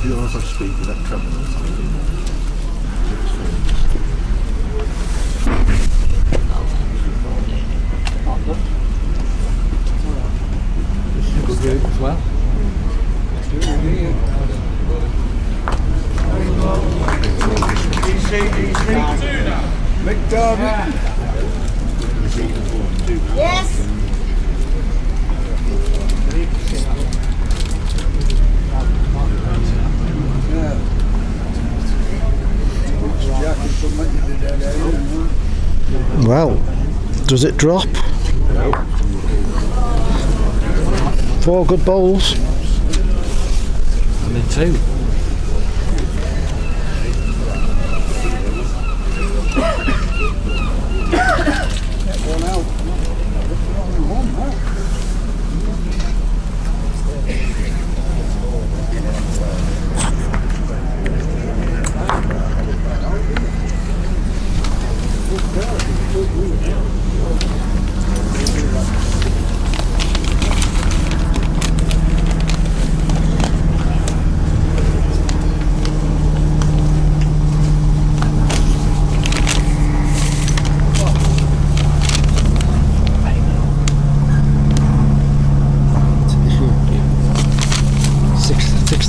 You also speak with that trouble. route as well. Yes. Well, does it drop? 4 good bowls. And then 2.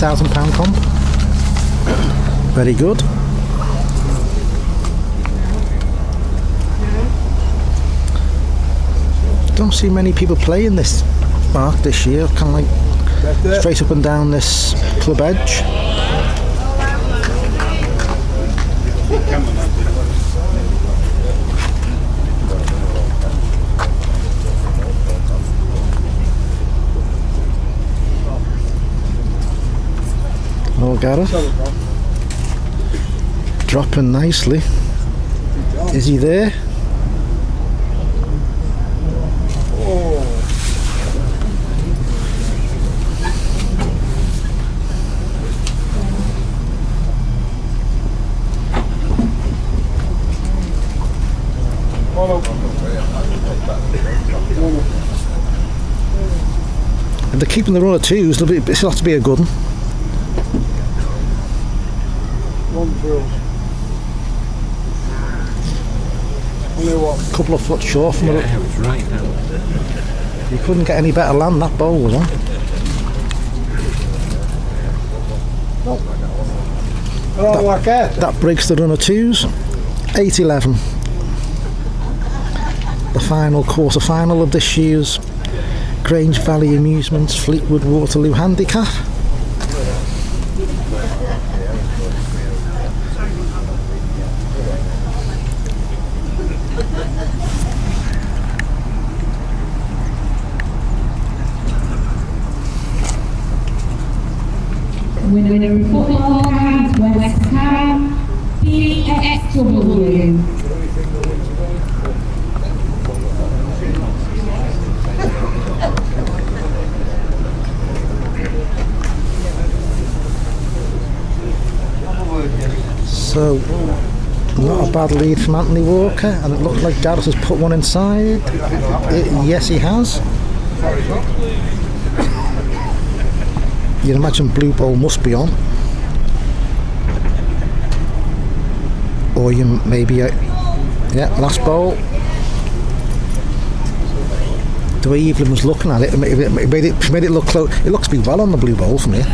£6,000 comp. Very good. Don't see many people playing this mark this year. Kind of like straight up and down this club edge. Oh, Gareth. Dropping nicely. Is he there? If they're keeping the run of 2s, it'll have to be a good one. A couple of foot short from it was right now. You couldn't get any better land that bowl was on. That breaks the run of 2s. 8-11. The final quarter final of this year's Grange Valley Amusements Fleetwood Waterloo Handicap. Winner of football Gant, West Ham, BXW. So, not a bad lead from Anthony Walker, and it looks like Gareth has put one inside. Yes, he has. You'd imagine blue ball must be on. Or you maybe, yeah, last ball. The way Evelyn was looking at it, it made it look close. It looks to be well on the blue ball from here.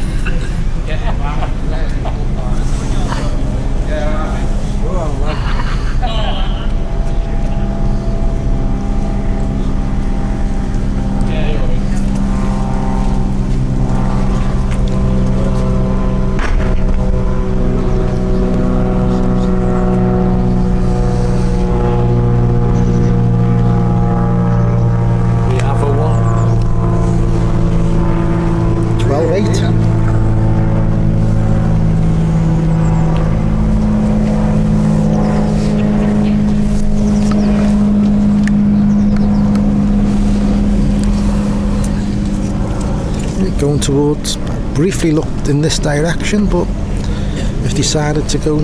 Going towards, briefly looked in this direction, but have decided to go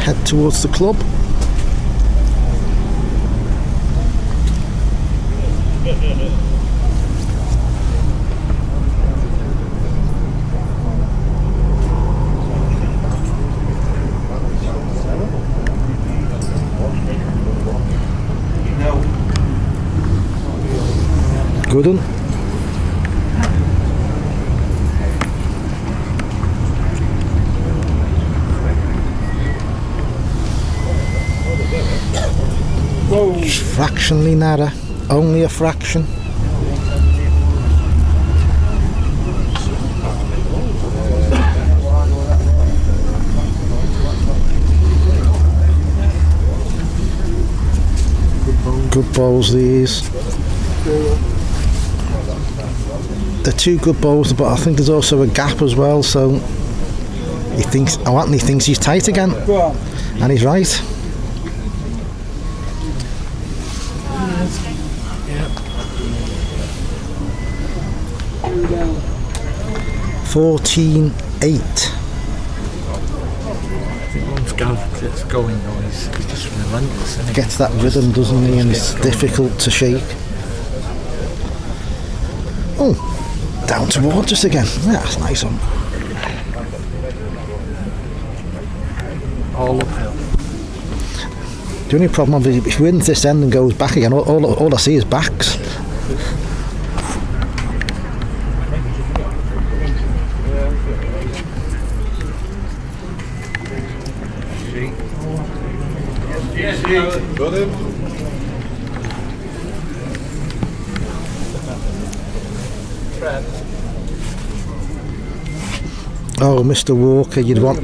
head towards the club. Good one. Fractionally narrow, only a fraction. Good balls these. They're two good balls, but I think there's also a gap as well, so he thinks, Anthony thinks he's tight again, and he's right. 14-8. Once Gav gets going though, he's just relentless, isn't he? Gets that rhythm, doesn't he, and it's difficult to shake. Oh, down towards us again. Yeah, that's nice one. All uphill. The only problem is if he wins this end and goes back again, all I see is backs. Oh, Mr. Walker, you'd want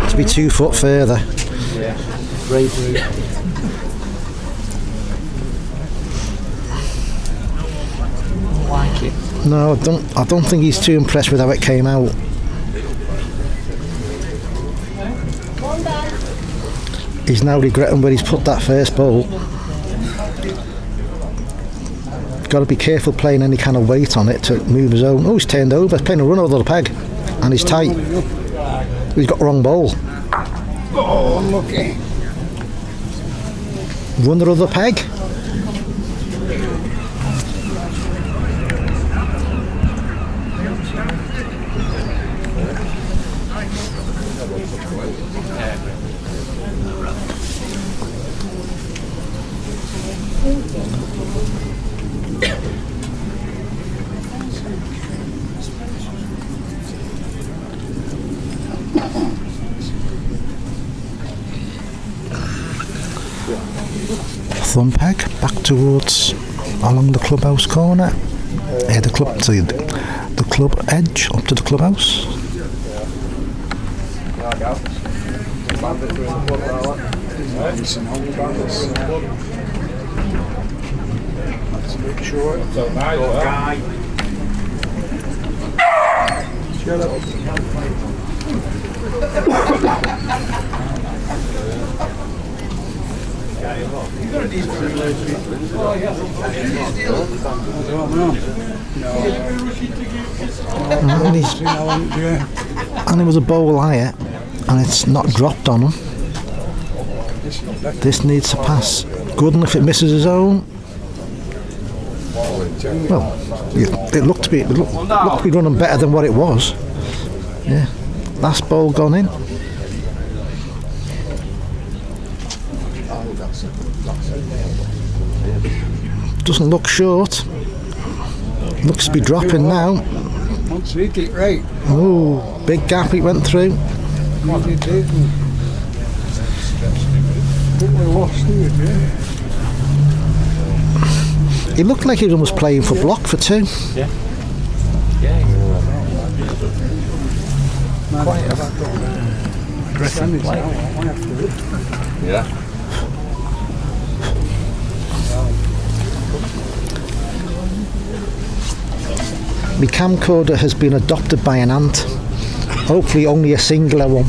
it to be 2 foot further. Yeah. Bravery. Like it. No, I don't think he's too impressed with how it came out. He's now regretting where he's put that first ball. Got to be careful playing any kind of weight on it to move his own. Oh, he's turned over. He's playing a run over the peg, and he's tight. He's got the wrong ball. Oh, unlucky. Run the other peg. Thumb peg back towards along the clubhouse corner. Yeah, the club edge up to the clubhouse. That's a bit short. Shut up. And it was a bowl higher, and it's not dropped on him. This needs to pass. Good, and if it misses his own, well, it looked to be running better than what it was. Yeah, last ball gone in. Doesn't look short. Looks to be dropping now. Once we hit it right. Oh, big gap it went through. He looked like he was almost playing for block for 2. Yeah. Yeah. Quite aggressive play. Yeah. My camcorder has been adopted by an ant. Hopefully only a singular one.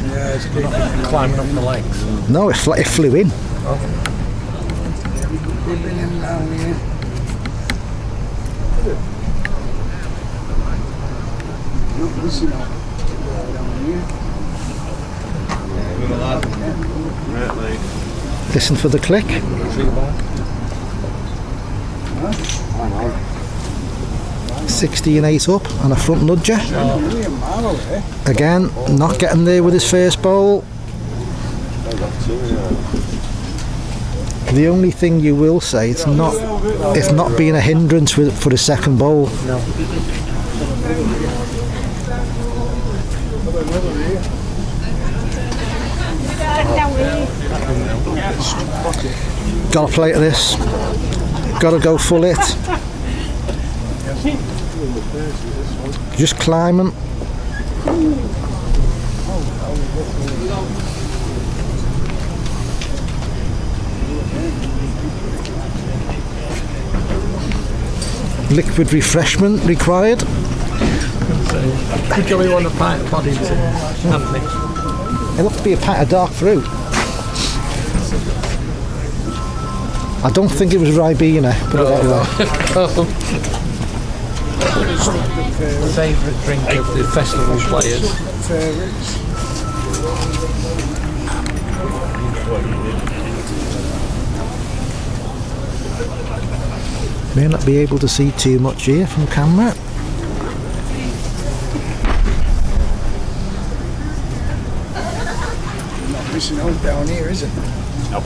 Yeah, it's good. Climbing up the legs. No, it flew in. Dipping him down here. Not missing out. Down here. Listen for the click. 16-8 up and a front nudger. Again, not getting there with his first bowl. The only thing you will say, it's not being a hindrance for the second bowl. No. Gotta play to this. Gotta go full it. Just climbing. Liquid refreshment required. Did you only want a pint of Poddington, Anthony? It looked to be a pint of dark fruit. I don't think it was Ribena, put it that way. Favourite drink of the festival players. May not be able to see too much here from camera. Not missing out down here, is it? Nope.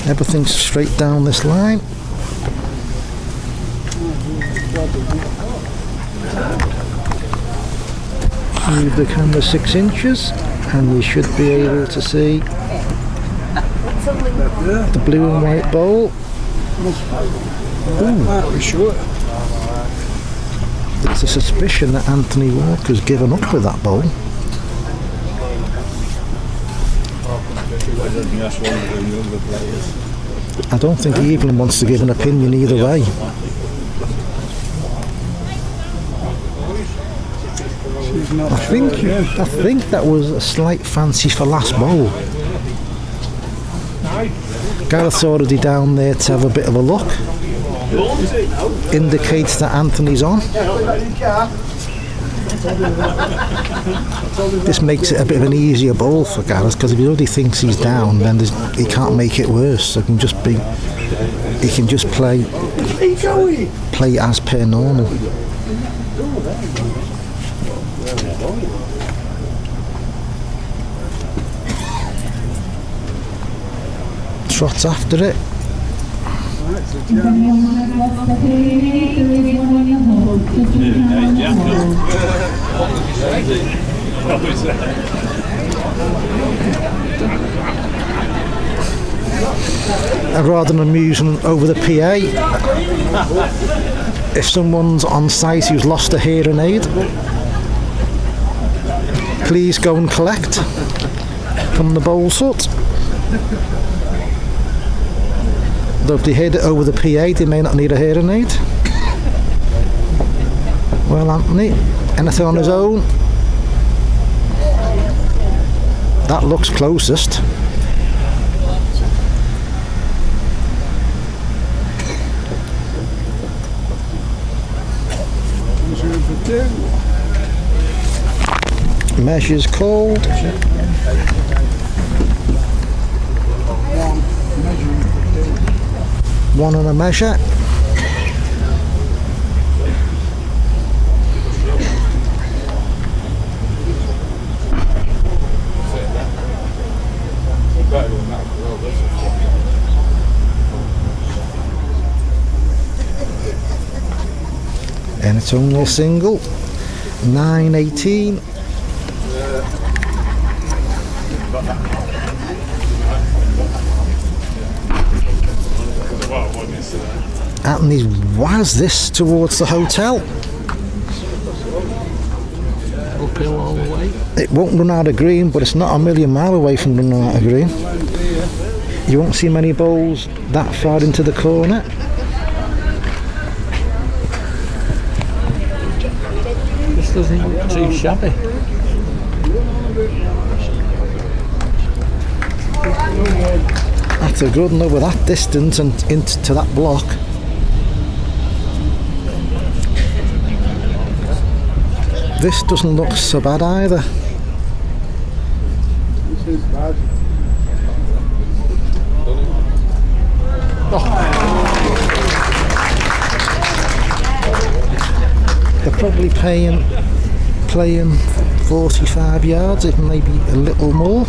Everything's straight down this line. Move the camera 6 inches and you should be able to see the blue and white bowl. Might be short. There's a suspicion that Anthony Walker's given up with that bowl. I don't think he even wants to give an opinion either way. I think that was a slight fancy for last bowl. Gareth's already down there to have a bit of a look. Indicates that Anthony's on. This makes it a bit of an easier bowl for Gareth, because if he already thinks he's down, then he can't make it worse. So he can just play as per normal. Trots after it. Rather than amusing over the PA, if someone's on site who's lost a hearing aid, please go and collect from the bowl sut. Though if they heard it over the PA, they may not need a hearing aid. Well, Anthony, anything on his own? That looks closest. Measures called. One on a measure. And it's only a single. 9.18. Anthony was this towards the hotel. Uphill all the way. It won't run out of green, but it's not a million mile away from running out of green. You won't see many bowls that far into the corner. This doesn't look too shabby. That's a good one over that distance and into that block. This doesn't look so bad either. This is bad. They're probably playing 45 yards, if maybe a little more.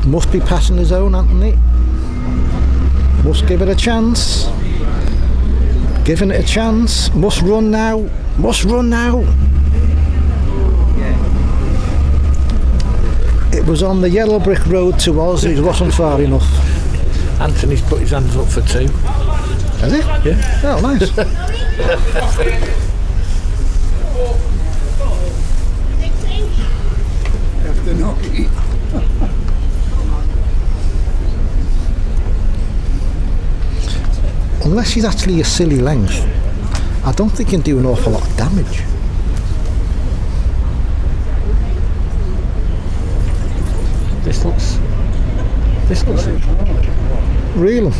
Must be passing his own, Anthony. Must give it a chance. Giving it a chance. Must run now. Must run now. It was on the yellow brick road to Oz. It wasn't far enough. Anthony's put his hands up for 2. Has he? Yeah. Oh, nice. Have to knock it. Unless he's actually a silly length, I don't think he can do an awful lot of damage. This looks Really?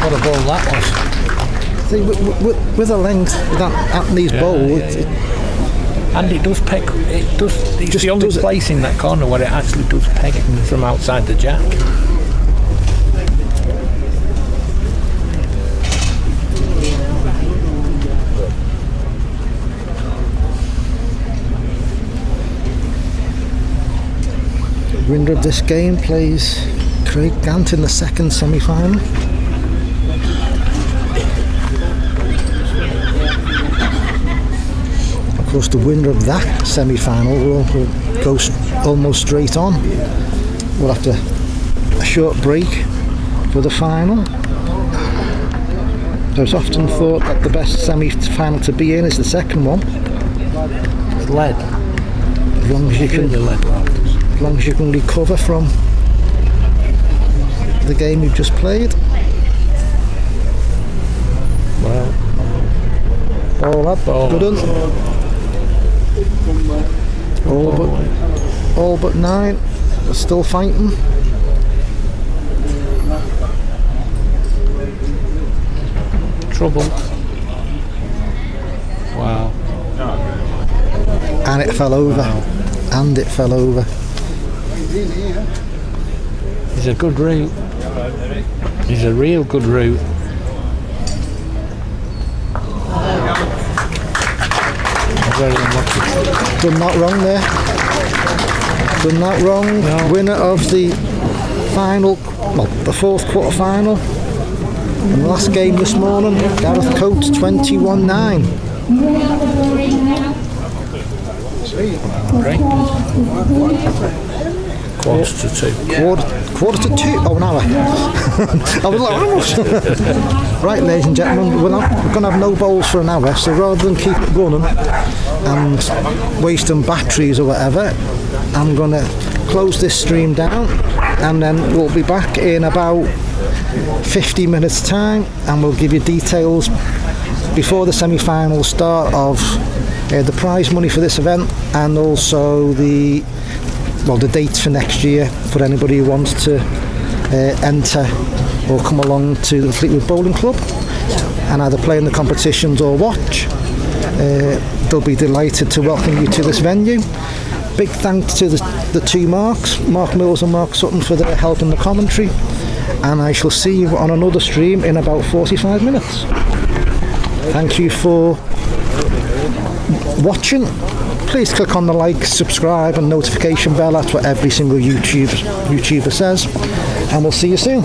what a ball that was. See, with a length at these bowls, And it does peg. It's Just the only does it. place in that corner where it actually does peg it from outside the jack. winner of this game plays Craig Gant in the second semi-final. Of course, the winner of that semi-final will go almost straight on. We'll have a short break for the final. So it's often thought that the best semi-final to be in is the second one. It's lead. As long as you can, as long as you can recover from the game you've just played. Well, All that, good one. All but 9 are still fighting. trouble. Wow. And it fell over. Wow. And it fell over. He's a good route. He's a real good route. Very unlucky. Done that wrong there. Done that wrong. No. Winner of the final, well, the fourth quarter final. And the last game this morning, Gareth Coates 21-9. Great. Quarter to 2. Quarter to 2. Oh, an hour. I was like, almost. Right, ladies and gentlemen, we're going to have no bowls for an hour, so rather than keep it running and wasting batteries or whatever, I'm going to close this stream down, and then we'll be back in about 50 minutes time, and we'll give you details before the semi-final start of the prize money for this event, and also the dates for next year for anybody who wants to enter or come along to the Fleetwood Bowling Club and either play in the competitions or watch. They'll be delighted to welcome you to this venue. Big thanks to the two Marks, Mark Mills and Mark Sutton, for their help in the commentary, and I shall see you on another stream in about 45 minutes. Thank you for watching. Please click on the like, subscribe and notification bell. That's what every single YouTuber says, and we'll see you soon.